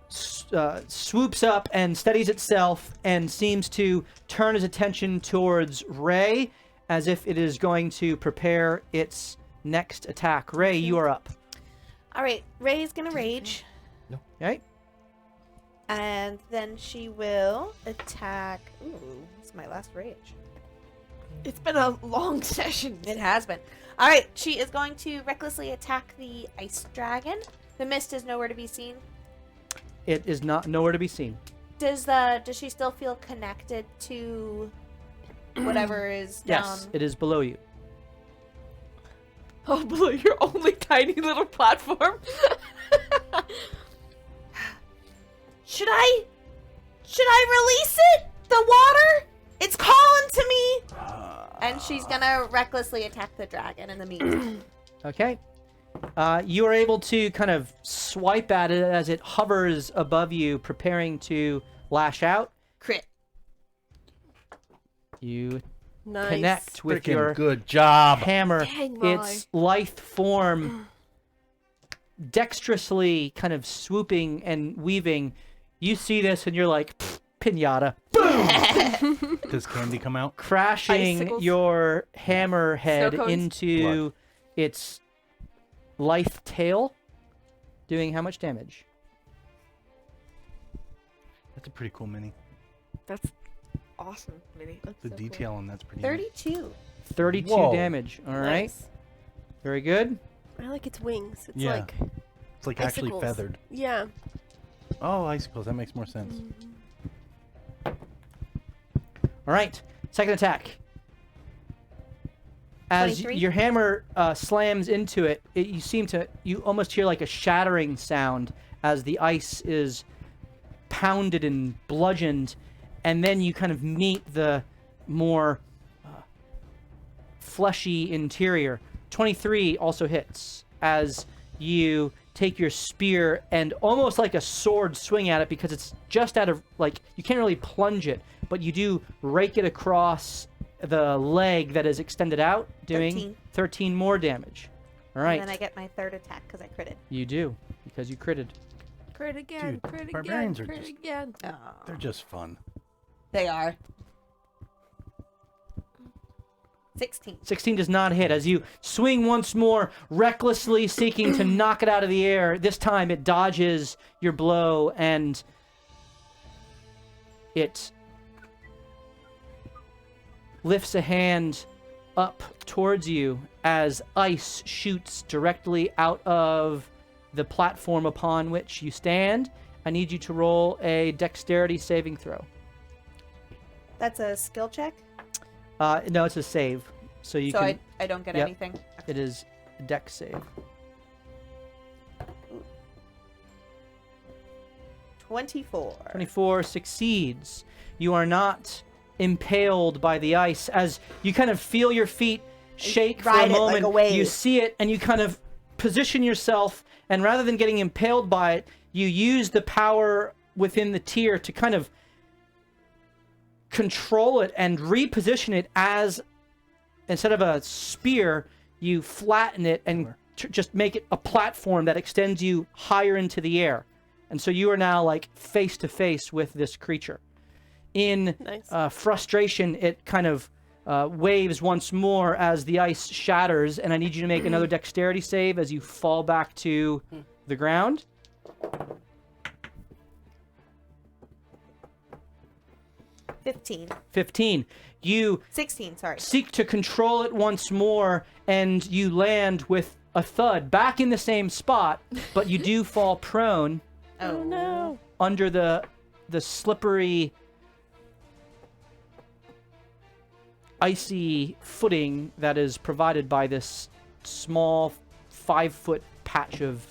swoops up and steadies itself and seems to turn its attention towards Ray as if it is going to prepare its next attack. Ray, you are up. All right, Ray's gonna rage, Okay? and then she will attack. Ooh, this is my last rage. It's been a long session. It has been. All right, she is going to recklessly attack the ice dragon. The mist is nowhere to be seen. It is not nowhere to be seen. Does she still feel connected to whatever is down? Yes, it is below you. Oh, below your only tiny little platform. Should I release it? The water? It's calling to me. And she's gonna recklessly attack the dragon in the meantime. Okay. You are able to kind of swipe at it as it hovers above you, preparing to lash out. Crit. You Nice. connect with Frickin' your good job. hammer. Dang, Molly. Its lithe form dexterously kind of swooping and weaving. You see this and you're like, pinata. Does candy come out? Crashing Icicles? your hammer head Snow cones? into its lithe tail, doing how much damage? That's a pretty cool mini. That's awesome, Minnie. That's The so detail on that's pretty. 32. 32 Whoa. damage. All right. Nice. Very good. I like its wings. It's Yeah. like It's like actually icicles. feathered. Yeah. Oh, icicles. That makes more sense. All right. Second attack. As 23? your hammer slams into it, you almost hear like a shattering sound as the ice is pounded and bludgeoned, and then you kind of meet the more fleshy interior. 23 also hits as you take your spear and almost like a sword swing at it, because it's just out of, like, you can't really plunge it, but you do rake it across the leg that is extended out, doing 13 more damage. All right. And then I get my third attack because I critted. You do, because you critted. Crit again, Dude, crit again, barbarians are crit just- again. They're just fun. They are. 16. 16 does not hit. As you swing once more, recklessly seeking to knock it out of the air, this time it dodges your blow and it lifts a hand up towards you as ice shoots directly out of the platform upon which you stand. I need you to roll a dexterity saving throw. That's a skill check? No, it's a save. So you So can. I don't get Yep. anything? It is a dex save. 24. 24 succeeds. You are not impaled by the ice as you kind of feel your feet shake for a ride it like moment. a wave. You see it and you kind of position yourself, and rather than getting impaled by it, you use the power within the tier to kind of control it and reposition it as, instead of a spear, you flatten it and just make it a platform that extends you higher into the air. And so you are now like face to face with this creature. In Nice. frustration, it kind of waves once more as the ice shatters, and I need you to make another dexterity save as you fall back to the ground. 15. You 16, sorry. seek to control it once more, and you land with a thud back in the same spot, but you do fall prone Oh, no. under the slippery, icy footing that is provided by this small 5-foot patch of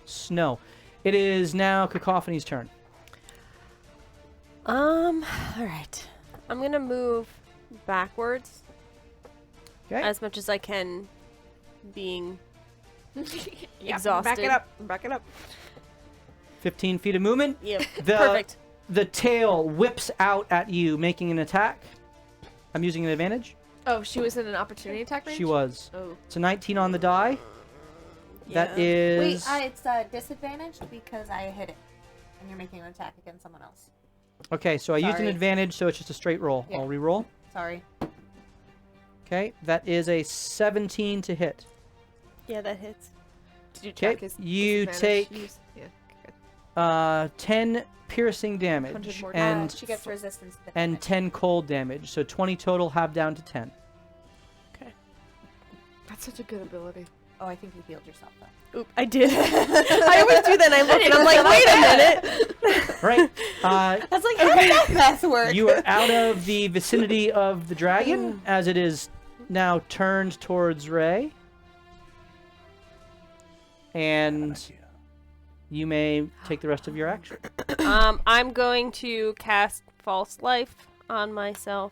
snow. It is now Cacophony's turn. All right. I'm gonna move backwards Okay. as much as I can, being Yeah, exhausted. Back it up. Back it up. 15 feet of movement. Yep. The, Perfect. The tail whips out at you, making an attack. I'm using an advantage. Oh, she was in an opportunity attack range? She was. Oh. It's a 19 on the die. That Yeah. is... Wait, it's disadvantaged because I hit it. And you're making an attack against someone else. Okay, so I used an Sorry. advantage, so it's just a straight roll. Yeah. I'll re-roll. Sorry. Okay, that is a 17 to hit. Yeah, that hits. Did you Okay, check his you disadvantage? take- Yeah, good. 10 piercing 100 damage more and She gets resistance to and damage. 10 cold damage, so 20 total, half down to 10. That's such a good ability. Oh, I think you healed yourself though. Oop, I did. I always do that. And I look and I'm like, wait a minute. Right, I was like, how did that math work? you are out of the vicinity of the dragon as it is now turned towards Ray. And you may take the rest of your action. I'm going to cast False Life on myself.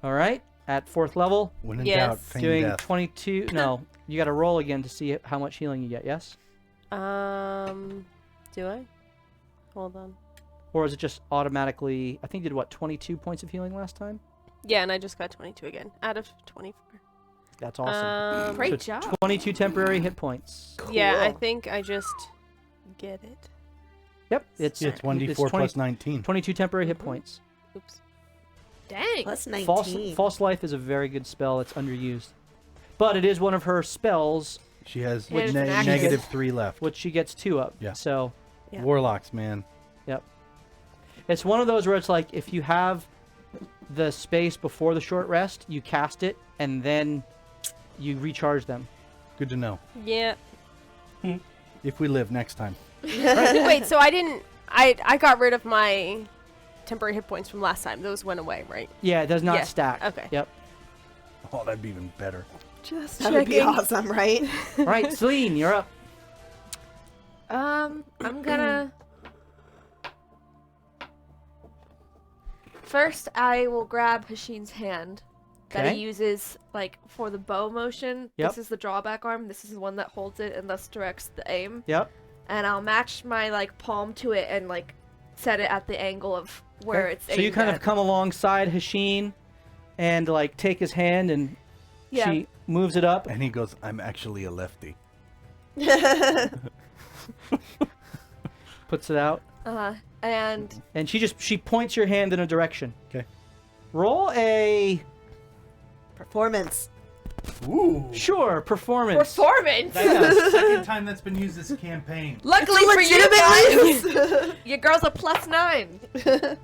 All right, at 4th level, When in Yes. doubt, feign doing death. 22. No, you got to roll again to see how much healing you get, yes? Do I? Hold on. Or is it just automatically? I think you did what, 22 points of healing last time? Yeah, and I just got 22 again out of 24. That's awesome. Great So job. 22 temporary hit points. Yeah, I Cool. think I just get it. Yep, it's Yeah, it's 1d4 plus 19. 22 temporary hit points. Oops. Dang. Plus 19. False life is a very good spell. It's underused, but it is one of her spells, She has Yeah, it's an action. negative 3 left. which she gets 2 of. Yeah. So Yeah. Warlocks, man. It's one of those where it's like if you have the space before the short rest, you cast it and then you recharge them. Good to know. Yeah. If we live next time. Wait, so I got rid of my temporary hit points from last time. Those went away, right? Yeah, it does not Yeah, stack. okay. Yep. Oh, that'd be even better. Just That would be awesome, right? All right, Celine, you're up. I'm gonna. First, I will grab Hashin's hand that Okay. he uses like for the bow motion. Yep. This is the drawback arm. This is the one that holds it and thus directs the aim. Yep. And I'll match my like palm to it and like set it at the angle of where Okay. it's. So you aimed kind at. of come alongside Hashin and like take his hand and Yeah. she moves it up. And he goes, I'm actually a lefty. Puts it out. And And she points your hand in a direction. Okay. Roll a Performance. Ooh. sure performance. performance. That's the second time that's been used this campaign. Luckily for you guys, your girl's a +9.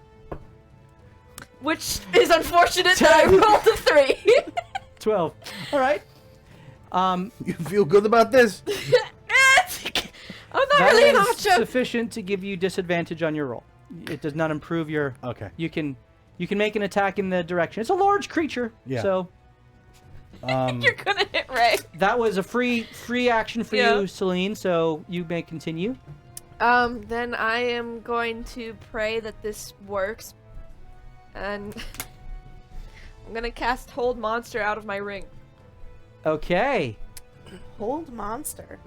Which is unfortunate that I rolled a 3. 12. All right. You feel good about this? I'm not That really an is archer. sufficient to give you disadvantage on your roll. It does not improve your. Okay. You can make an attack in the direction. It's a large creature. Yeah. So You're gonna hit Ray. that was a free action for Yeah. you, Celine. So you may continue. Then I am going to pray that this works. And I'm gonna cast Hold Monster out of my ring. Okay. Hold monster.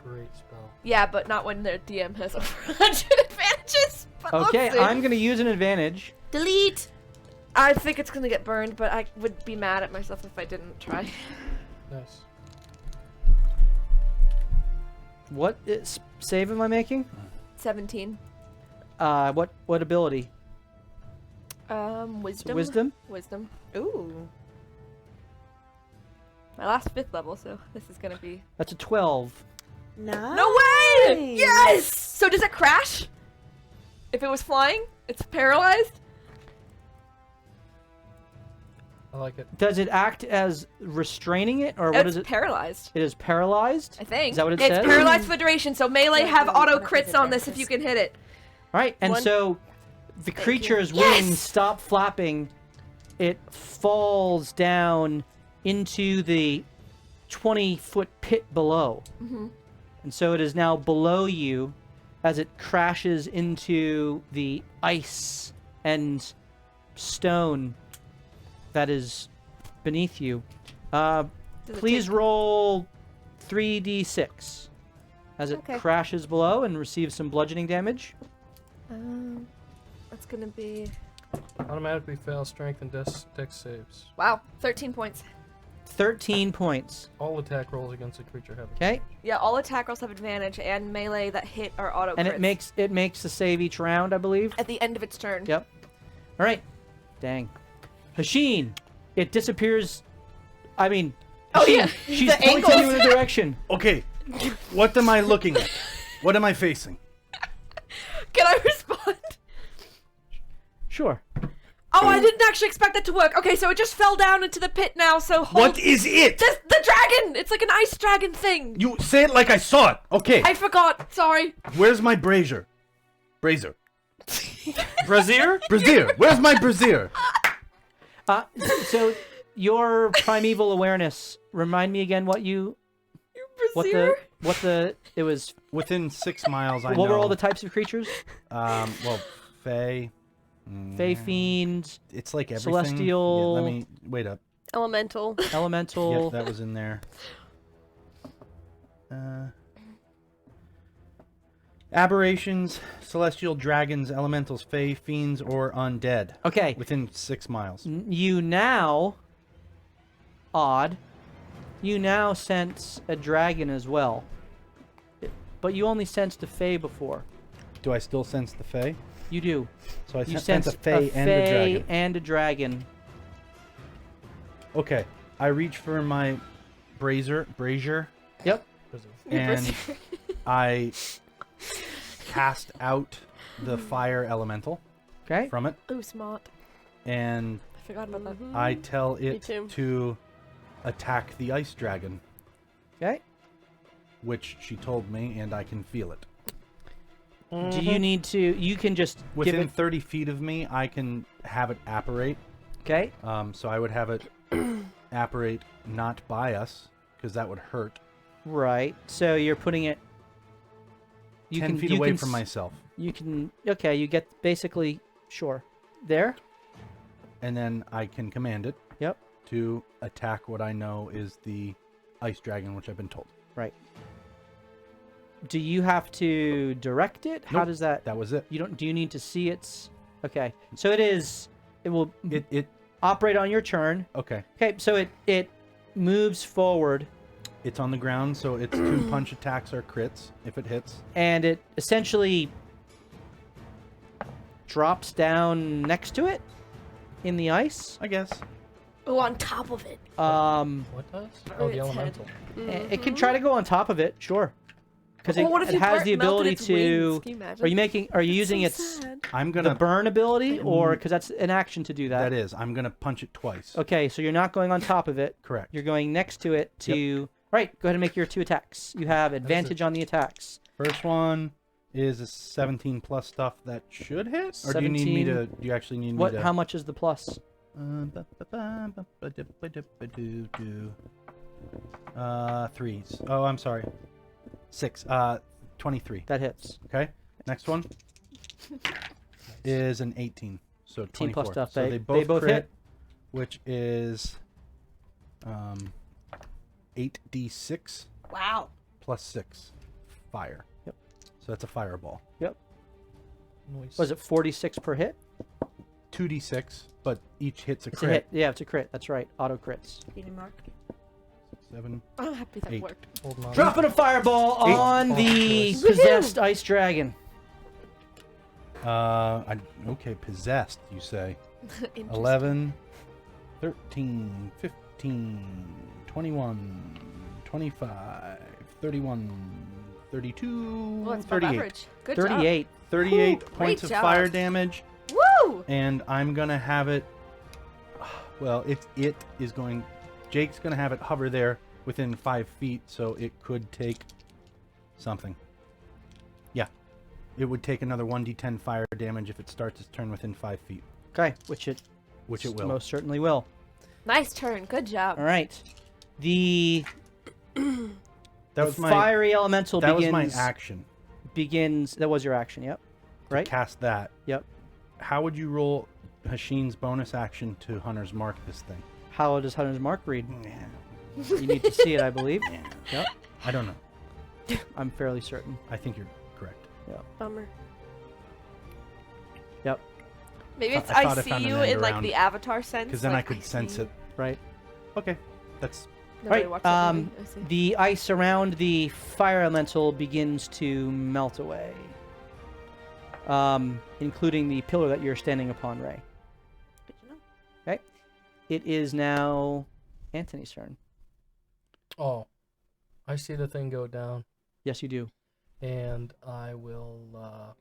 Great spell. Yeah, but not when the DM has over 100 advantages. But Okay. let's see. I'm gonna use an advantage. Delete. I think it's gonna get burned, but I would be mad at myself if I didn't try. Nice. What save am I making? 17. What ability? Wisdom. Wisdom. Wisdom. Ooh. My last 5th level, so this is gonna be. That's a 12. Nice. No way! Yes! So does it crash? If it was flying, it's paralyzed? I like it. Does it act as restraining it, or what It's is it? paralyzed, It is paralyzed. I think. Is that what it it's says? paralyzed for duration, so melee Yeah, have yeah, auto yeah, crits yeah, on this if you can hit it. All right, and One- so the creature's Yes! wings stop flapping. It falls down into the 20-foot pit below. And so it is now below you as it crashes into the ice and stone that is beneath you. Does it Please take- roll 3d6 as it Okay. crashes below and receives some bludgeoning damage. That's gonna be. Automatically fail strength and dex saves. Wow, 13 points. 13 points. All attack rolls against a creature have. Okay? Yeah, all attack rolls have advantage, and melee that hit are auto crits. And it makes a save each round, I believe. At the end of its turn. Yep. All right. Dang. Hashin, it disappears. I mean, Oh, Hashin, yeah. she's The pointing angles. you in a direction. Okay. What am I looking at? What am I facing? Can I respond? Sure. Oh, I didn't actually expect that to work. Okay, so it just fell down into the pit now, so hold... What is it? The dragon! It's like an ice dragon thing! You say it like I saw it. Okay. I forgot, sorry. Where's my brazier? Brazier. Brazier? Brazier. Where's my brazier? So your primeval awareness. Remind me again what You the it was. Within 6 miles, I know. What were all the types of creatures? Well, Fae. Fey fiend, It's like everything. Celestial. Yeah, let me wait up. Elemental. elemental. Yep, that was in there. Aberrations, celestial dragons, elementals, fae, fiends, or undead. Okay. Within 6 miles. You now, odd, you now sense a dragon as well. But you only sensed a fae before. Do I still sense the fae? You do. So I You sense sense a fae and a dragon. and a dragon. Okay, I reach for my brazier, Yep. and I cast out the fire elemental. Okay. from it, Ooh, smart. and I forgot about that. Mhm. I tell it too. to attack the ice dragon, Okay. which she told me, and I can feel it. Do you need to? You can just give Within it. 30 feet of me, I can have it apparate. Okay. So I would have it apparate not by us, because that would hurt. Right. So you're putting it. 10 feet away from myself. You can. Okay. You get basically. Sure. There. And then I can command it Yep. to attack what I know is the ice dragon, which I've been told. Right. Do you have to direct it? How Nope. does that? That was it. You don't. Do you need to see its? Okay. So it is. It will It operate on your turn. okay. Okay. So it moves forward It's on the ground, so its 2 punch attacks are crits if it hits. and it essentially drops down next to it in the ice. I guess. Oh, on top of it. What does? Oh, the its head. elemental. It can try to go on top of it, sure. Because Oh, what if it you has the melted ability its to. wings? Can you imagine? Are you That's using so its sad. I'm the gonna. burn ability, or because that's an action to do that? That is. I'm gonna punch it twice. Okay, so you're not going on top of it. Correct. You're going next to it to. Right. Go ahead and make your 2 attacks. You have advantage on the attacks. First one is a 17 plus stuff that should hit, or do you need me 17. to? Do you actually need What? me to? How much is the plus? 3s. Oh, I'm sorry. 6. 23. That hits. Okay. Next one is an 18. So 18 24. plus stuff. So They they both, both crit, hit. which is 8d6 Wow. plus 6 fire. Yep. So that's a fireball. Nice. Was it 46 per hit? 2d6, but each hit's a It's crit. a hit. Yeah, it's a crit. That's right. Auto crits. 7. I'm happy that 8. worked. Holding on. Dropping a fireball 8. on Oh, the nice. possessed ice dragon. Okay, possessed, you say. Interesting. 11, 13, 15, 21, 25, 31, 32, Well, that's above 38. average. Good 38. 38 Whew, points great of fire job. damage, job. Woo! and I'm going to have it... Well, it is going... Jake's going to have it hover there within 5 feet, so it could take something. Yeah. It would take another 1d10 fire damage if it starts its turn within 5 feet, Okay, which it will. most certainly will. Nice turn. Good job. All right. The That was my fiery elemental that was begins. my action. That was your action. Yep. To Right. cast that. Yep. How would you roll Hashin's bonus action to Hunter's Mark this thing? How does Hunter's Mark read? Yeah. You need to see it, I believe. Yep. I don't know. I'm fairly certain. I think you're correct. Bummer. Yep. Maybe I it's thought I I see found an you end in like around. the Avatar sense. Because then like, I could sense see it. Right. Okay. That's Nobody Right. watched that movie. I see. The ice around the fire elemental begins to melt away, including the pillar that you're standing upon, Ray. Good to know. It is now Anthony's turn. Oh, I see the thing go down, Yes, you do. and I will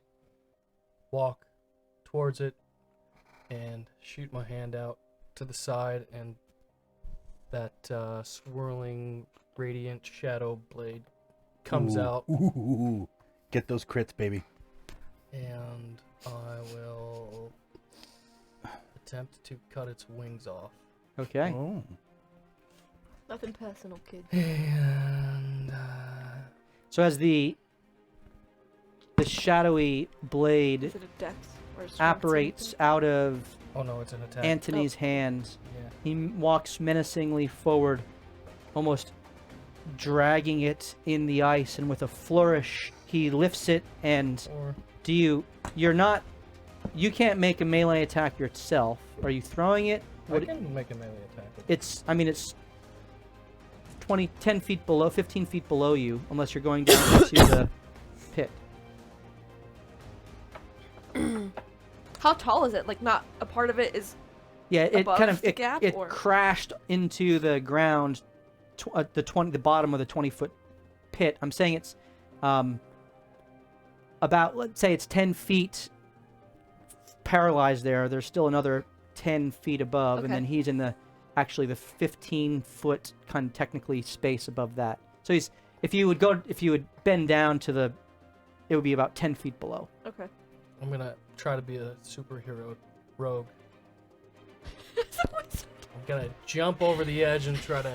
walk towards it and shoot my hand out to the side, and that swirling radiant shadow blade comes Ooh. out, Ooh. Get those crits, baby. and I will attempt to cut its wings off. Okay. Oh. Nothing personal, kid. And So as the shadowy blade Is it a dex or a strength apparates saving out of oh no, it's an attack. Anthony's hands, Yeah. he walks menacingly forward, almost dragging it in the ice, and with a flourish, he lifts it and Or you can't make a melee attack yourself. Are you throwing it? I can make a melee attack. It's 10 feet below, 15 feet below you, unless you're going down into the pit. How tall is it? Like, not a part of it is. Yeah, it Above kind of the gap, it or- crashed into the ground, the bottom of the 20-foot pit. I'm saying it's about, let's say it's 10 feet paralyzed there. There's still another 10 feet above, and Okay. then he's in the 15-foot kind of technically space above that. So he's if you would bend down to the, it would be about 10 feet below. Okay. I'm gonna try to be a superhero rogue. I'm gonna jump over the edge and try to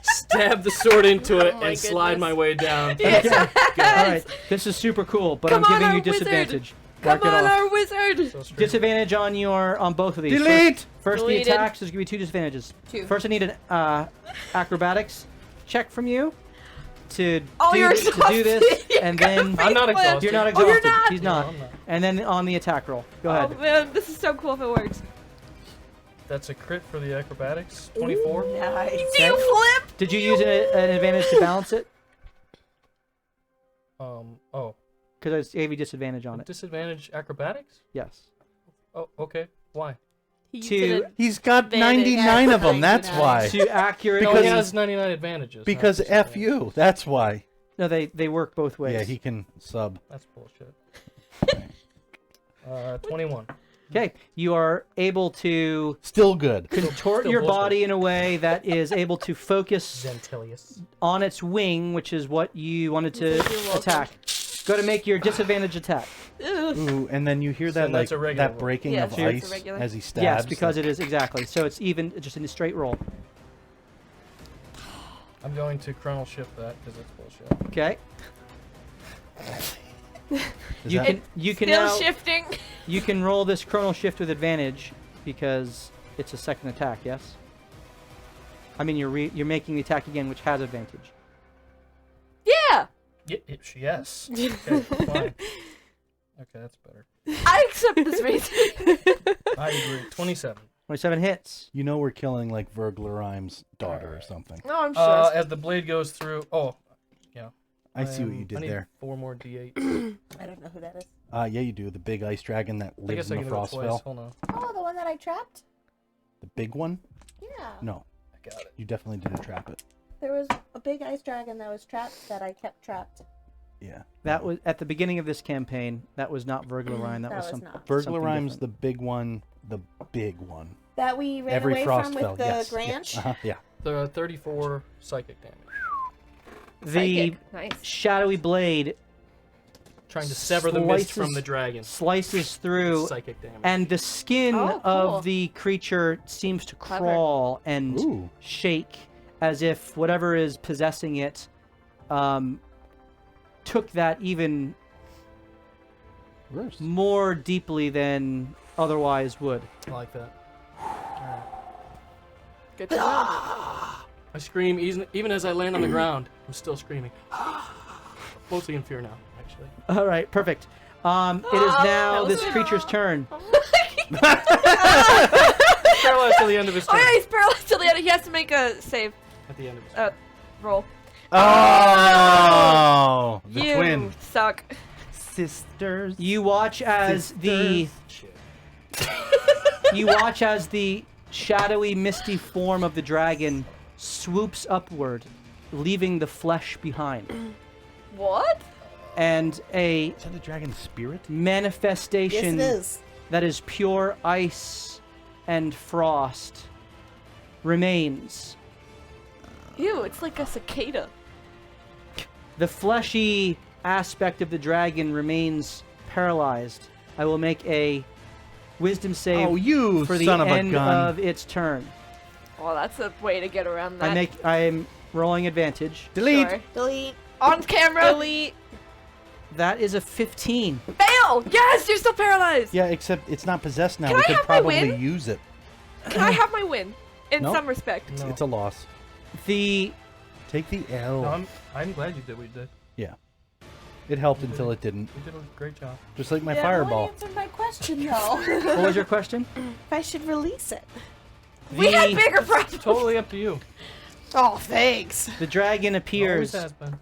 stab the sword into it Oh my and slide goodness. my way down. Yes! All right, this is super cool, but Come I'm on, giving our you wizard! disadvantage. Come Mark it on, off. our wizard! So strange. Disadvantage on both of these. Delete! First Deleted. the attacks. There's gonna be 2 disadvantages. 2. First, I need an acrobatics check from you to Oh, you're to do this, exhausted. and then I'm not exhausted. you're not Oh, exhausted. you're not? He's No, not. I'm not. And then on the attack roll. Go Oh ahead. man, this is so cool if it works. That's a crit for the acrobatics. 24. Nice. Do you flip? Did you use an advantage to balance it? Oh. Because I gave you disadvantage on it. Disadvantage acrobatics? Yes. Oh, okay. Why? He used To- it He's got Advantage. 99 of them. That's 99. why. To accurately. No, he has 99 advantages. Because not F disadvantage. you. That's why. No, they work both ways. Yeah, he can sub. That's bullshit. 21. Okay, you are able to Still good. contort still your bullshit. body in a way that is able to focus Zentilius. on its wing, which is what you wanted to You're welcome. attack. Go to make your disadvantage attack. Ugh. Ooh, and then you hear So that like that's a regular that roll. breaking Yeah, of sure, it's a ice regular. as he stabs. Yes, because like- it is exactly. So it's even, just in a straight roll. I'm going to chronal shift that because it's bullshit. Okay. Is You that- can you can Still now shifting. you can roll this chronal shift with advantage because it's a second attack. Yes. I mean you're making the attack again, which has advantage. Yeah, Yes. Okay, fine. Okay, that's better. I accept this reason. I agree. 27. 27 hits. You know we're killing like Verglarim's daughter or something. No, I'm sure. As the blade goes through. Oh, yeah. I see what you I did need there. 4 more d8. I don't know who that is. Yeah, you do. The big ice dragon that I lives guess I in can the do it twice. Frostfell. Hold on. Oh, the one that I trapped? The big one? Yeah. No, I got it. you definitely didn't trap it. There was a big ice dragon that was trapped that I kept trapped. Yeah. That was at the bebeginning of this campaign. That was not Verglarine. That That was was some. not. Verglarim's the big one. The big one. That we ran Every away Frostfell. from with the yes. Granch? Yeah. Yeah. The 34 psychic damage. The Psychic. Nice. shadowy blade Trying to sever the mist from Slices- the dragon. slices through, Psychic damage. and the skin Oh, cool. of the creature seems to Clever. crawl and Ooh. shake as if whatever is possessing it took that even Worse. more deeply than otherwise would. I like that. Alright. Good to know. I scream even as I land on the ground. I'm still screaming. Mostly in fear now, actually. All right, perfect. It is now this creature's turn. Paralyzed till the end of his Oh turn. yeah, he's paralyzed till the end. He has to make a save. At the end of his turn. Roll. Oh, the you twin suck. sisters. You watch as the Shit. shadowy, misty form of the dragon swoops upward, leaving the flesh behind, What? and a Is that a dragon spirit? manifestation Yes, it is. that is pure ice and frost remains. Ew, it's like a cicada. The fleshy aspect of the dragon remains paralyzed. I will make a wisdom save Oh, you for the son of a end gun! of its turn. Well, that's a way to get around that. I am rolling advantage. Delete. Sure. Delete. On camera. Delete. That is a 15. Fail! Yes, you're still paralyzed. Yeah, except it's not possessed now. Can we I could have my probably win? use it. Can I have my win? In Nope. some respect. No. It's a loss. The Take the L. No, I'm glad you did what you did. Yeah. It helped until it didn't. You did a great job. Just like my Yeah, No fireball. one answered my question, though. what was your question? If I should release it. We had The- bigger problems. Totally up to you. Oh, thanks. The dragon Always appears, has been.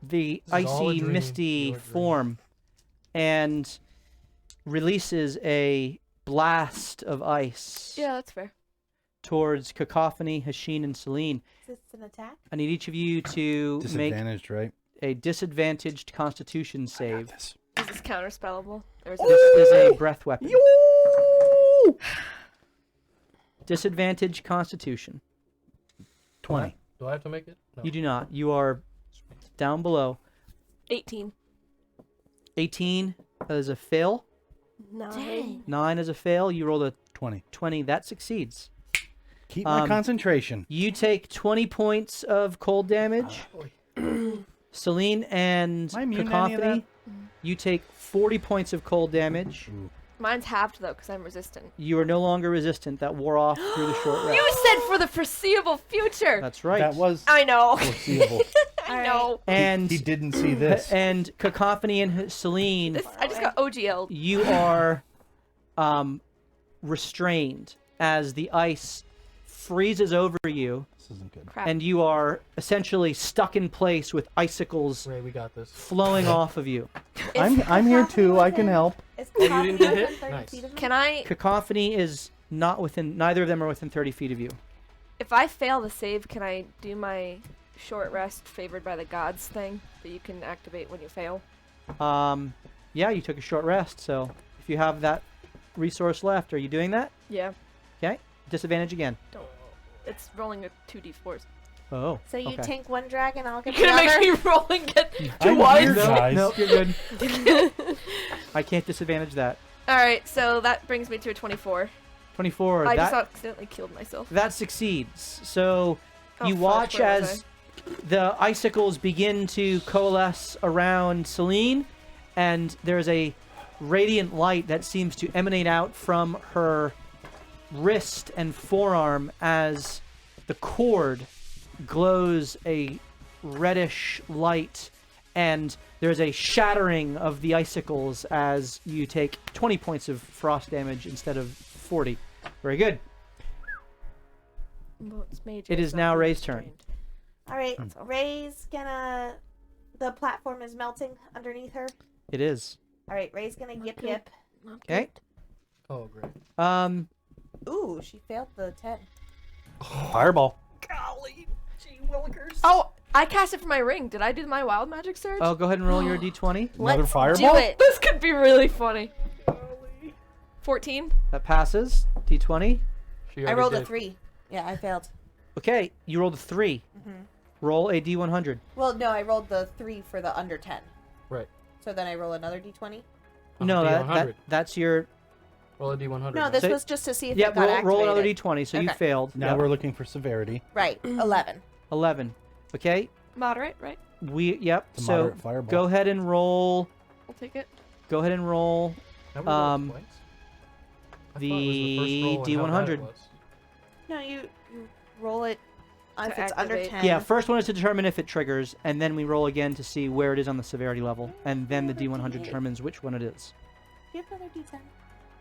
the This is all a icy, dream, misty your dream. form, and releases a blast of ice Yeah, that's fair. towards Cacophony, Hashin, and Celine. Is this an attack? I need each of you to make Disadvantaged, right? a disadvantaged Constitution I got save. this. Is this counterspellable? Or is This it is a breath weapon. Disadvantage Constitution. 20. Do I have to make it? No. You do not. You are down below. 18? 18 is a fail. 9. 9 is a fail. You rolled a 20. 20. That succeeds. Keep my concentration. You take 20 points of cold damage. Celine and Am I immune to any of Cacophony, you take 40 points of cold damage. Mine's halved though, because I'm resistant. You are no longer resistant. That wore off through the short rest. You said for the foreseeable future. That's right. That was I know. foreseeable. I know. and He didn't see this. and Cacophony and Celine, I just got OGL'd. you are restrained as the ice freezes over you, This isn't good. Crap. and you are essentially stuck in place with icicles Ray, we got this. flowing off of you. I'm here too. I can help. Is you Cacophony didn't get within hit? 30 Nice. feet of me? Can I, Cacophony is not within. Neither of them are within 30 feet of you. if I fail the save, can I do my short rest favored by the gods thing that you can activate when you fail? Yeah, you took a short rest, so if you have that resource left, are you doing that? Yeah. Okay. Disadvantage again. Don't. It's rolling a 2d4s. Oh. So you okay. tank one dragon, I'll get You're the gonna make other. me roll and get I'm twice? here, guys. No, you're good. I can't disadvantage that. Alright, so that brings me to a 24. 24. I that just accidentally killed myself. that succeeds. So Oh, you fuck, watch where was as the icicles begin to coalesce around Celine, and there's a radiant light that seems to emanate out from her wrist and forearm as the cord glows a reddish light, and there's a shattering of the icicles as you take 20 points of frost damage instead of 40. Very good. Well, it's mage, It it's is not now Ray's restrained. All right, so Ray's gonna. The platform is melting underneath her. It is. All right, Ray's gonna yip Okay. yip. Okay. Oh, great. Ooh, she failed the 10. Fireball. Golly, gee willikers. Oh, I cast it from my ring. Did I do my wild magic surge? Oh, go ahead and roll your d20. Another Let's fireball? do it. This could be really funny. 14? That passes. D20. She I already rolled a did. 3. Yeah, I failed. Okay, you rolled a 3. Roll a d100. Well, no, I rolled the 3 for the under 10. Right. So then I roll another d20. No, D100. that's your. Roll a D100. No, now. this So- was just to see if Yeah, it got roll another activated. d20. So you Okay. failed. Now Yep. we're looking for severity. Right, 11. 11. Okay. Moderate, right? Yep. It's a So moderate fireball. go ahead and roll. I'll take it. Go ahead and roll Have we rolled um, twice? I the thought it was the first roll and how bad it D100. was. No, you roll it To if it's under activate. 10. Yeah, first one is to determine if it triggers, and then we roll again to see where it is on the severity level, and then the D100 determines which one it is. Do you have another d10?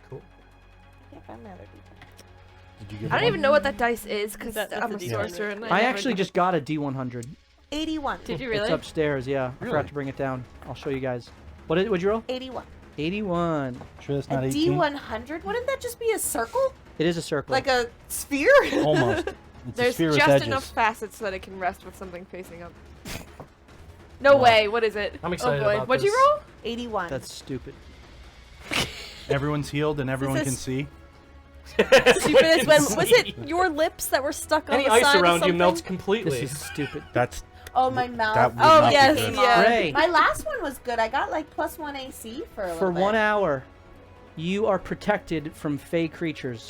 Cool. I can't find another d10. Did you give I don't one? even know what that dice is because That's I'm a a D100. sorcerer. And I never actually did- just got a D100. 81. Did you It's really? upstairs, yeah. I forgot Really? to bring it down. I'll show you guys. What'd you roll? 81. 81. Sure that's A not 18? D100? Wouldn't that just be a circle? It is a circle. Like a sphere? Almost. It's a There's sphere with just edges. enough facets so that it can rest with something facing up. No way. What is it? I'm excited Oh boy. about What'd you this. roll? 81. That's stupid. Everyone's healed and everyone this- can see. Stupidest when was it your lips that were stuck on Any the ice side of around you something? melts completely. This is stupid. That's Oh, my mouth. that would Oh, not yes, be good. yeah. Ray, My last one was good. I got like +1 AC for a little for bit. 1 hour, you are protected from fey creatures.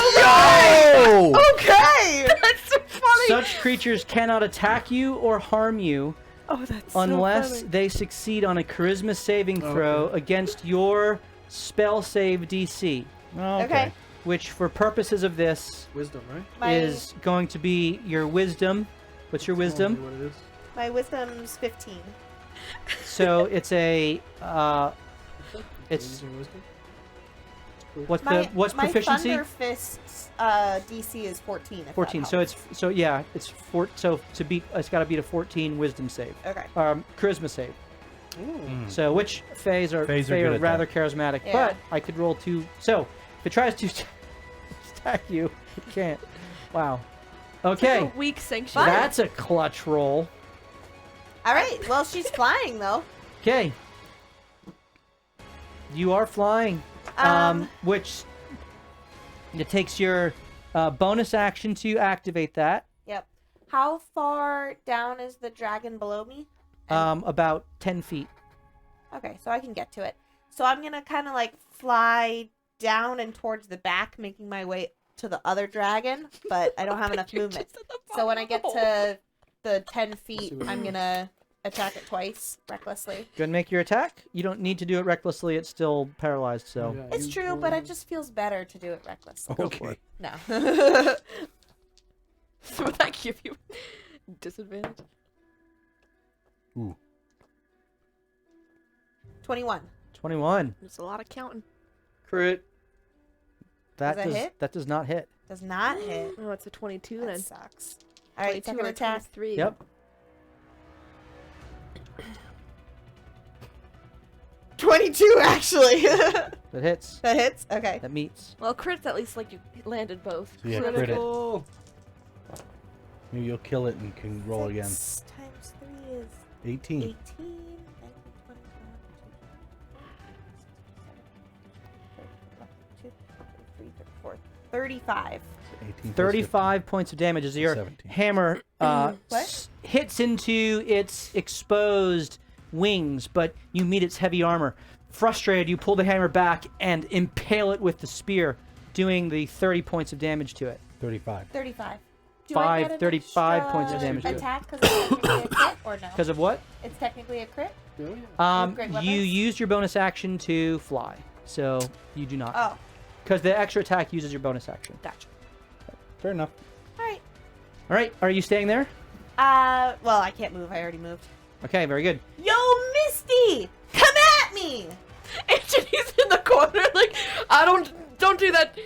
Oh! Okay! That's so funny. Such creatures cannot attack you or harm you Oh, that's unless so they succeed on a charisma saving throw against your spell save DC, Okay. which for purposes of this Wisdom, right? My, is going to be your wisdom. What's your wisdom? Tell me what it is. my wisdom's 15. So it's a it's Using wisdom? what's My, what's my proficiency? Thunder Fist's DC is 14. if that 14. So helps. it's so to beat it's got to beat a 14 wisdom save. Okay. Charisma save. Mm. So which phase are Phase are Fae good are at rather charismatic, Yeah. but I could roll 2. So if it tries to stack you, it can't. Wow. Okay. Like a weak sanction. That's a clutch roll. All right. Well, she's flying though. Okay. You are flying. Which it takes your bonus action to activate that. Yep. How far down is the dragon below me? About 10 feet. Okay, so I can get to it. So I'm gonna kind of like fly down and towards the back, making my way to the other dragon, but I don't have enough movement. So when I get to the 10 feet, I'm gonna attack it twice, recklessly. Go and make your attack. You don't need to do it recklessly. It's still paralyzed, so. Yeah, It's you true, but it just feels better to do it recklessly. Okay. No. So would that give you disadvantage? Ooh. 21. 21. There's a lot of counting. Crit. That Does that hit? That does not hit. Does not hit. Oh, it's a 22 That then. sucks. All right, 22 second or attack. 23. Yep. 22, actually. That hits. That hits? Okay. That meets. Well, crits at least like you landed both. So yeah, crit it. Critical. Maybe you'll kill it and can roll again. 6 times 3 is 18. 18. 35. 18 plus 35 points of damage as your 17. hammer What? hits into its exposed wings, but you meet its heavy armor. Frustrated, you pull the hammer back and impale it with the spear, doing the 30 points of damage to it. 35. 35. Do Five- I get an 35 extra points of damage to it. attack because it's technically a crit, or no? Because of what? It's technically a crit? Oh, yeah. With great You weapons? used your bonus action to fly, so you do not. Oh, Because the extra attack uses your bonus action. gotcha. Fair enough. All right. All right, are you staying there? Well, I can't move. I already moved. Okay, very good. Yo, Misty! Come at me! Anthony's in the corner like, I don't do that.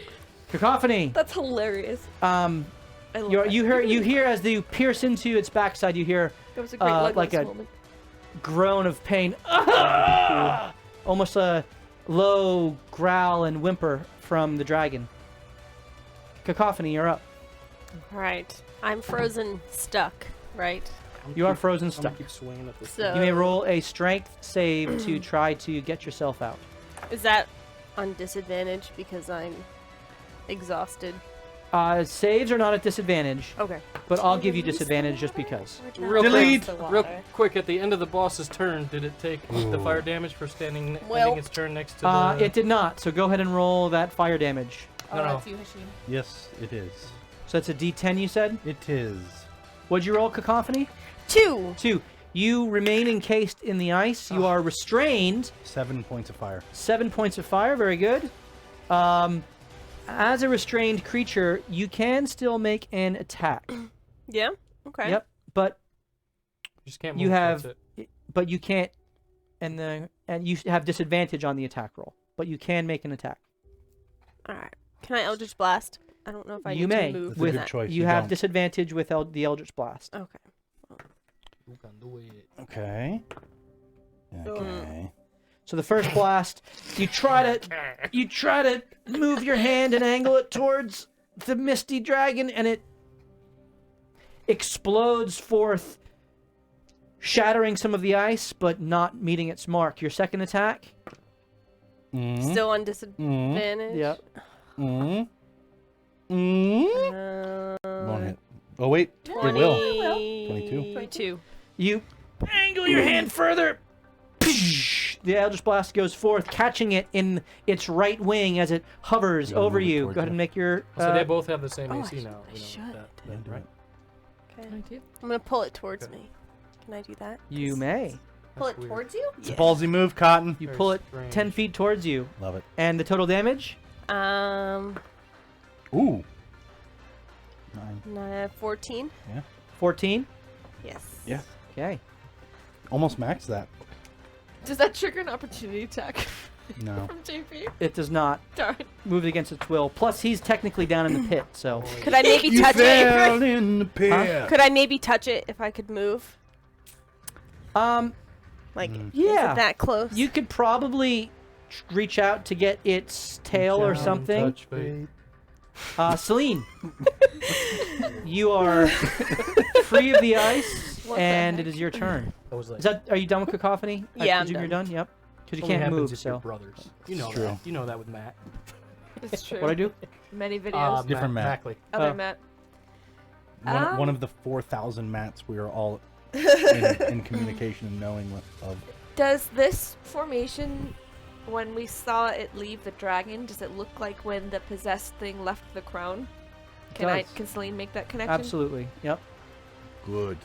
Cacophony. That's hilarious. I love You that. hear as you pierce into its backside, you hear That was a great like Legolas a- moment. groan of pain. Almost a low growl and whimper from the dragon. Cacophony, you're up. All right. I'm frozen, stuck, right? You are frozen I'm stuck. gonna keep swinging at this. So You may roll a strength save to try to get yourself out. is that on disadvantage because I'm exhausted? Saves are not at disadvantage, Okay. but I'll give you disadvantage just because. Real Delete. quick, real quick, at the end of the boss's turn, did it take the fire damage for ending its turn next to the... It did not, so go ahead and roll that fire damage. Oh, No, no. that's you, Hashim. Yes, it is. So that's a D10 you said? It is. What'd you roll, Cacophony? 2. 2. You remain encased in the ice. You are restrained. 7 points of fire. 7 points of fire. Very good. As a restrained creature, you can still make an attack. Yeah. Okay. Yep. But You just can't move. you have, that's it. but you can't, and you have disadvantage on the attack roll. But you can make an attack. All right. Can I Eldritch Blast? I don't know if I You need may. to move That's a with good that. choice. You have don't. disadvantage with the Eldritch Blast. Okay. You can do it. Okay. Okay. So the first blast, you try to move your hand and angle it towards the misty dragon, and it explodes forth, shattering some of the ice, but not meeting its mark. Your second attack, Mm. Still on disadvantage. yep. Mm. Mm. Won't hit. Oh wait, it will. 22. 22. You angle your hand further. The Eldritch Blast goes forth, catching it in its right wing as it hovers You gotta over move it you. towards Go ahead you. and make your. So they both have the same oh, AC I now. I We know should. that, Yeah, do right? it. Okay. I'm gonna pull it towards Okay. me. Can I do that? You may. Pull That's it weird. towards you? It's a ballsy move, Cotton. You Very pull it strange. 10 feet towards you, Love it. and the total damage. Ooh. 9. 14. 14. Yes. Yeah. Okay. Almost maxed that. Does that trigger an opportunity attack No. from JP? It does not Darn. move against its will. Plus, he's technically down in the pit, so. Could I maybe You touch fell it? in the pit. Could I maybe touch it if I could move? Like, is Yeah. it that close? You could probably reach out to get its tail or Reach out, something. touch fate. Celine, you are free of the ice, What the and heck? it is your turn. I was like, Is that? Are you done with cacophony? Yeah, I I'm presume you're done. done. Yep. Because you only can't happens move. if you're So brothers. You know True. that. You know that with Matt. It's true. what I do? Many videos. Different Matt. Mackley. Other Oh. Matt. One of the 4,000 mats we are all in communication and knowing of. Does this formation, when we saw it leave the dragon, does it look like when the possessed thing left the crown? Does. Can Celine make that connection? Absolutely. Yep. Good.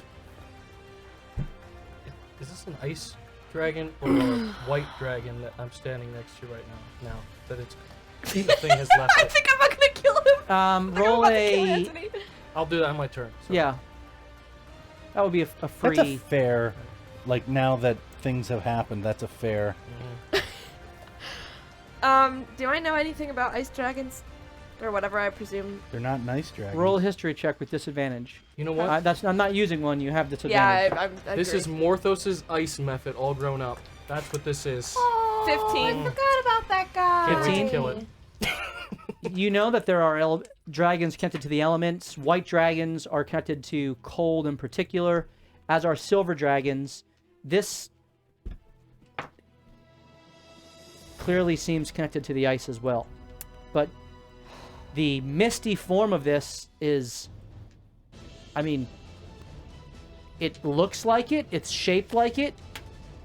Is this an ice dragon or a white dragon that I'm standing next to right now? Now that it's the thing has left I it. think I'm not gonna kill him. I think I'm Roll about to kill a. Anthony. I'll do that on my turn. So. Yeah. That would be a free. That's a fair. Like now that things have happened, that's a fair. Mhm. Do I know anything about ice dragons? Or whatever I presume. They're not nice dragons. Roll a history check with disadvantage. You know what? I'm not using one. You have disadvantage. Yeah, I This agree. is Morthos's ice method all grown up. That's what this is. Oh, 15. I forgot about that guy. Can't wait 15? to kill it. You know that there are dragons connected to the elements. White dragons are connected to cold in particular, as are silver dragons. This clearly seems connected to the ice as well. But the misty form of this is, I mean, it looks like it, it's shaped like it,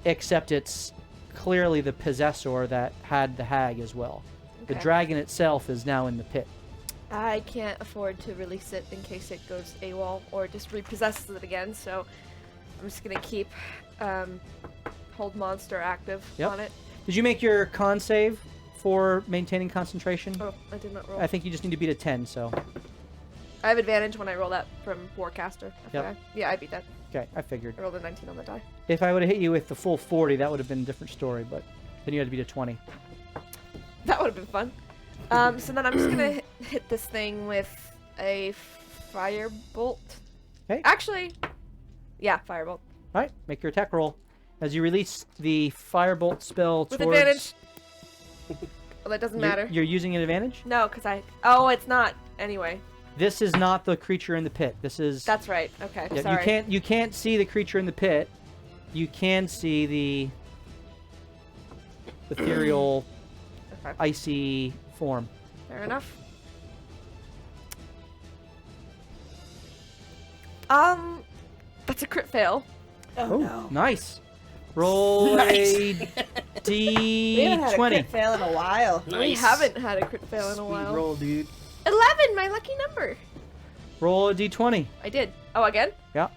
except it's clearly the possessor that had the hag as well. The Okay. dragon itself is now in the pit. I can't afford to release it in case it goes AWOL or just repossesses it again, so I'm just gonna keep hold monster active Yep. on it. Did you make your con save for maintaining concentration? Oh, I did not roll. I think you just need to beat a 10, so. I have advantage when I roll that from Warcaster. Yep. FYI. Yeah, I beat that. Okay, I figured. I rolled a 19 on the die. If I would have hit you with the full 40, that would have been a different story, but then you had to beat a 20. That would have been fun. So then I'm just gonna hit this thing with a firebolt. Okay. Actually, yeah, firebolt Alright, make your attack roll. As you release the firebolt spell with towards... advantage. Well, that doesn't matter. You're using an advantage? No, because I. Oh, it's not. Anyway, This is not the creature in the pit. This is... that's right. Okay, Yeah, sorry. you can't see the creature in the pit. You can see the ethereal, Okay, icy form. fair enough. That's a crit fail. Oh, no. Nice. Roll a We haven't had a d20. crit fail in a while. We haven't had a crit fail in a while. Roll, dude. 11, my lucky number. Roll a d20. I did. Oh, again? Yeah.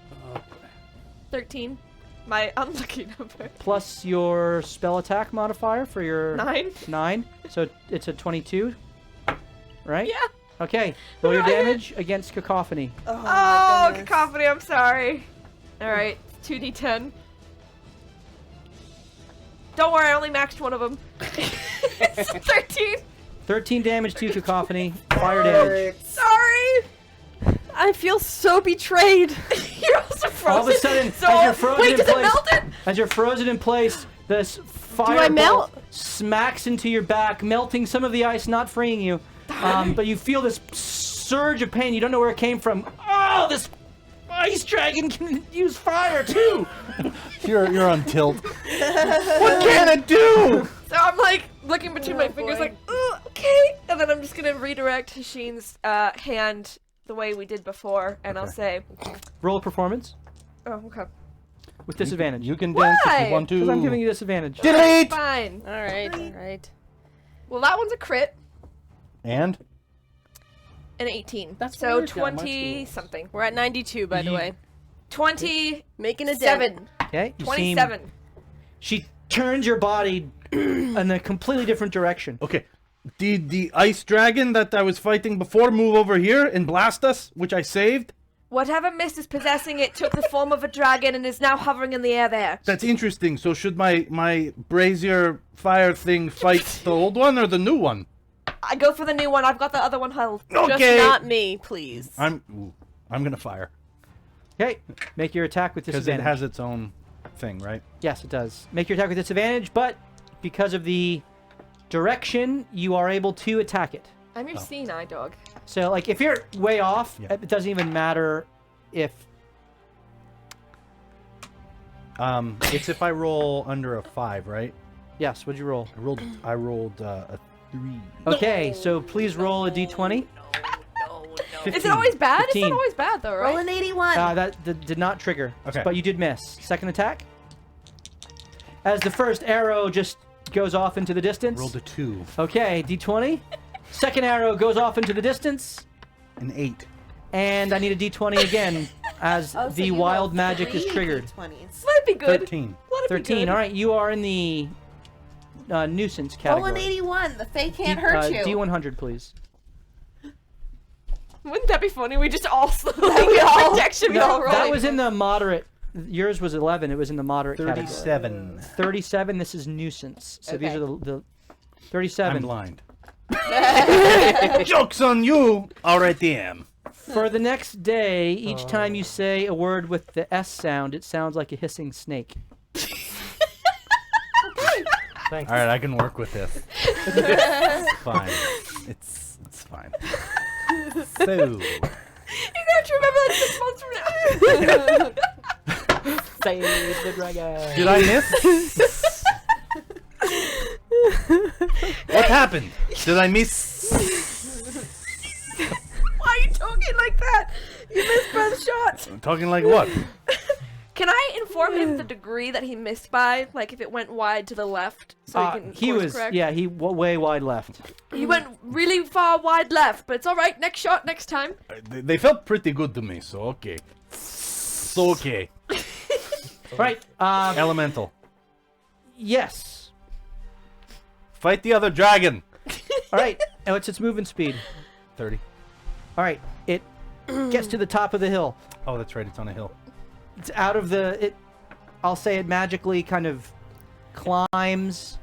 13, my unlucky number. Plus your spell attack modifier for your 9. 9. So it's a 22. Right? Yeah. Okay. Roll your Right. damage against cacophony. Oh, Oh, my goodness. cacophony, I'm sorry. Alright, 2d10. Don't worry, I only maxed one of them. It's 13. 13 damage to cacophony. Fire damage. Sorry. I feel so betrayed. You're also frozen. All of a sudden, so, as you're frozen wait, in does place, it melt it? as you're frozen in place, this fire I melt? smacks into your back, melting some of the ice, not freeing you. But you feel this surge of pain. You don't know where it came from. Oh, this ice dragon can use fire too. You're on tilt. What can it do? So I'm like looking between my fingers, boy. like, "Ugh, okay. And then I'm just gonna redirect Hasheen's hand the way we did before, and I'll say, Roll a performance oh, okay. with disadvantage. You can dance if Why? you want to. Because I'm giving you disadvantage. Delete. Fine. All right, all right. Well, that one's a crit. And An 18. That's so weird, yeah, mine's 20 cool. something. We're at 92, by the way. 27. Making a dent. Okay. You seem- 27. She turns your body in a completely different direction. okay, did the ice dragon that I was fighting before move over here and blast us, which I saved? Whatever mist is possessing it took the form of a dragon and is now hovering in the air there. That's interesting. So should my brazier fire thing fight the old one or the new one? I go for the new one. I've got the other one held. Okay. Just not me, please. I'm gonna fire Okay. Make your attack with because it disadvantage. has its own thing, right? Yes, it does. Make your attack with disadvantage, but because of the direction, you are able to attack it. I'm your seeing eye dog. So, like, if you're way off, Yeah. it doesn't even matter if... It's if I roll under a 5, right? Yes, what'd you roll? I rolled a 3. Okay, so please roll a d20. Is it always bad? It's 15. not always bad, though, right? Roll an 81. That did not trigger, Okay. but you did miss. Second attack. As the first arrow just goes off into the distance. Rolled a 2. Okay, d20. Second arrow goes off into the distance. An 8. And I need a d20 again as Oh, so the you wild rolled magic is 3 triggered. D20s. Let it be good. 13. Let it be 13. good. All right, you are in the nuisance Roll category. an 81. The Fae can't hurt you. D100, please. Wouldn't that be funny? We just all slowly get protection. We all roll. That was in the moderate. Yours was 11. It was in the moderate category. 37. 37. This is nuisance. So these Okay. are the 37. I'm blind. Joke's on you! R.A.T.S. For the next day, each time you say a word with the S sound, it sounds like a hissing snake. Thank Alright, I can work with this. It's fine. It's fine. So, You have to remember that 6 months from now. Save the dragon. did I miss? What happened? Did I miss? Why are you talking like that? You missed both shots. I'm talking like what? Can I inform him the degree that he missed by? Like if it went wide to the left, so he can He course was, correct? yeah, way wide left. He went really far wide left, but it's all right. Next shot, next time. They felt pretty good to me, so okay. So okay. Right. Elemental. Yes. Fight the other dragon. All right. Now it's its movement speed. 30. All right. It gets to the top of the hill. Oh, that's right. It's on a hill. It's out of the. I'll say it magically kind of climbs,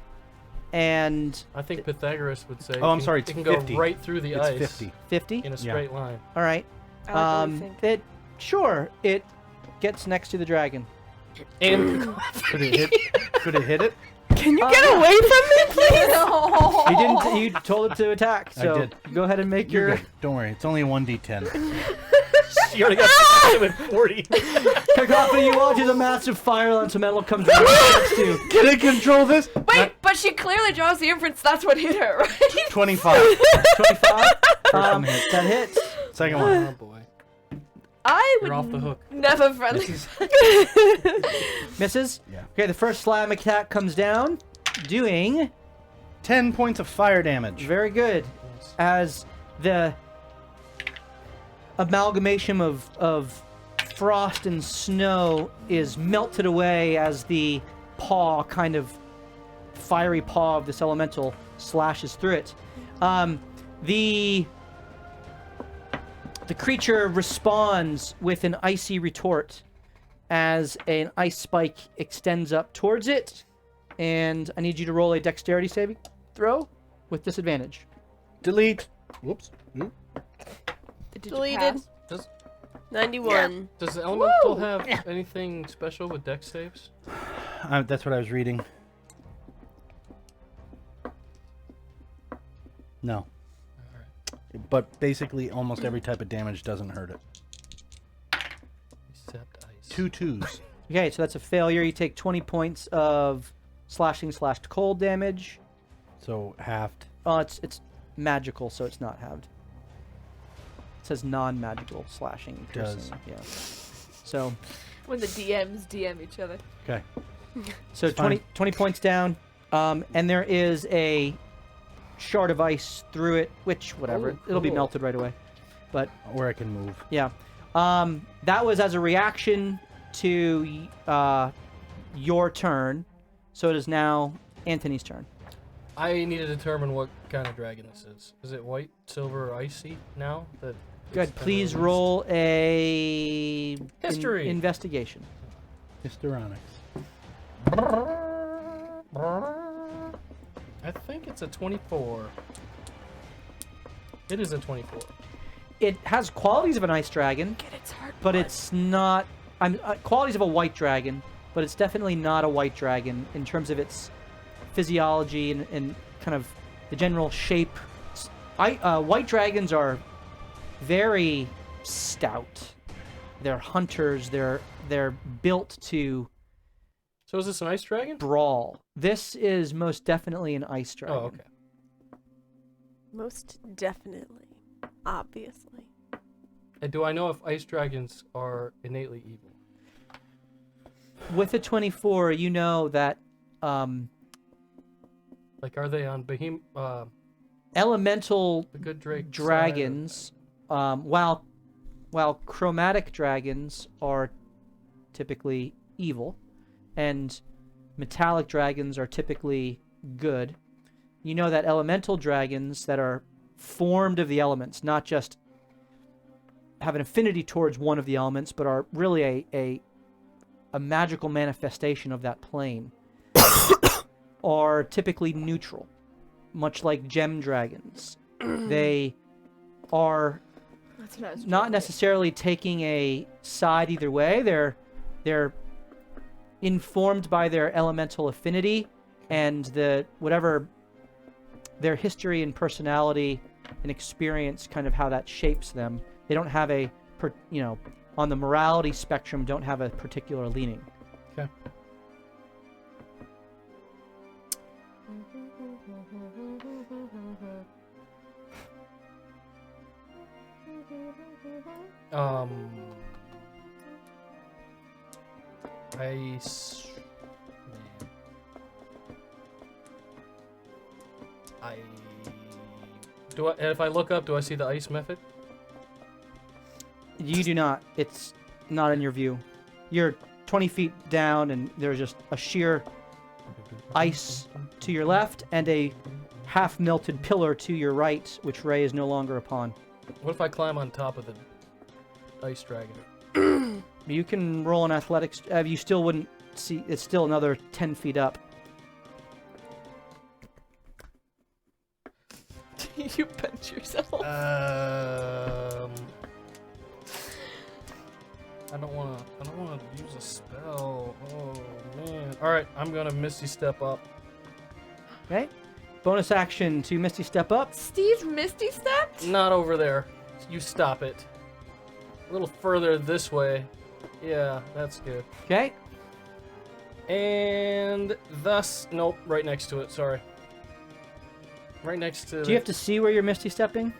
and I think Pythagoras would say. Oh, I'm it can- sorry, It it's can 50. go right through the It's ice 50. 50. in a straight line. All right. I like what you think. It gets next to the dragon. And Could it hit? Could it hit it? Can you get away from me, please? You didn't. You told it to attack. So did. go ahead and make You're your. good. Don't worry. It's only a 1d10. you already got with 40. Cacophony, you watch as a massive fire elemental comes right next to you. Can it control this? Wait, but she clearly draws the inference that's what hit her, right? 25. 25. one hit. That hits. Second one. Oh boy. I would You're off the hook. never friendly. Misses. Yeah. Okay, the first slam attack comes down, doing 10 points of fire damage. very good. Nice. As the amalgamation of frost and snow is melted away as the paw, kind of fiery paw of this elemental slashes through it. The creature responds with an icy retort as an ice spike extends up towards it, and I need you to roll a dexterity saving throw with disadvantage. Delete. Whoops. Did you Deleted. pass? Does 91. Does the elemental have anything special with dex saves? That's what I was reading. No. But basically, almost every type of damage doesn't hurt it. Except ice. 2 2s. Okay, so that's a failure. You take 20 points of slashing/cold damage. So halved. Oh, it's magical, so it's not halved. It says non-magical slashing. It does. Piercing. Yeah. So When the DMs DM each other. Okay. so It's 20 points down, and there is a shard of ice through it, which whatever, Oh, it'll be cool. melted right away. But Or I can move. yeah, that was as a reaction to your turn. So it is now Anthony's turn. I need to determine what kind of dragon this is. Is it white, silver, or icy now? That Good. it's Please kinda roll a History. investigation. Histrionics. I think it's a 24. It is a 24. It has qualities of an ice dragon, Get its heart. but it's not. Qualities of a white dragon, but it's definitely not a white dragon in terms of its physiology and kind of the general shape, White dragons are very stout. They're hunters. They're built to So is this an ice dragon? brawl. This is most definitely an ice dragon. Oh, okay. Most definitely. Obviously. And do I know if ice dragons are innately evil? With a 24, you know that Like, are they on elemental the good Drake dragons, while chromatic dragons are typically evil, and metallic dragons are typically good, you know that elemental dragons that are formed of the elements, not just have an affinity towards one of the elements, but are really a magical manifestation of that plane, are typically neutral, much like gem dragons. They are That's what I was not trying to- necessarily taking a side either way. They're informed by their elemental affinity and whatever their history and personality and experience, kind of how that shapes them. They don't have on the morality spectrum, don't have a particular leaning. Okay. If I look up, do I see the ice method? You do not. It's not in your view. You're 20 feet down, and there's just a sheer ice to your left and a half-melted pillar to your right, which Ray is no longer upon. What if I climb on top of the ice dragon? You can roll an athletics. You still wouldn't see. It's still another 10 feet up. You bent yourself. I don't wanna use a spell. Oh man. Alright, I'm gonna Misty Step up. Okay. Bonus action to Misty Step up. Steve Misty stepped? Not over there. You stop it. A little further this way. Yeah, that's good. Okay. And thus, nope, right next to it, sorry. Right next to Do you have to see where you're Misty Stepping?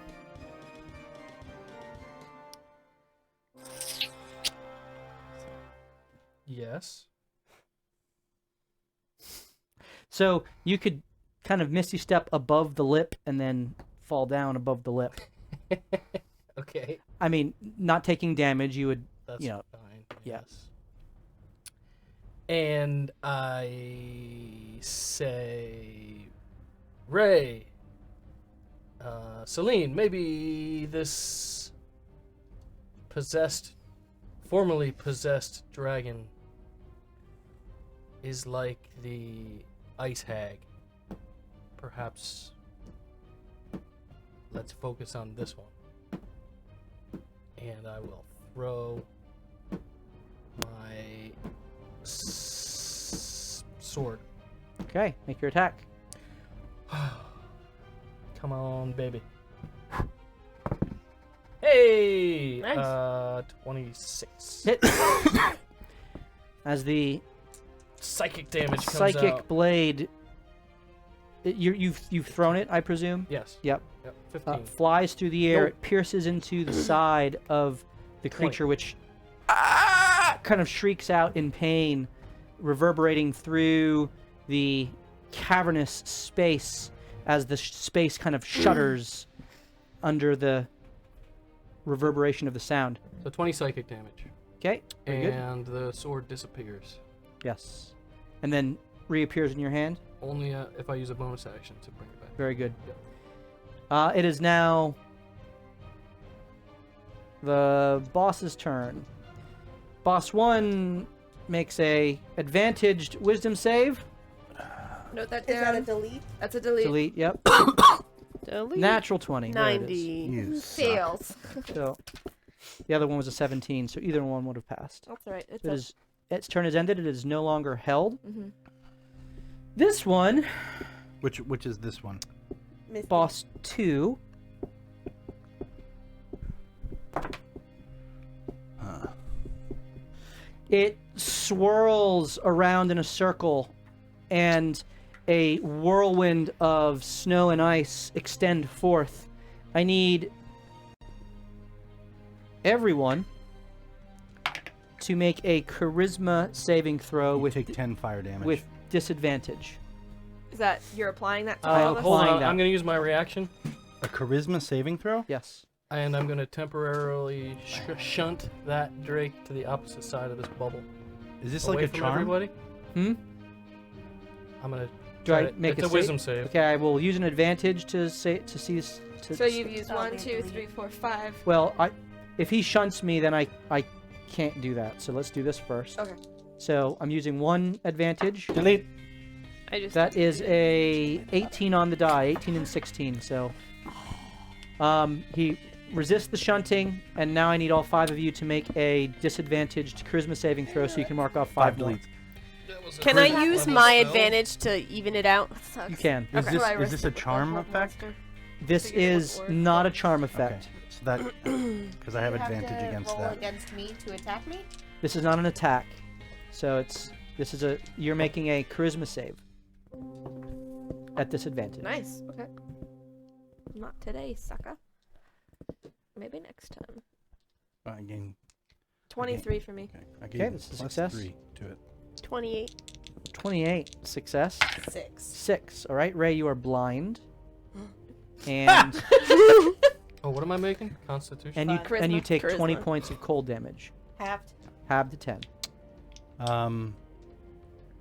Yes. So you could kind of Misty Step above the lip and then fall down above the lip. Okay. I mean, not taking damage, you would, That's fine. Yes. Yeah. And I say, Ray, Celine, maybe this formerly possessed dragon is like the ice hag. Perhaps let's focus on this one. And I will throw my sword. Okay, make your attack. Come on, baby. Hey! Nice. 26. Hit. As the Psychic damage comes psychic out. blade, you've thrown it, I presume. Yes. Yep. 15. Flies through the air. Nope. It pierces into the side of the 20. creature, which kind of shrieks out in pain, reverberating through the cavernous space as the space kind of shudders under the reverberation of the sound. So 20 psychic damage. Okay, very good. And the sword disappears. Yes. And then reappears in your hand. Only if I use a bonus action to bring it back. Very good. Yep. It is now the boss's turn. Boss 1 makes a advantaged wisdom save. Note that Is that a down. delete? That's a delete. Delete, yep. Delete. Natural 20. There it 90. is. You suck. Fails. So the other one was a 17, so either one would have passed. That's right. It's It is, its turn is ended. It is no longer held. Mm-hmm. This one, Which is this one? Misty. boss 2, It swirls around in a circle, and a whirlwind of snow and ice extend forth. I need everyone to make a charisma saving throw You with take 10 fire damage. with disadvantage. Is that you're applying that to I'm all of us? Hold applying on. that. I'm going to use my reaction, a charisma saving throw? Yes. and I'm going to temporarily shunt that Drake to the opposite side of this bubble. Is this Away like a from charm? everybody. Hmm? I'm going to Do I make it's a sa- wisdom save. Okay, I will use an advantage to see. So you've used Oh, 1, they 2, delete. 3, 4, 5. Well, if he shunts me, then I can't do that. So let's do this first. Okay. So I'm using 1 advantage. Delete. I just That is a 18 on the die, 18 and 16. So, he resists the shunting, and now I need all 5 of you to make a disadvantaged charisma saving throw, so you can mark off 5 more. deletes. Can I use my advantage to even it out? You can. Is Okay. So I this risked a it with charm the effect? monster. This Figured it is would work, not a but- charm Okay. effect. So that because I have You advantage to against roll that. against me to attack me. This is not an attack. So you're making a charisma save at disadvantage. Nice. Okay. Not today, sucker. Maybe next time. I gain. 23 for me. Okay, I Okay, gave this is a plus success. 3 to it. 28. 28 success. 6. 6. All right, Ray, you are blind. And Oh, what am I making? Constitution. and you Charisma. take 20 Charisma. points of cold damage. Halved. Half to 10.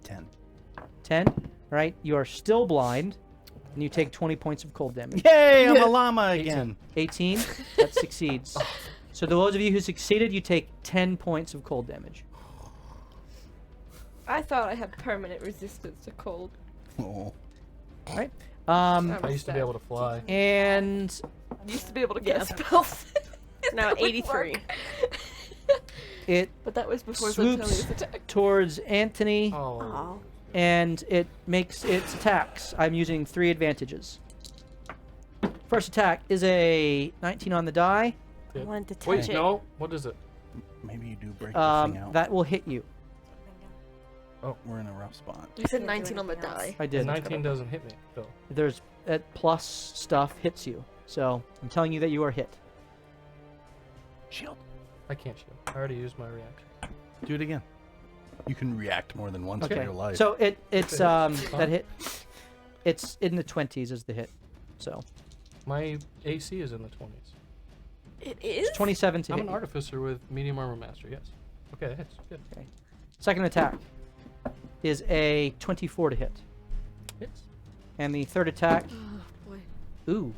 10. 10. All right, you are still blind, and you take 20 points of cold damage. Yay! I'm a llama again. 18. That succeeds. So those of you who succeeded, you take 10 points of cold damage. I thought I had permanent resistance to cold. Oh. All right. I used to be able to fly. And I used to be able to Yeah. get spells. Now That would 83. work. it But that was before swoops Zentelia's attack. towards Anthony, Oh. Oh. and it makes its attacks. I'm using 3 advantages. First attack is a 19 on the die. I wanted to touch Wait, it. no. What is it? Maybe you do break this thing out. That will hit you. We're in a rough spot. You said Can't do 19 on the anything else. die. I did. 19 doesn't hit me, though. There's plus stuff hits you. So I'm telling you that you are hit. Shield. I can't shield. I already used my reaction. Do it again. You can react more than once in Okay. your life. So it's It's that fine. hit. It's in the 20s as the hit. So My AC is in the 20s. It is? it's 27 to I'm hit. an you. artificer with medium armor master, yes. Okay, that hits. Good. Second attack is a 24 to hit, Hits. and the third attack, Oh, boy. ooh,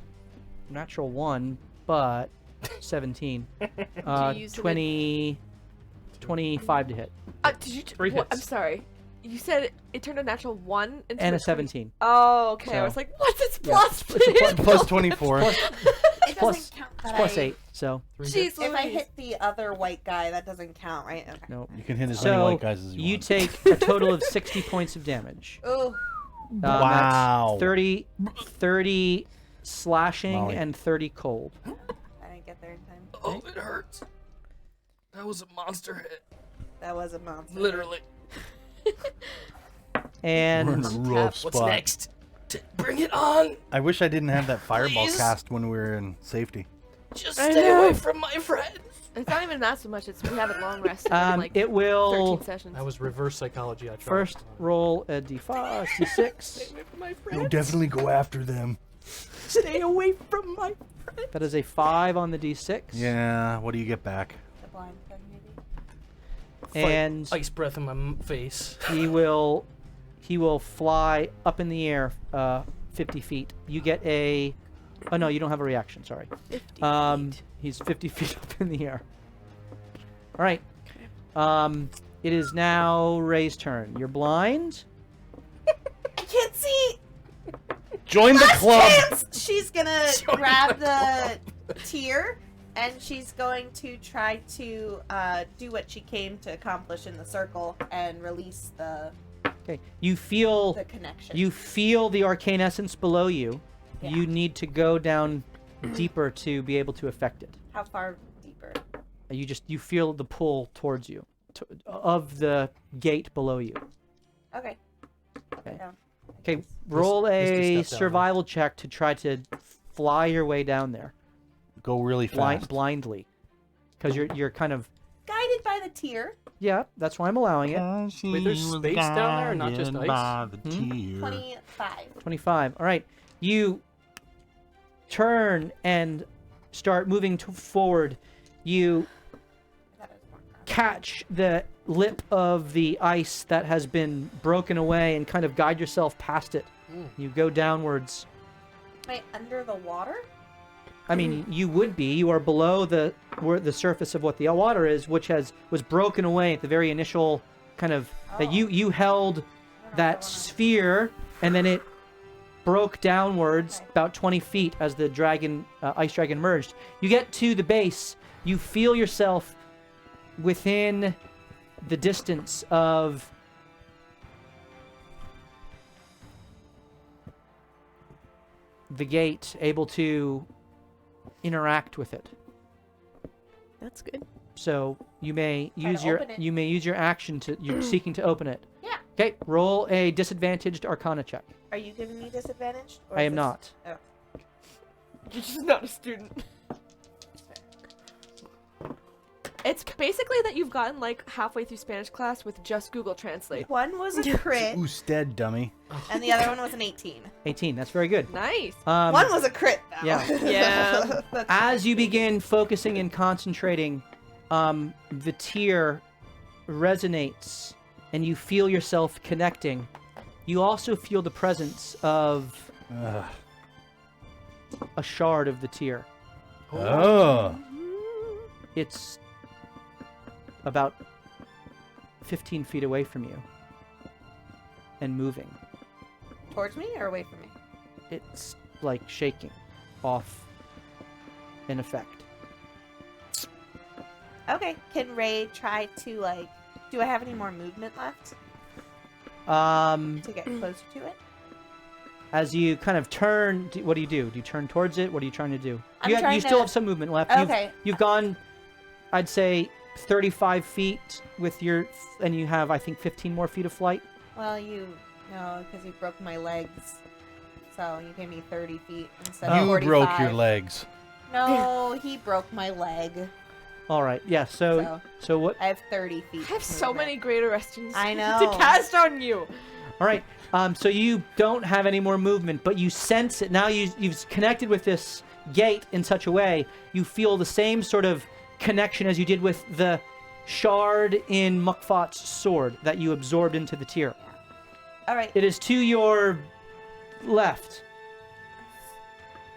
natural 1, but 17. you use it 20, 25 to hit, Did you? 3 what? I'm hits. sorry. You said it turned a natural 1 into and a 20 17. Oh, okay. I So- was like, what's its Yeah, plus? it's a plus- Plus 24. It Plus- doesn't count It's that plus I, 8. So 3 Jeez hits. If I Louise. hit the other white guy, that doesn't count, right? Okay. no. You can hit as many So white guys as you, you want. take a total of 60 points of damage. Oh, Wow. That's 30 slashing Molly. and 30 cold. I didn't get there in time. Oh, it hurts. That was a monster hit. That was a monster. Literally. We're And in a rough What's spot. next? Bring it on. I wish I didn't have that fireball Please? cast when we were in safety. Just I stay know. away from my friends. It's not even that so much. It's we haven't long rested. in like it will 13 sessions. That was reverse psychology. I tried. first roll a d5, d6. Stay away from my You'll friends. definitely go after them. Stay away from my friends. That is a 5 on the d6. Yeah, what do you get back? The blind thing, maybe. And Ice breath in my face. he will fly up in the air 50 feet. You get a... Oh, no, you don't have a reaction. Sorry. 50 feet. He's 50 feet up in the air. All right. It is now Ray's turn. You're blind. I can't see. Join the Last club! chance! She's gonna grab the tier, and she's going to try to do what she came to accomplish in the circle and release the Okay. You feel connection. you feel the arcane essence below you. Yeah. You need to go down deeper to be able to affect it. How far deeper? You feel the pull towards you. of the gate below you. Okay. Okay. Down. Okay, roll a step down, survival check to try to fly your way down there Go really fast. blindly, because you're kind of Guided by the tier. yeah. That's why I'm allowing it. Wait, there's space down there and not just ice? 25. 25. All right, you turn and start moving forward. You I thought it was more crowded. catch the lip of the ice that has been broken away and kind of guide yourself past it. You go downwards. Am I under the water? I mean, you would be. You are below the surface of what the water is, which was broken away at the very initial kind of that you held that sphere, and then it broke downwards about 20 feet as the dragon, ice dragon, emerged. You get to the base. You feel yourself within the distance of the gate, able to interact with it. That's good. So you may Try to use your open it. action to you're seeking to open it. Yeah. Okay, roll a disadvantaged Arcana check. Are you giving me disadvantage? or I is am this- not. Oh. You're just not a student. It's basically that you've gotten like halfway through Spanish class with just Google Translate. One was a crit, Usted, dummy. and the other one was an 18. 18. That's very good. Nice. One was a crit. Though. yeah. Yeah. That's As you begin focusing and concentrating, the tear resonates, and you feel yourself connecting. You also feel the presence of Ugh. a shard of the tear. Oh. It's about 15 feet away from you and moving. towards me or away from me? It's like shaking off an effect. Okay. Can Ray try to like? Do I have any more movement left to get closer to it? As you kind of turn, what do you do? Do you turn towards it? What are you trying to do? I'm You trying still to- have some movement left. Okay. You've gone, I'd say, 35 feet with your, and you have, I think, 15 more feet of flight. Well, no, because you broke my legs. So you gave me 30 feet instead You of 45. broke your legs. No, he broke my leg. All right. Yeah. So what? I have 30 feet. I have of so movement. many greater questions I to know. cast on you. All right. So you don't have any more movement, but you sense it now. You've connected with this gate in such a way you feel the same sort of connection as you did with the shard in Mukfat's sword that you absorbed into the tear. All right. It is to your left.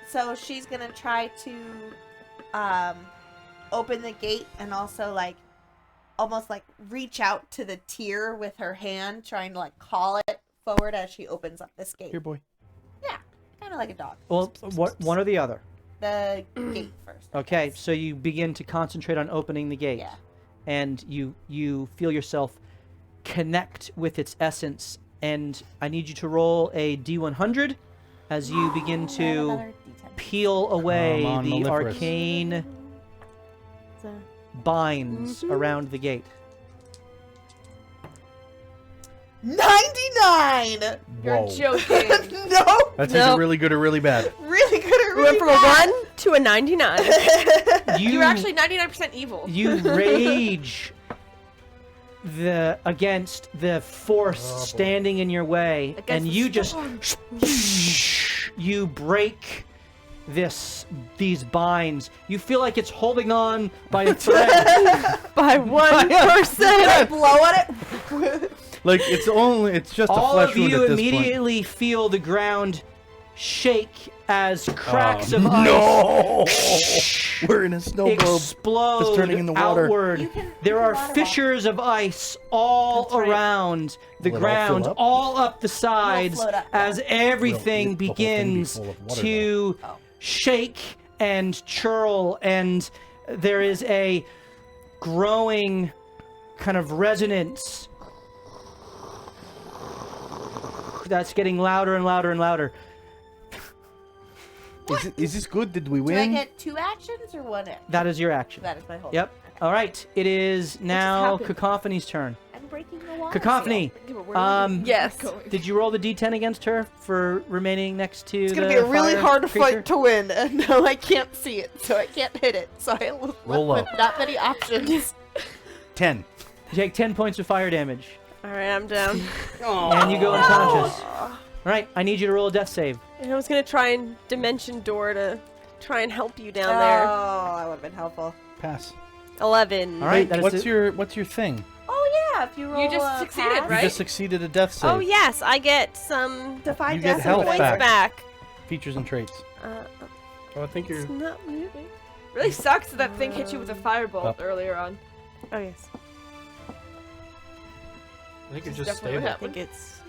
So she's gonna try to open the gate and also like almost like reach out to the tier with her hand, trying to like call it forward as she opens up this gate. Here, boy. Yeah, kind of like a dog. Well, one or the other. The gate first. I Okay, guess. so you begin to concentrate on opening the gate, Yeah. and you feel yourself connect with its essence. And I need you to roll a D100 as you begin Add to another D10. peel away Come on, the Maleferous. arcane binds around the gate. 99. You're Whoa. joking. No, That's No. either really good or really bad. really good or We really went from a bad. 1 to a 99. You're actually 99% evil. You rage against the force Oh, boy. standing in your way, Against and the you just storm. you break these binds. You feel like it's holding on by a thread. By 1%. Can I blow at it? Like it's just a All flesh of wound you at this immediately feel the ground shake as point. cracks Oh, of ice no! We're in a snow globe. explode that's turning into water. outward. You can- There you are can waterfall. fissures of ice all That's right. around the Will it all ground, fill up? all up the sides, float up, as everything Will the whole thing be begins full of water, to though? Oh. shake and churl, and there is a growing kind of resonance that's getting louder and louder and louder. Is this good? Did we Do I win? get 2 actions or 1 action? That is your action. That is my whole. Yep. Okay. All right. It is now happened? Cacophony's turn. I'm breaking the wall. Cacophony. Um, Yes. Did you roll the d10 against her for remaining next to It's the gonna be a really fire hard creature? fight to win, and now I can't see it, so I can't hit it. So I Roll left with up. not many options. 10. You take 10 points of fire damage, All right, I'm down. and you go unconscious. All right, I need you to roll a death save. And I was gonna try and dimension door to try and help you down Oh, there. that would have been helpful. Pass. 11. All right, that is What's your thing? Oh yeah, if you roll You just a succeeded, pass, right? You just succeeded a death save. Oh yes, I get some Defy You get death health away. back. back. Features and traits. Oh, I think you're. It's not moving. Really sucks that thing hit you with a firebolt Up. earlier on. Oh yes. I think you're This is just definitely what stable. I think it's.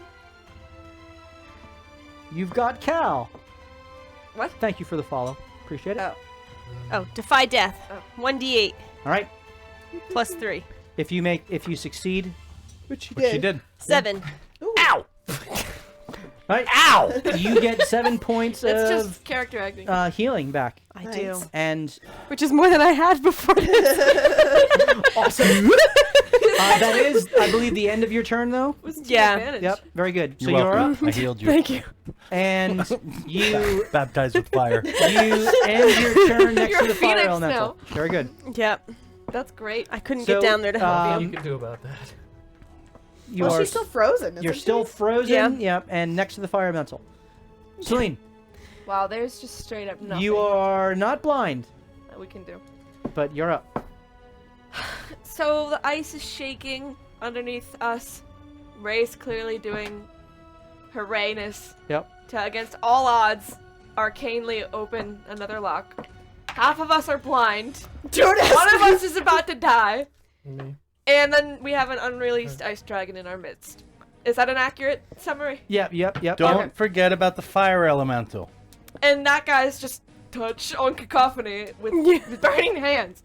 You've got Cal. What? Thank you for the follow. Appreciate it. Oh. Oh, defy death. Oh. 1d8 All right. plus 3. If you succeed, Which you Which did. you did. 7. All right. Ow! You get 7 points It's of just character acting. healing back, I Nice. do. and Which is more than I had before this. awesome. That is, I believe, the end of your turn, though. Yeah. Advantage. Yep. Very good. So You're you're welcome. up, I healed you. Thank you. and you Baptized with fire. you end your turn next You're to the a fire phoenix elemental. Very good. Yep. That's great. I couldn't So, get down there to help What you. you can do about that? You Well, are she's still frozen, isn't you're she? still frozen. Yeah. Yep. And next to the fire elemental. Celine, Wow, there's just straight up nothing you are not blind, that we can do. but you're up. So the ice is shaking underneath us. Ray's clearly doing her Rayness Yep. to, against all odds, arcanely open another lock. Half of us are blind. Don't ask One of me. us is about to die. Me. And then we have an unreleased ice dragon in our midst. Is that an accurate summary? Yep. Don't forget about the fire elemental. And that guy's just touch on Cacophony with burning hands.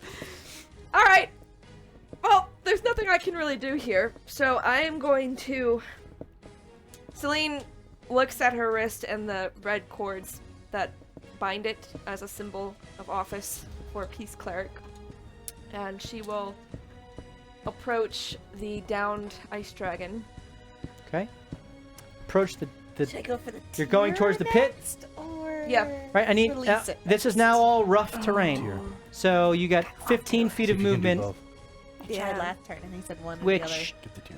Alright. Well, there's nothing I can really do here. So I am going to... Celine looks at her wrist and the red cords that bind it as a symbol of office for a peace cleric. And she will approach the downed ice dragon. Okay. Approach the. Should I go for the You're going towards the pit? next, or Yeah. Right. I need. Release it This is next. now all rough terrain. Tier. So you got 15 feet See of if you can do movement, both. I tried Yeah. last turn and he said one or the which other. Get the tier.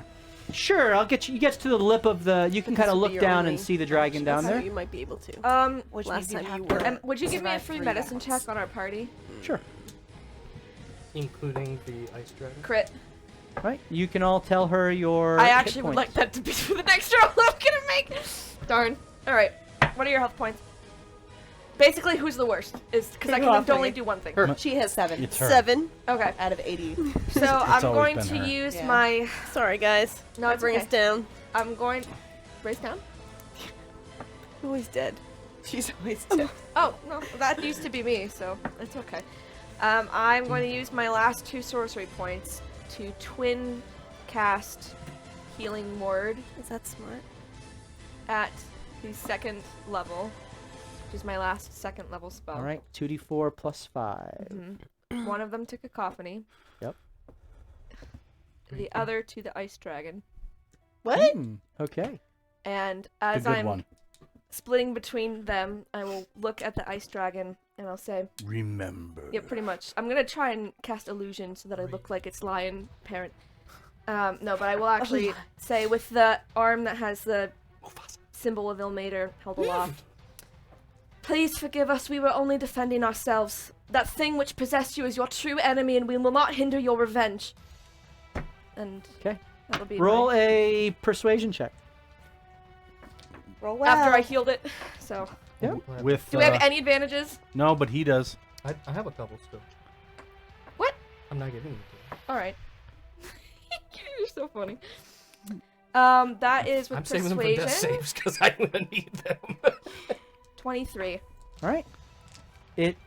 sure I'll get you. You get to the lip of the. You can This kind of would look be your down only and see the dragon down So there. you might be able to. Which Last means you time have you to were. And would you give me a survive free 3 medicine rounds. check on our party? Sure. Including the ice dragon. Crit. Right. You can all tell her your. I hit actually would like points. that to be for the next roll I'm gonna make. Darn. Alright. What are your health points? Basically, who's the worst? Is because I can Cacophony. only do one thing. She has 7 It's her. 7. Okay. out of 80. So I'm always going been to her. use Yeah. my. Sorry, guys. No, it's bring okay. us down. I'm going. Raise down. Always dead. She's always dead. Oh no, that used to be me, so it's okay. I'm going to use my last 2 sorcery points to twin cast Healing Word Is that smart? at the 2nd level, which is my last 2nd level spell. All right. 2d4 plus 5. Mhm. One of them to Cacophony. Yep. The other to the Ice Dragon. What? Okay. And The as good I'm one. splitting between them, I will look at the Ice Dragon and I'll say, Remember. yeah, pretty much. I'm gonna try and cast illusion so that I look like it's lion parent. No, but I will actually say with the arm that has the symbol of Ilmater held aloft. Please forgive us, we were only defending ourselves. That thing which possessed you is your true enemy and we will not hinder your revenge. And Okay. that'll be Roll my- a persuasion check. Roll well. after I healed it. So, Yeah. With do we have any advantages? no, but he does. I have a couple still. What? I'm not giving you two. Alright. You're so funny. That is with I'm saving them for death persuasion. saves because I'm gonna need them. 23. All right. It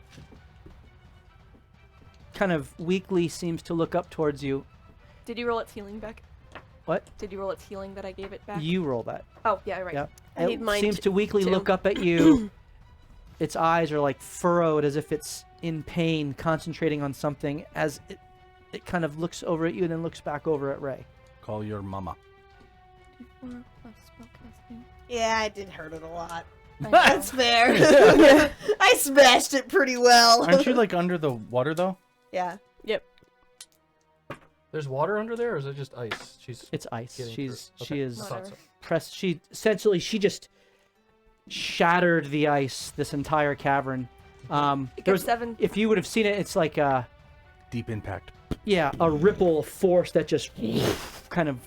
kind of weakly seems to look up towards you. Did you roll its healing back? What? Did you roll its healing that I gave it back? You roll that. Oh, yeah, right. Yep. I need It mine seems to weakly too. look up at you. Its eyes are like furrowed as if it's in pain, concentrating on something as it it kind of looks over at you and then looks back over at Ray. Call your mama. D4 plus spellcasting. Yeah, I did hurt it a lot. I know. That's fair. I smashed it pretty well. Aren't you like under the water though? Yeah. There's water under there, or is it just ice? It's ice. Getting She's through. she Okay, is I thought so. pressed. She just shattered the ice. This entire cavern. It There gets was, 7. if you would have seen it, it's like a Deep impact. a ripple force that just kind of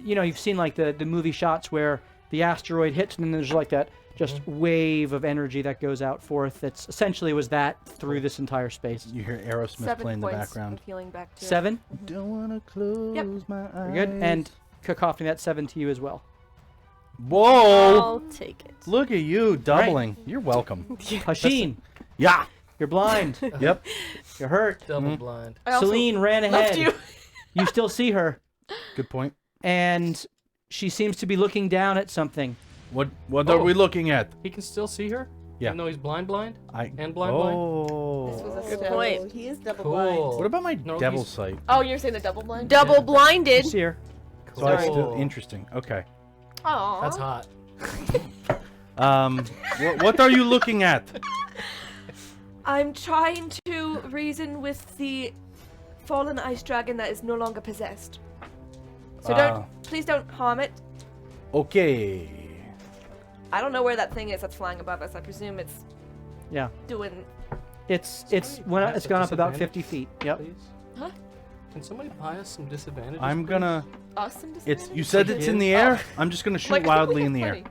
you've seen like the movie shots where the asteroid hits and then there's like that just wave of energy that goes out forth. That's essentially was that through this entire space. You hear Aerosmith 7 playing in the points background. of healing back to 7. Don't wanna close my eyes. Very good. And Cacophony, that's 7 to you as well. Whoa! I'll take it. Look at you doubling. You're welcome. Hasheen, Yeah. you're blind. Yep. You're hurt. Double blind. I also Celine ran left ahead. you. You still see her, Good point. and she seems to be looking down at something. What are we looking at? He can still see her? Yeah. Even though he's blind? And blind? Oh. This was a Good step. point. Oh, he is double Cool. blind. What about my No, devil he's- sight? Oh, you're saying the double blind? Double You blinded. see her. So I Cool. still interesting. Okay. Aww. That's hot. What are you looking at? I'm trying to reason with the fallen ice dragon that is no longer possessed. So please don't harm it. Okay. I don't know where that thing is that's flying above us. I presume it's Yeah. doing. It's Somebody went pass it's a gone up about disadvantage, 50 feet. Yep. Please? Huh? Can somebody buy us some disadvantages? I'm please? gonna. Us some It's. disadvantage? You said it's in the air. I'm just gonna shoot Like, I think we wildly have in the air. plenty.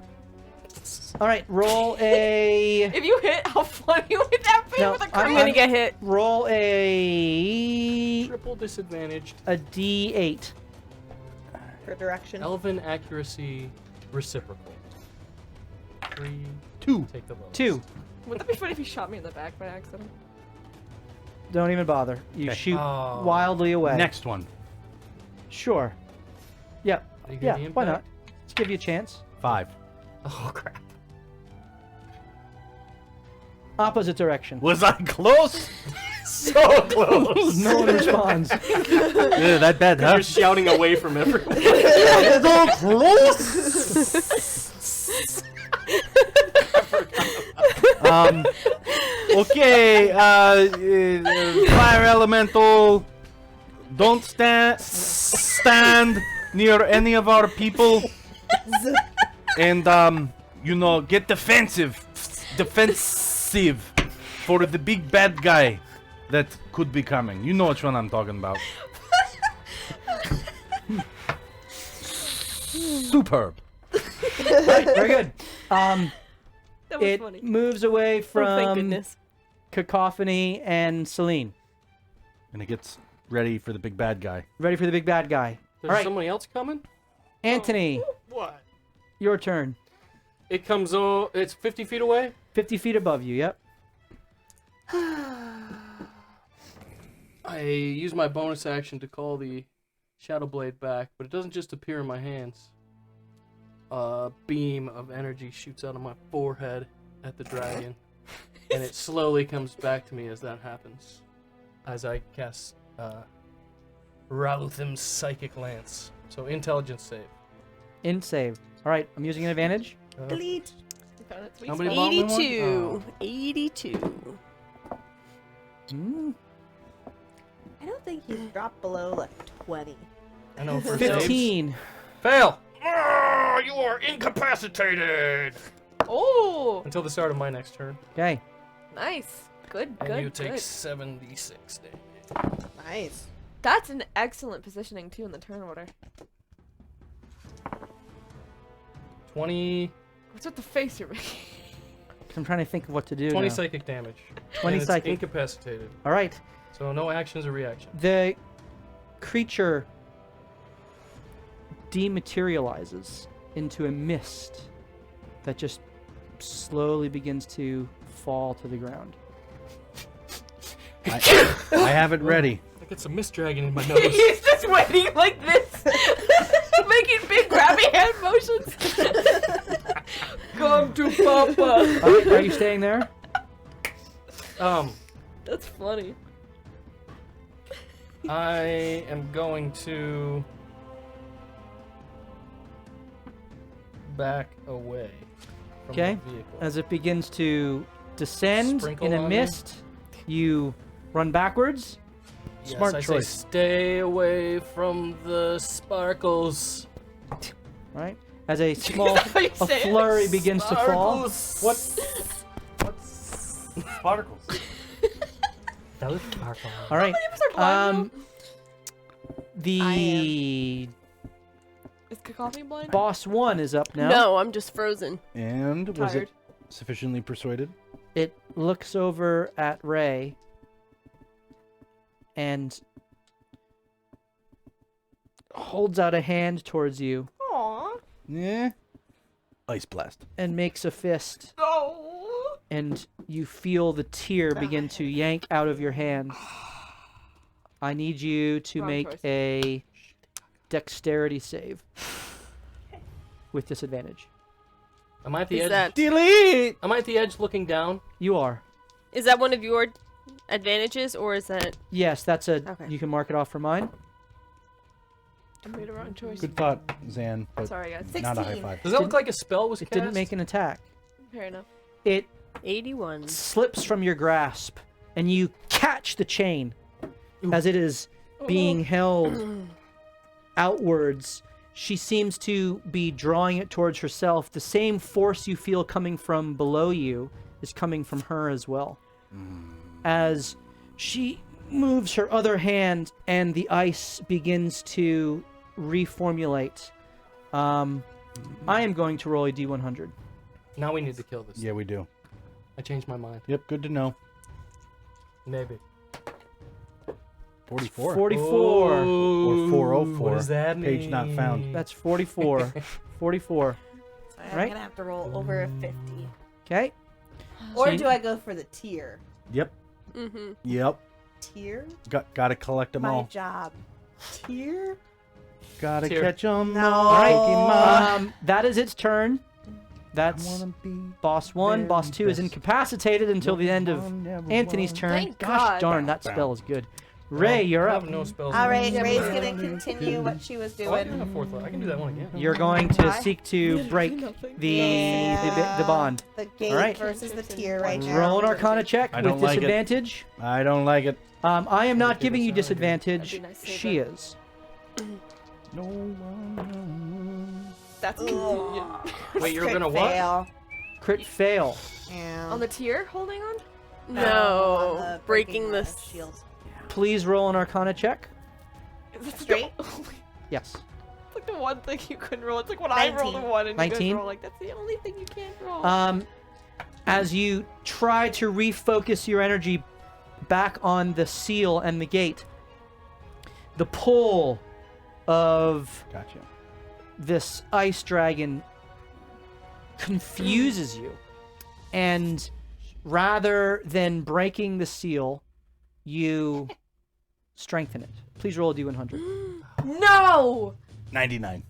All right. Roll a If you hit, how funny would that be No, with a I'm I'm crit? gonna get hit. roll a Triple disadvantaged. D8. For direction. Elven accuracy reciprocal. 3. 2. Take the lowest. 2. Would that be funny if he shot me in the back by accident? Don't even bother. You Okay. shoot Oh. wildly away. Next one. Sure. Yep. Do you get Yeah. the Why not? impact? Let's give you a chance. 5. Oh crap. Opposite direction. Was I close? So close. No one responds. Yeah, that bad, huh? You're shouting away from everyone. So close. Okay. Fire elemental. Don't stand near any of our people. And get defensive for the big bad guy that could be coming. You know which one I'm talking about. Superb. Very good. That was It funny. moves away Oh, from thank goodness. Cacophony and Celine. And it gets ready for the big bad guy. Ready for the big bad guy. There's All right. somebody else coming? Anthony, What? your turn. It comes it's 50 feet away? 50 feet above you, yep. I use my bonus action to call the Shadow Blade back, but it doesn't just appear in my hands. A beam of energy shoots out of my forehead at the dragon, and it slowly comes back to me as that happens. As I cast Rauthim's Psychic Lance. So intelligence save. In save. All right, I'm using an advantage. Delete. We found its How weak many spot. bottom one? 82. Oh. 82. I don't think he's dropped below like 20. I know for 15. saves. Fail! Oh, you are incapacitated! Oh, Until the start of my next turn. Okay. nice. Good, And good, you take good. 7d6 damage. Nice. That's an excellent positioning too in the turn order. 20 What's with the face you're making? I'm trying to think of what to do 20 now. psychic damage. 20 And it's psychic. incapacitated. All right. So no actions or reactions. The creature dematerializes into a mist that just slowly begins to fall to the ground. I have it ready. I get some mist dragon in my nose. He's just waiting like this, making big grabby hand motions. Come to Papa. Are you staying there? That's funny. I am going to back away from Okay. the vehicle. As it begins to descend Sprinkle in a on me. mist, you run backwards. Yes, Smart I choice. Say stay away from the sparkles. Right? As a small a flurry begins to fall. What's sparkles? Those sparkles. All right. I The Is Cacophony blind? boss 1 is up now. No, I'm just frozen. And was Tired. it sufficiently persuaded? It looks over at Ray and holds out a hand towards you Aww. Yeah. Ice blast. and makes a fist. No. And you feel the tear begin to yank out of your hand. I need you to Wrong make choice. a dexterity save with disadvantage. Am I at the Is edge? that Delete! Am I at the edge looking down? You are. one of your advantages, or is that? Yes, that's a. Okay. You can mark it off for mine. I made a wrong choice. Good thought, Zan, but Sorry, guys. not a high 16. five. Does that look like a spell was It cast? didn't make an attack. Fair enough. It 81. slips from your grasp, and you catch the chain as it is being held outwards. She seems to be drawing it towards herself. The same force you feel coming from below you is coming from her as well. As she moves her other hand and the ice begins to reformulate. I am going to roll a D100. Now we need to kill this. Yeah, we do. I changed my mind. Yep, good to know. Maybe. 44. 44. Or 404. What does that mean? Page not found. That's 44. 44. So I'm Right. gonna have to roll over a 50. Okay. Or you- do I go for the tier? Yep. Mm-hmm. Yep. Tier? Gotta collect them My all. job. Tier? Gotta Tier. catch them. No. That is its turn. That's wanna be boss 1. Boss very 2 is best. incapacitated until the end of Anthony's turn. Thank Gosh God. darn, that spell is good. Ray, you're I up. have no spells. All right, Yeah, Ray's but- gonna continue what she was Oh, I do doing. have fourth level. I can do that one again. You're going to Why? seek to break the Yeah. the bond. The gate Alright. versus the tier right now. Roll an Arcana check I with don't like it. disadvantage. I don't like it. I am not Give giving us you that again. disadvantage. That'd be nice to She save is. No one. That's convenient. Wait, you're Crit gonna what? fail. Crit fail. Yeah. On the tier, holding on? on No, the breaking the this. shield. Please roll an Arcana check. That's Straight? Yes. It's like the one thing you couldn't roll. It's like when I roll the 19. one and you 19? guys roll like that's the only thing you can't roll. As you try to refocus your energy back on the seal and the gate, the pull of Gotcha. this ice dragon confuses you. And rather than breaking the seal, you strengthen it. Please roll a D100. No! 99.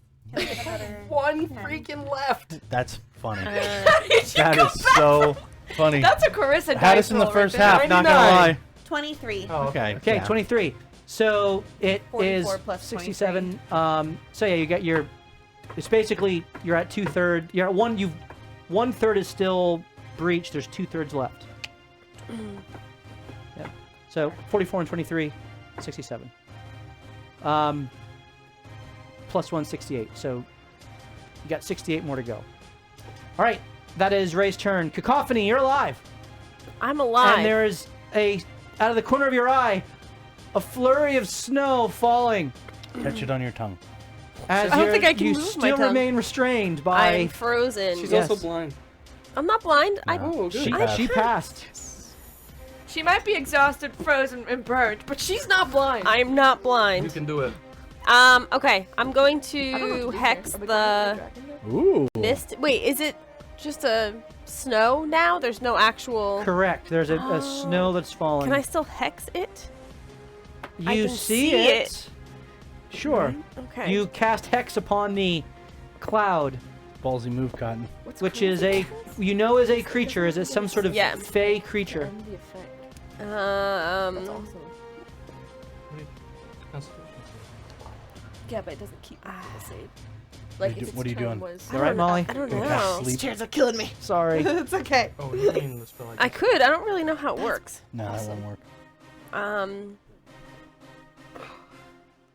One freaking left. That's funny. How did you That go is so funny. That's a Carissa Had us dice in the roll first right there. half, not gonna 99. lie. 23. Oh, Okay. Okay, yeah. 23. So it is 44 plus 67. So yeah, you get your. It's basically you're at 2/3. You're at one. You've 1/3 is still breached. There's 2/3 left. Yep. So 44 and 23, 67. Plus 1, 68. So you got 68 more to go. All right, that is Ray's turn. Cacophony, you're alive. I'm alive. And there is out of the corner of your eye, a flurry of snow falling. Catch it on your tongue. As I don't you're- think I can you move my still tongue. remain restrained by. I'm frozen. She's Yes. also blind. I'm not blind. I No. Oh, good. she, passed. she passed. She might be exhausted, frozen, and burnt, but she's not blind. I'm not You blind. can do it. Okay. I'm going I don't know what to do hex here. Are we going the to dragon there? Ooh. mist. Wait, is it just a snow now? There's no actual. Correct. There's a Oh. snow that's falling. Can I still hex it? I You can see see it. Sure. Okay. You cast hex upon the cloud, Ballsy move, Cotton. What's which crazy? is a is a creature. Is it some sort of Yeah. fey creature? End the effect. Um. That's awesome. Constitution Yeah, but it doesn't keep me in the save. Like you if do- what are its you turn doing? was. You all right, Molly? I don't You cast know. sleep? These chairs are killing me. Sorry. It's okay. save. Oh, you mean the spell I could. I don't really know how it works. No, that won't work.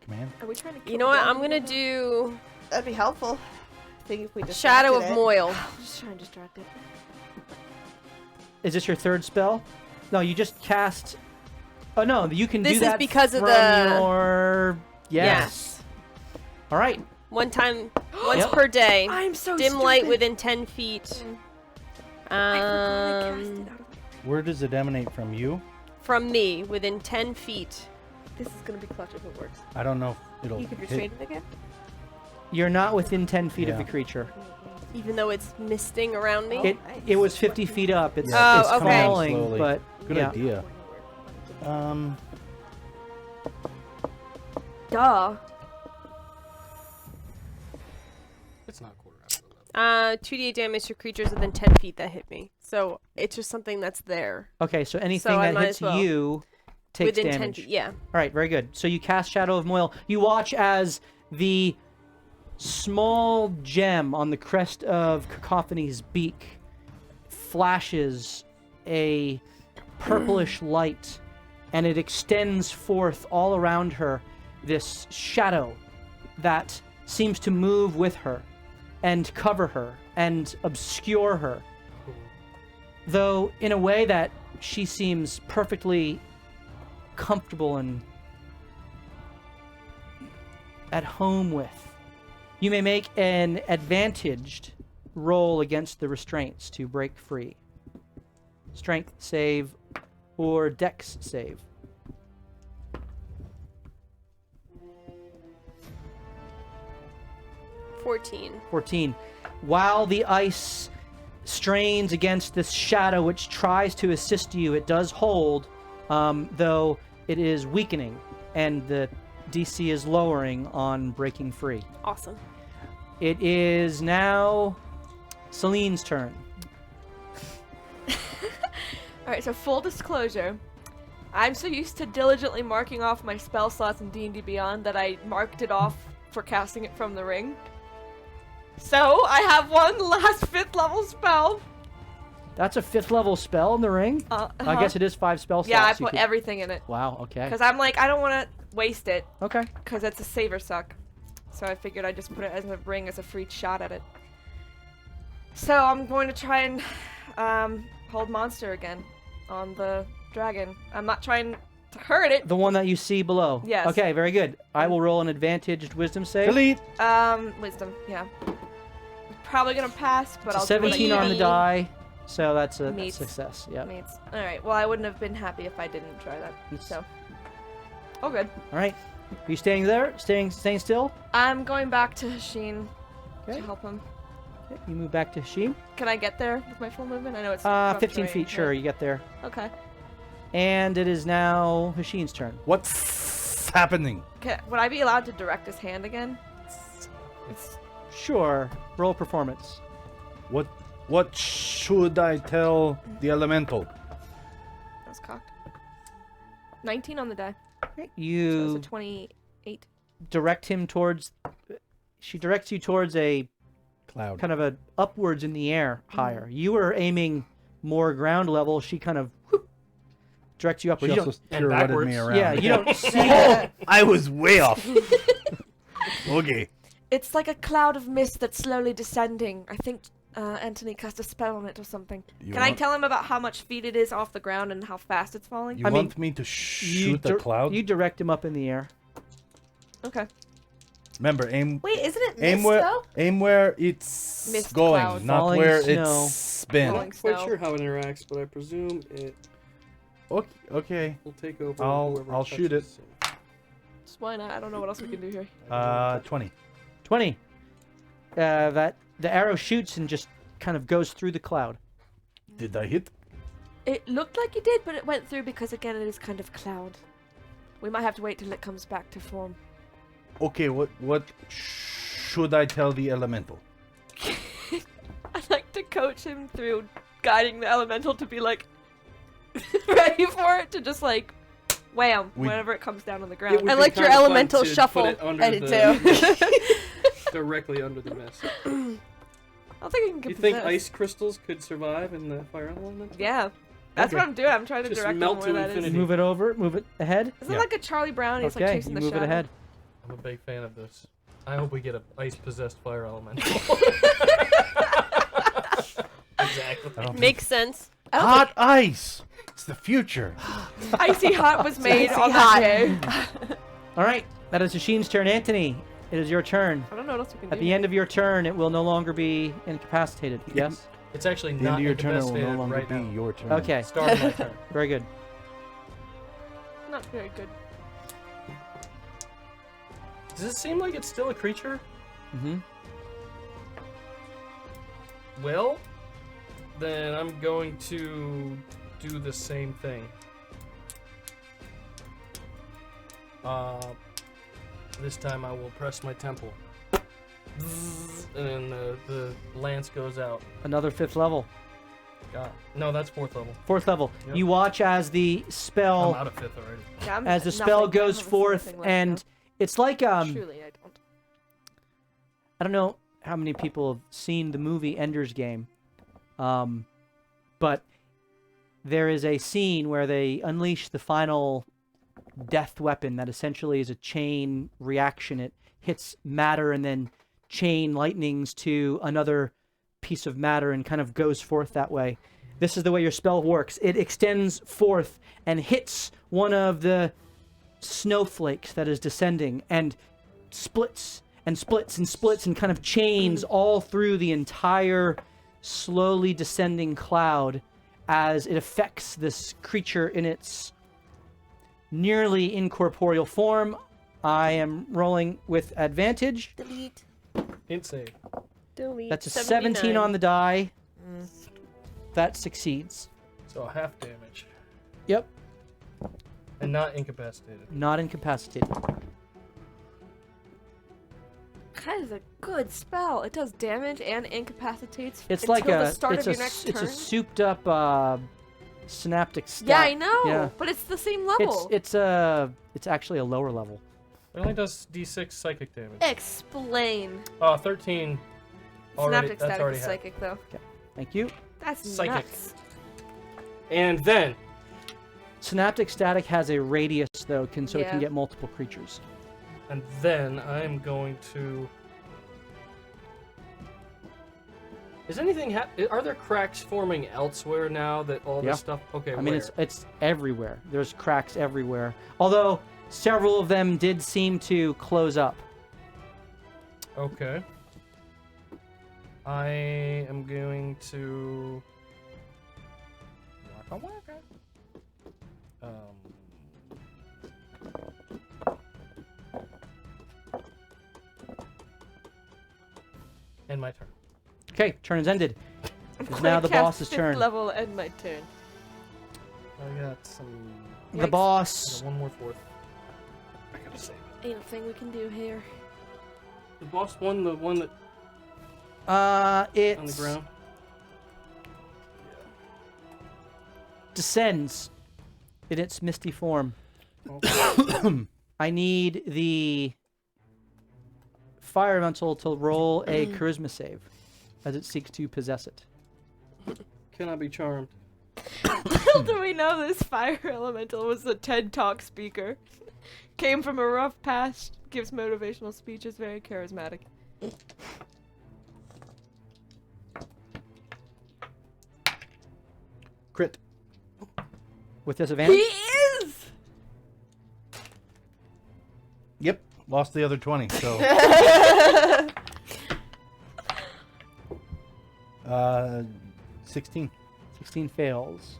Command? Are we trying to? You kill know what? them? I'm gonna do That'd be helpful. I think if we just Shadow of Moil. I'm just trying to distract it. Is this your third spell? No, you just cast. Oh no, you can This do is that because of from the- your. Yes. All right. One time, once Yep. per day. I'm so Dim light stupid. within 10 feet. I forgot I cast it out of Where does it emanate from? You? From me, within 10 feet. This is gonna be clutch if it works. I don't know if it'll You could hit. restrain it again. You're not within 10 feet of Yeah. the creature. Even though it's misting around me. It was 50 feet up. It's, Yeah, it's it's okay. falling, slowly. but Good yeah. idea. Duh. It's not quarter after level. 2d8 damage to creatures within 10 feet that hit me. So it's just something that's there. Okay, so anything So I that might hits as well. you takes within 10 damage. feet, yeah. All right, very good. So you cast Shadow of Moil. You watch as the small gem on the crest of Cacophony's beak flashes a purplish light, and it extends forth all around her, this shadow that seems to move with her and cover her and obscure her. Though in a way that she seems perfectly comfortable and at home with. You may make an advantaged roll against the restraints to break free. Strength save or dex save. – 14. While the ice strains against this shadow which tries to assist you, it does hold, though it is weakening, and the DC is lowering on breaking free. Awesome. It is now Celine's turn. Alright, so full disclosure. I'm so used to diligently marking off my spell slots in D&D Beyond that I marked it off for casting it from the ring. So, I have one last 5th level spell. That's a 5th level spell in the ring? I guess it is 5 spell slots. Yeah, I you put could- everything in it. Wow, okay. Because I'm like, I don't want to waste it. Okay. Because it's a saver suck. So I figured I'd just put it as a ring as a free shot at it. So I'm going to try and hold monster again on the dragon. I'm not trying to hurt it. The one that you see below? Yes. Okay, very good. I will roll an advantaged wisdom save. Delete! Wisdom, yeah. Probably gonna pass, but It's a I'll 17 do it on the die, so that's a Meets. success. Yeah. Mates. Alright, well I wouldn't have been happy if I didn't try that. It's- So. Oh good. All right. Are you staying there? Staying still? I'm going back to Hasheen Okay. to help him. Okay, you move back to Hashim. Can I get there with my full movement? I know it's 15 terrain, feet, sure, you get there. Okay. And it is now Hashim's turn. What's happening? Would I be allowed to direct his hand again? Sure. Roll performance. What should I tell the elemental? That was cocked. 19 on the die. Okay, So you it's a 28. direct him towards. She directs you towards a Cloud. kind of a upwards in the air higher. You were aiming more ground level. She kind of whoop, directs you upwards. She You also don't, pirouetted backwards. me around. yeah, you don't see. Oh, I was way off. Okay. It's like a cloud of mist that's slowly descending. I think Anthony cast a spell on it or something. You Can I want- tell him about how much feet it is off the ground and how fast it's falling? You I mean, want me to shoot the cloud? You direct him up in the air. Okay. Remember, aim Wait, isn't it aim mist where though? aim where it's Mist going, cloud. not Falling where snow. it's been. Falling I'm not quite snow. sure how it interacts, but I presume it Okay. will take over. I'll whoever shoot it. touches Just why not? I don't know what else we can do here. 20. 20. That the arrow shoots and just kind of goes through the cloud. Did I hit? It looked like it did, but it went through because again it is kind of cloud. We might have to wait till it comes back to form. Okay, what should I tell the elemental? I'd like to coach him through guiding the elemental to be like ready for it to just like Wham! We- Whenever it comes down on the ground. would I be liked your kinda fun elemental to shuffle. Put it under I did the, directly under the mess. I don't think I can get You think possessed. ice crystals could survive in the fire element? Yeah. That's Okay. what I'm doing. I'm trying to Just direct melt them where to that is. infinity. Move it over. Move it ahead. Isn't Yeah. it like a Charlie Brown? He's like Okay, chasing you the move shadow. it ahead. I'm a big fan of this. I hope we get a ice-possessed fire element. Exactly. Makes sense. Hot ice. It's the future. Icy hot was made Icy on hot. that day. All right, that is Yashin's turn. Anthony, it is your turn. I don't know what else we can At do. the end of your turn, it will no longer be incapacitated. Yes. It's actually The not end of your turn will incapacitated no longer right be now. your turn. Okay. Start of my turn. Very good. Not very good. Does it seem like it's still a creature? Mm-hmm. Well, then I'm going to do the same thing. This time I will press my temple. And then the lance goes out. Another 5th level. God. No, that's 4th level. 4th level. Yep. You watch as the I'm spell, out of 5th already. Yeah, I'm as the nothing. spell I goes have forth, nothing left and now. it's like Truly, I don't. I don't know how many people have seen the movie Ender's Game, but there is a scene where they unleash the final death weapon that essentially is a chain reaction. It hits matter and then chain lightnings to another piece of matter and kind of goes forth that way. This is the way your spell works. It extends forth and hits one of the snowflakes that is descending and splits and splits and splits and kind of chains all through the entire slowly descending cloud as it affects this creature in its nearly incorporeal form. I am rolling with advantage. Delete. Hint save. Delete. That's a 17 on the die. That succeeds. So half damage. Yep. And not incapacitated. Not incapacitated. That is a good spell. It does damage and incapacitates It's until like the a start it's of a your next it's turn. a souped up synaptic stat. Yeah, I know, Yeah. but it's the same level. It's actually a lower level. It only does d6 psychic damage. Explain. 13. Already, Synaptic that's static already is half. psychic, though. Thank you. That's Psychic. nuts. And then Synaptic static has a radius though, so it Yeah. can get multiple creatures. I'm going to. Is anything are there cracks forming elsewhere now that all Yeah. this stuff? Okay, I mean, where? it's everywhere. There's cracks everywhere. Although several of them did seem to close up. Okay. I am going to. Waka waka. End my turn. Okay, turn is ended. I'm It's gonna now the cast boss's fifth turn. level and my turn. I got some. The Yikes. I got boss. one more fourth. I gotta save it. Ain't a thing we can do here. The boss won the one that It on the ground. descends in its misty form. Okay. I need the fire elemental to roll a charisma save as it seeks to possess it. Cannot be charmed. Little do we know this fire elemental was a TED Talk speaker. Came from a rough past, gives motivational speeches, very charismatic. Crit. With He disadvantage? is! Yep. Lost the other 20, so. 16. 16 fails.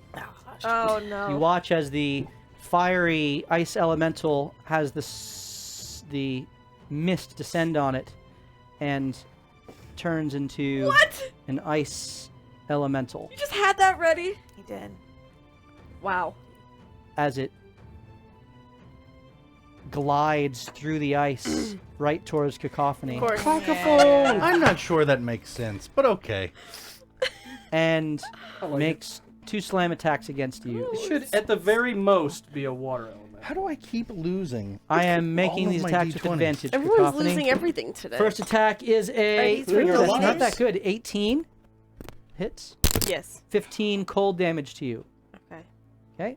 Oh no. You watch as the fiery ice elemental has the mist descend on it and turns into What? an ice elemental You just had that ready? He did. Wow. as it glides through the ice right towards Cacophony Of course. I'm not sure that makes sense, but okay. and I like makes 2 slam attacks against you. It should, at the very most, be a water element. How do I keep losing? I am making All of these my attacks with D20s. advantage. Everyone's Cacophony. losing everything today. First attack is a. these for That's not damage? that good. 18 hits. Yes. 15 cold damage to you. Okay. Okay.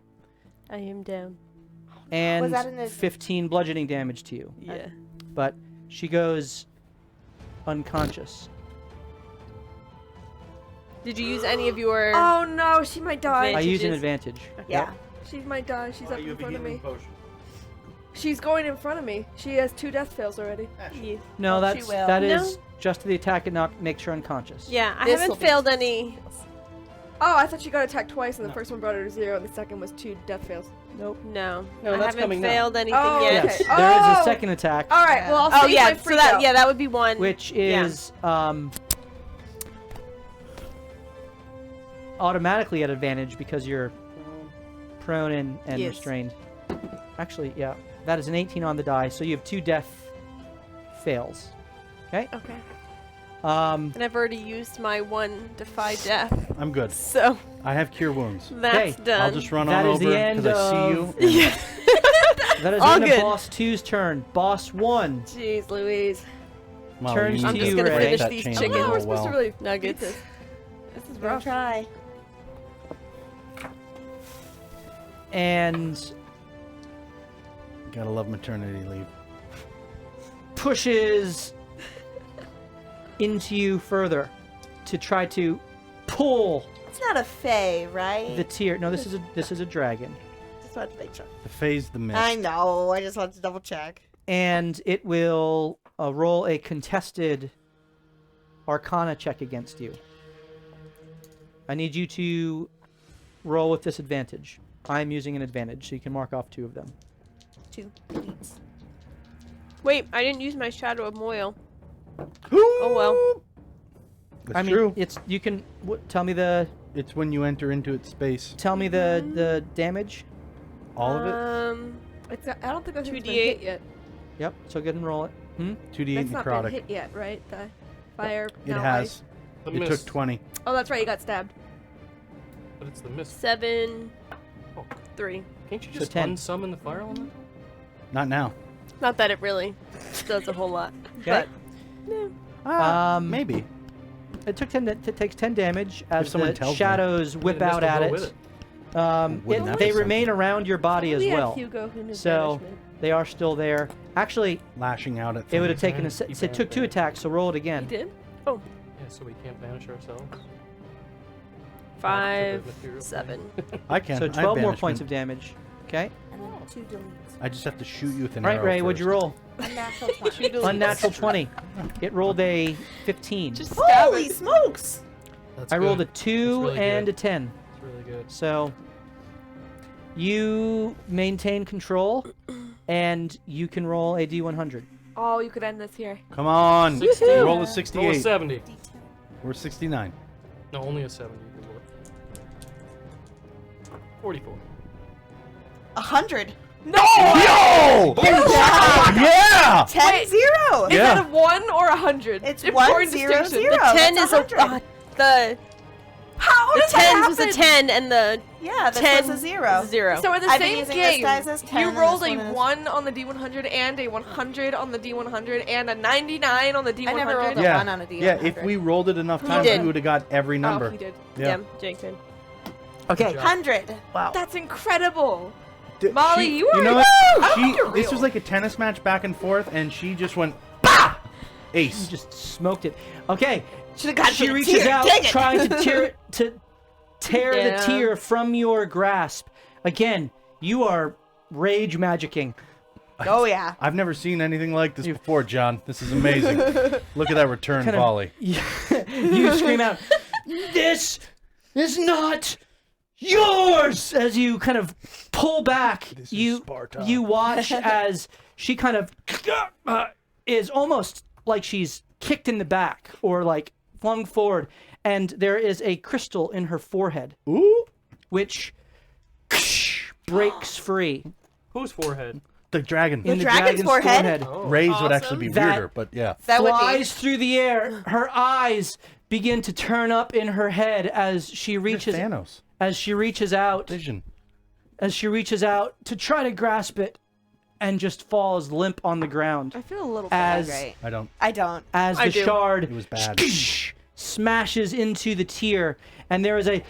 I am down. And that in the- 15 bludgeoning damage to you. Yeah. But she goes unconscious. Did you use any of your? Oh no, she might die. I use an Advantages. advantage. Yeah. She might die. She's Oh, up you in have a front of healing me. potion. She's going in front of me. She has 2 death fails already. Yeah. No, Oh, she that's will. that No. is just the attack and not makes her unconscious. Yeah, I This will haven't be- failed any. Oh, I thought she got attacked twice, and the first one brought her to 0, and the second was 2 death fails. No, No, I that's haven't coming now. failed anything Oh, yet. Yes, okay. there is a Oh! second attack, All right. Well, I'll Oh save yeah, my so freak that out. that would be one. which Yeah. is automatically at advantage because you're prone and Yes. restrained. Actually, yeah, that is an 18 on the die, so you have 2 death fails. Okay. And I've already used my 1 defy death, I'm good. so I have cure wounds. that's Okay, done. I'll just run That on is the over end because I see you. of- and- Yeah. That is All end of good. boss 2's turn. Boss 1 Jeez, Louise. Molly, Turns you to need I'm just you, gonna Ray. finish that these chain chickens. real No, we're supposed to well. really Nuggets. beat this. This is Gonna rough. try. and Gotta love maternity leave. pushes into you further to try to pull It's not a fae, right? the tear. No, this is a dragon, Just wanted to make sure. The phase, the mist. I know. I just wanted to double check. and it will roll a contested Arcana check against you. I need you to roll with disadvantage. I'm using an advantage, so you can mark off 2 of them. 2 please. Wait, I didn't use my Shadow of Moil. Oh well. That's I mean, true. it's you can tell me the It's when you enter into its space. the damage. All of it? It's not, I don't think that's 2d8 been hit yet. Yep. So go ahead and roll it. 2d8 That's not been necrotic. hit yet, right? The fire. It now has. ice. The It mist. took 20. Oh, that's right. You got stabbed. But it's the mist. 7, Oh, 3. can't you So just 10. unsummon the fire element? Not now. Not that it really does a whole lot. Okay. But Maybe. It took 10. It takes 10 damage as someone the tells me. shadows whip The mist out will at go it. with it. Wouldn't that They be remain around your body as We had well. Hugo who knew So banishment. they are still there. Actually, Lashing out at it would have things. taken a. Keep It took 2 banishing. attacks, so roll it He again. did. Yeah, so we can't banish ourselves. 5, Material 7. I can. So I have 12 more points banishment. of damage. Okay. And then 2 deletes. I just have to shoot you with an All right, arrow Ray. What'd you first. roll? Unnatural 20. Unnatural 20. It rolled a 15. Just stab Holy it. smokes! That's I rolled a good. 2 really and good. a 10. It's really good. So you maintain control, and you can roll a d100. Oh, you could end this here. Come on. 60. Roll a Roll a 68. 70. We're 69. No, only a 70. would work. 44. 100. No! Yo! Yeah! 10 0. Is Yeah. that a 1 or 100? It's Important 1 0 distinction. 0. 10 That's is a 100. the How the does that 10 was a happen? 10 and the Yeah, this 10 was a 0. 0. So in the I've been same using this game, dice as 10 you and rolled this a one is- 1 on the D100 and a 100 on the D100 and a 99 on the D100. I never rolled a Yeah. 1 on a D100. Yeah, if we rolled it enough times, did. we would have got every number. Oh, he did. yeah, Jake did. Okay. 100. Wow. That's incredible. D- Molly, she- you are- know what? I don't think She, you're this real. was like a tennis match back and forth, and she just went, bah! You Ace. just smoked it. Okay. Should have got She the reaches tear. out, Dang it. trying to tear the Yeah. tear from your grasp. Again, you are rage magicking. Oh, yeah. I've never seen anything like this before, John. This is amazing. Look at that return Kind of- volley. You scream out, "This is not yours!" As you kind of pull back. This is you Sparta. you watch as she kind of is almost like she's kicked in the back or like flung forward, and there is a crystal in her forehead, Ooh. which breaks free. Whose forehead? The dragon. In the dragon's forehead? Oh. Ray's would actually be That- weirder, but yeah. That would be. Flies through the air. Her eyes begin to turn up in her head as she You're reaches Thanos. as she reaches out Vision. to try to grasp it, and just falls limp on the ground. I feel a little As bad. Great. I don't. I don't. as I the do. shard It was bad. smashes into the tier, and there is a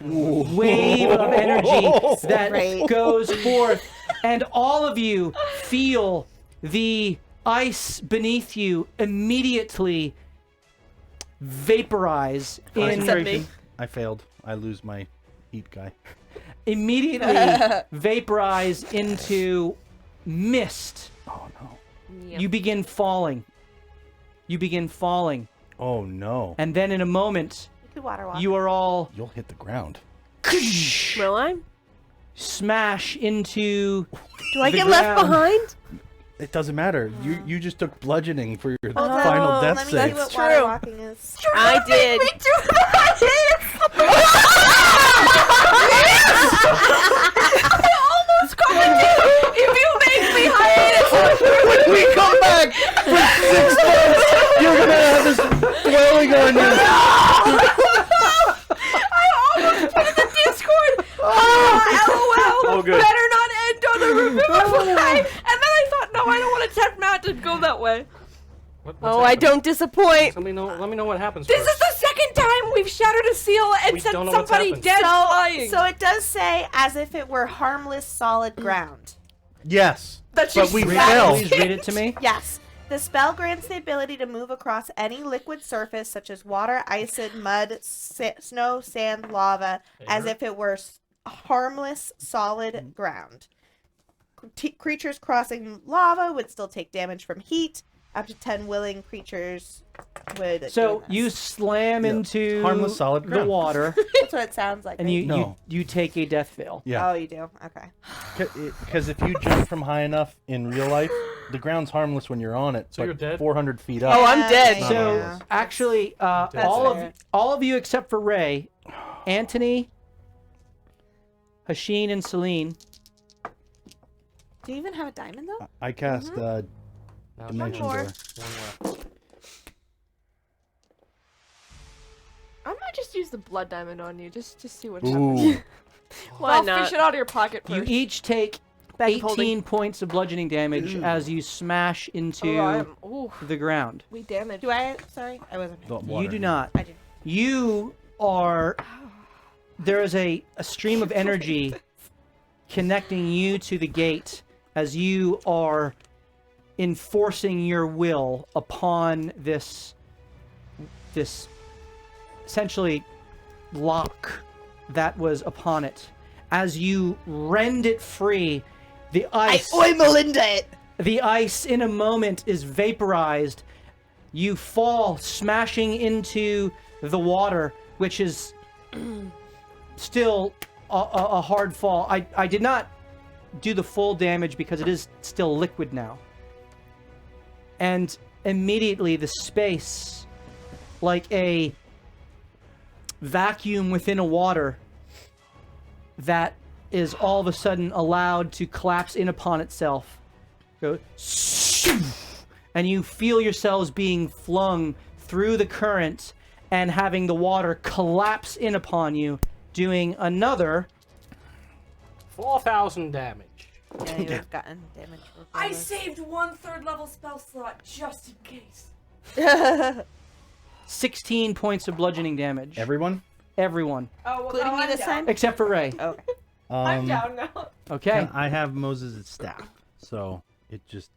wave of energy that Great. goes forth, and all of you feel the ice beneath you immediately vaporize Except me. I failed. I lose my heat guy. immediately vaporize into mist. Oh no. Yep. You begin falling. Oh no. And then in a moment, You could water walk. you are all You'll hit the ground. Will I? smash into Do I The get left ground. behind? It doesn't matter. You just took bludgeoning for your Hold on, final death let me save. see what True. water walking is. I did. If you make me hiatus, When we come back for 6 months, you're gonna have this flailing on you. Discord. Oh, LOL. Oh, good. Better not end on a revivify. And then I thought, no, I don't want to tempt Matt to go that way. What's Oh, I happening? don't disappoint. Let me know what happens This first. is the second time we've shattered a seal and We sent don't know what's somebody happened. dead flying. So it does say as if it were harmless solid ground. Yes. That's But just we Read- fell. Please read it to me. Yes. The spell grants the ability to move across any liquid surface, such as water, ice, mud, snow, sand, lava, as Air. if it were harmless, solid ground. Creatures crossing lava would still take damage from heat. Up to 10 willing creatures would. So do you this. slam Yeah. into Harmless solid the ground. water, That's what it sounds like. and right? you, No. you take a death fail. Yeah. Oh, you do? Okay. Because if you jump from high enough in real life, the ground's harmless when you're on it. So but you're dead? 400 feet up. Oh, I'm dead. Yeah, So yeah. actually, That's all fair. of you except for Ray, Anthony, Hasheen, and Celine. Do you even have a diamond, though? I cast Now Dimension more. Door. one left. I might just use the blood diamond on you, just to see what Ooh. happens. Why I'll not? fish it out of your pocket You first. each take Bag of holding. 18 points of bludgeoning damage as you smash into Ooh, the ground. we damaged. Do I? Sorry, I wasn't. The paying. water. You do not. I do. You are. There is a stream of energy connecting you to the gate as you are enforcing your will upon this essentially lock that was upon it. As you rend it free, the ice Melinda it. the ice in a moment is vaporized. You fall, smashing into the water, which is still a hard fall. I did not do the full damage because it is still liquid now. And immediately the space, like a vacuum within a water, that is all of a sudden allowed to collapse in upon itself. Go, and you feel yourselves being flung through the current and having the water collapse in upon you, doing another 4,000 damage. Yeah, you would have gotten damage. I saved 1/3 level spell slot just in case. 16 points of bludgeoning damage. Everyone? Everyone. Oh, well, Including me this time? Except for Ray. Okay. I'm down now. Okay. I have Moses' staff, so it just.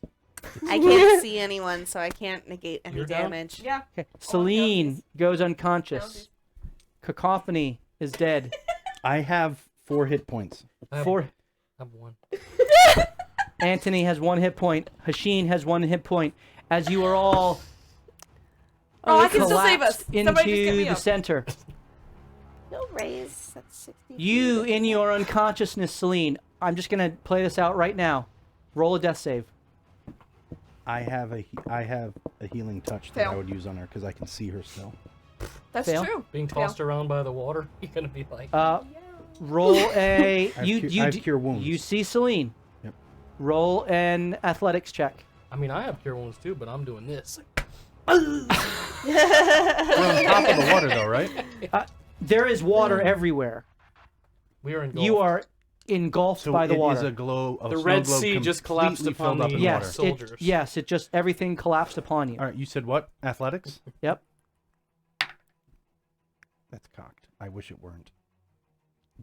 I can't see anyone, so I can't negate any You're down? damage. Yeah. Okay. Celine goes unconscious. Cacophony is dead. I have 4 hit points. I have, For I have one. Anthony has 1 hit point. Hasheen has 1 hit point. As you are all Oh, I can still save us. collapsed Somebody just get into me the up. center. No raise. That's 60. You, in your unconsciousness, Celine, I'm just going to play this out right now. Roll a death save. I have a healing touch that I Fail. would use on her because I can see her still. That's Fail. true. Being tossed around by the water, you're gonna be like, Roll a... I have you I have d- cure wounds. You see Celine. Yep. Roll an athletics check. I mean, I have cure wounds too, but I'm doing this. We're on top of the water though, right? There is water everywhere. We are engulfed. You are engulfed So by the it water. is a glow. A The snow Red globe Sea just collapsed completely upon filled up the- in yes, water. Soldiers. yes, it just everything collapsed upon you. All right, you said what? Athletics? Yep. That's cocked. I wish it weren't.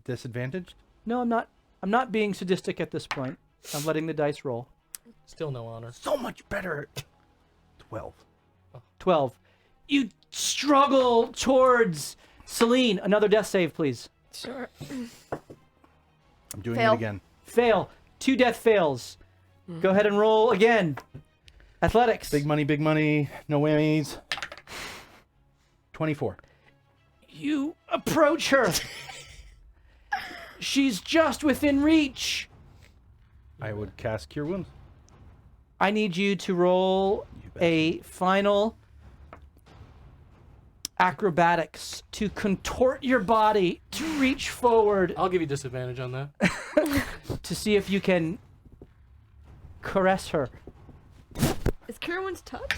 Disadvantaged? No, I'm not. I'm not being sadistic at this point. I'm letting the dice roll. Still no honor. So much better. 12. 12. You struggle towards Celine. Another death save, please. Sure. I'm doing Fail. it again. Fail. 2 death fails. Go ahead and roll again. Athletics. Big money, no whammies. 24. You approach her. She's just within reach. I would cast Cure Wounds. I need you to roll You bet. a final acrobatics to contort your body to reach forward I'll give you disadvantage on that. to see if you can caress her. Is Cure Wounds touch?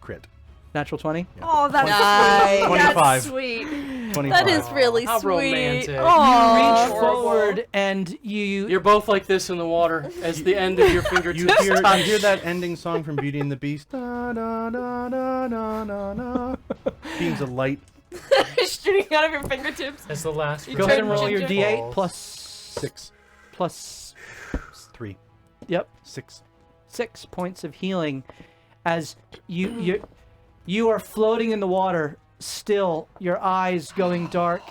Crit. Natural 20. Oh, that's Nice. sweet. 25. That's sweet. 25. That is really How sweet. romantic. You Aw. reach forward and you You're both like this in the water as the end of your fingertips You hear touch. that ending song from Beauty and the Beast? Da, da, da, da, da, da, da. Beams of light. Shooting out of your fingertips. As the last. go ahead and roll Ginger your d8 falls. plus 6. plus 3. yep 6. 6 points of healing as you are floating in the water, still your eyes going dark,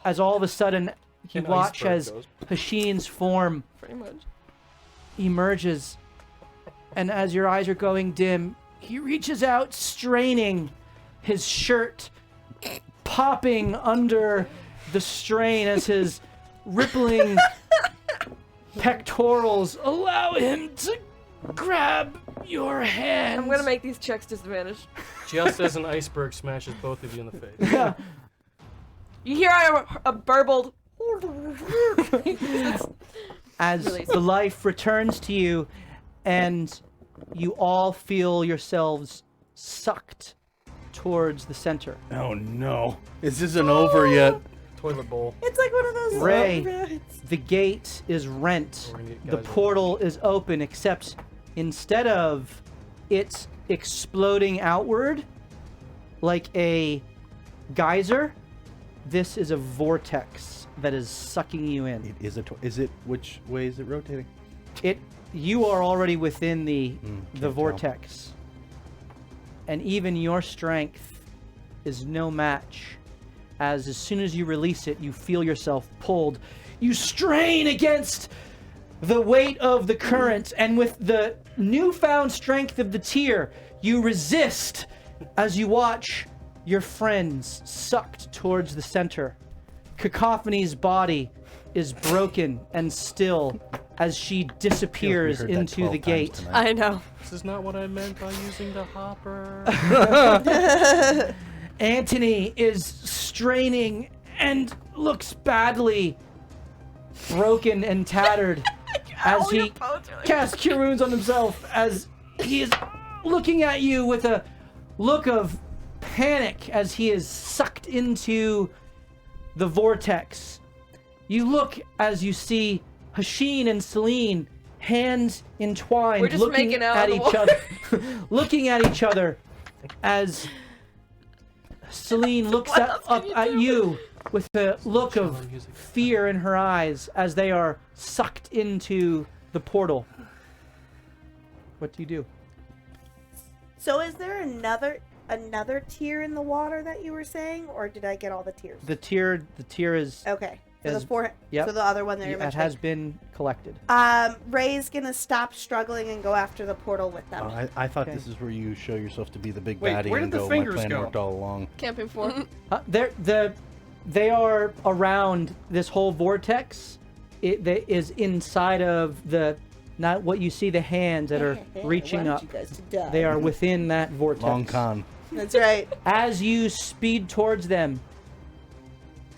as all of a sudden you An watch iceberg as goes. Hashin's form Pretty much. emerges, and as your eyes are going dim, he reaches out, straining his shirt, popping under the strain as his rippling pectorals allow him to grab your hand. I'm gonna make these checks disadvantaged. Just as an iceberg smashes both of you in the face. Yeah. You hear a burbled. As Release. the life returns to you, and you all feel yourselves sucked towards the center. Oh no. This isn't over yet. Toilet bowl. It's like one of those. Ray, the gate is rent. We're gonna get The guys portal is open, except instead of it exploding outward like a geyser, this is a vortex that is sucking you in. It is is it, which way is it rotating? You are already within the can't the tell. vortex, and even your strength is no match. As soon as you release it, you feel yourself pulled. You strain against the weight of the current, and with the newfound strength of the tear, you resist as you watch your friends sucked towards the center. Cacophony's body is broken and still as she disappears heard that into 12 the times gate. tonight. I know. This is not what I meant by using the hopper. Antony is straining and looks badly broken and tattered as he casts Cure Wounds on himself, as he is looking at you with a look of panic as he is sucked into the vortex. You look as you see Hashin and Celine, hands entwined, We're just looking making out at on the each other, looking at each other as Celine looks What up else can you at do? you with a look of Chilling music. fear in her eyes as they are sucked into the portal. What do you do? So is there another tier in the water that you were saying, or did I get all the tiers? The tier is Okay. So Is- the four. yep. So the other one that you're it mentioning. has been collected. Ray's gonna stop struggling and go after the portal with them. I thought Okay. this is where you show yourself to be the big Wait, baddie where and did the go, fingers my plan go?" worked all along. Camping for. They are around this whole vortex. It is inside of the, not what you see, the hands that are reaching up. They are within that vortex. Long con. That's right. As you speed towards them,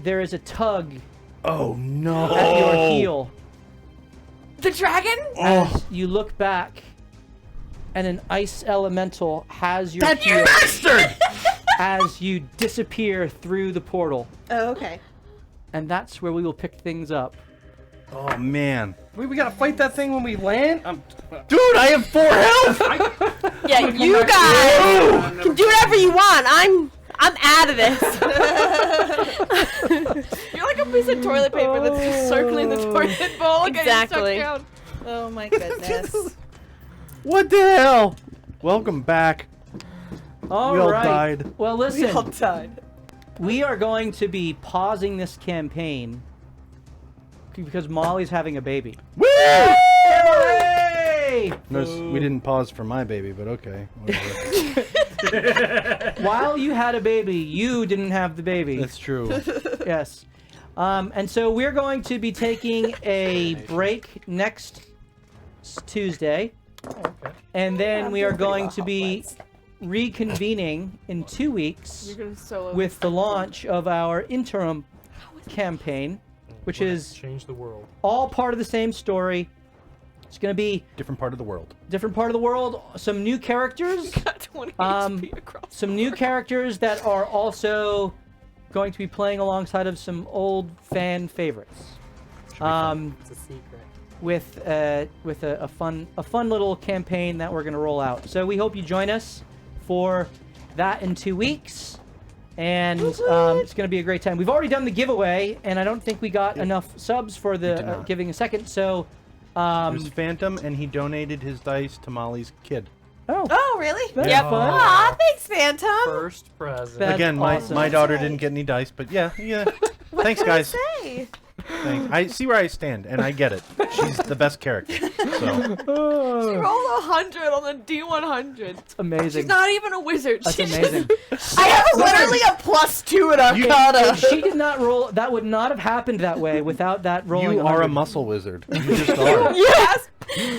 there is a tug Oh no. at your heel. The dragon? As you look back, and an ice elemental has your That heel. bastard! as you disappear through the portal. Oh, okay. And that's where we will pick things up. Oh man, We gotta fight that thing when we land? dude, I have 4 health. Yeah, you guys can do whatever you want. I'm out of this. You're like a piece of toilet paper that's just circling the toilet bowl. and getting stuck Exactly. down. Oh my goodness. What the hell? Welcome back. All We all right. died. Well, listen. died. We are going to be pausing this campaign because Molly's having a baby. Woo! Hooray! We didn't pause for my baby, but okay. Whatever. While you had a baby, you didn't have the baby. That's true. Yes. And so we're going to be taking a break next Tuesday. And then we are going to be reconvening in 2 weeks You're gonna solo. with the launch of our interim campaign, which We're gonna is change the world. all part of the same story. It's going to be Different part of the world. different part of the world, some new characters, got 20 Um, HP across. some new characters that are also going to be playing alongside of some old fan favorites. It's a secret. With a fun little campaign that we're going to roll out. So we hope you join us for that in 2 weeks. And it's going to be a great time. We've already done the giveaway, and I don't think we got enough subs for did the not. giving a second. So, It was Phantom, and he donated his dice to Molly's kid. Oh, really? that's Yep. fun. Aw, thanks, Phantom. First present. That's Again, awesome. my daughter didn't get any dice, but yeah. Thanks, guys. Hey. Thanks. I see where I stand, and I get it. She's the best character. So She rolled 100 on the D100. It's amazing. She's not even a wizard. That's She's amazing. I have literally a +2 in Arcana. She did not roll. That would not have happened that way without that rolling. you are a 100. muscle wizard. You just are. Yes!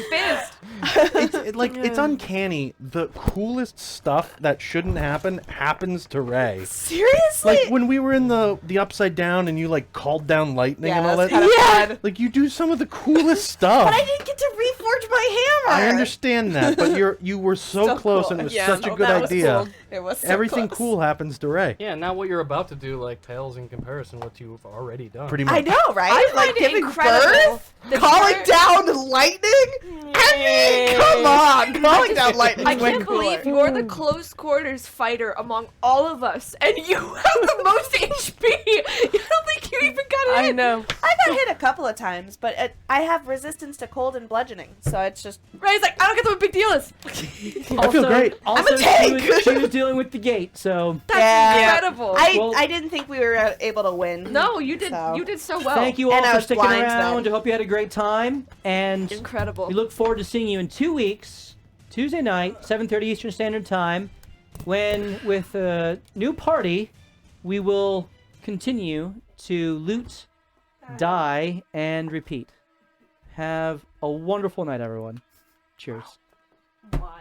Fist! It's uncanny. The coolest stuff that shouldn't happen happens to Ray. Seriously? Like when we were in the upside down and you like called down lightning and all that. that's kinda fun. Like you do some of the coolest stuff. But I didn't get to reforge my hammer. I understand that, but you were so close cool. and it was Yeah, such a no, good that was idea. cool. It was so Everything close. cool happens to Ray. Yeah, now what you're about to do, like, pales in comparison what you've already done. Pretty much. I know, right? I like find it giving incredible. birth, that calling you're- down lightning. I mean, come on, calling down lightning. I is way can't cooler. believe you're the close quarters fighter among all of us, and you have the most HP. I don't think you even got hit. I know. I got hit a couple of times, but I have resistance to cold and bludgeoning, so it's just. Ray's like, I don't get what a big deal is. I feel great. Also, I'm a tank! she was dealing with the gate, so That's Yeah. incredible. Well- I didn't think we were able to win. No, you did. So. You did so well. thank you all And I for was sticking blind around. then. I hope you had a great time, and Incredible. we look forward to seeing you in 2 weeks, Tuesday night, 7:30 Eastern Standard Time, when with a new party, we will continue to loot, die, and repeat. Have a wonderful night, everyone. Cheers. Why?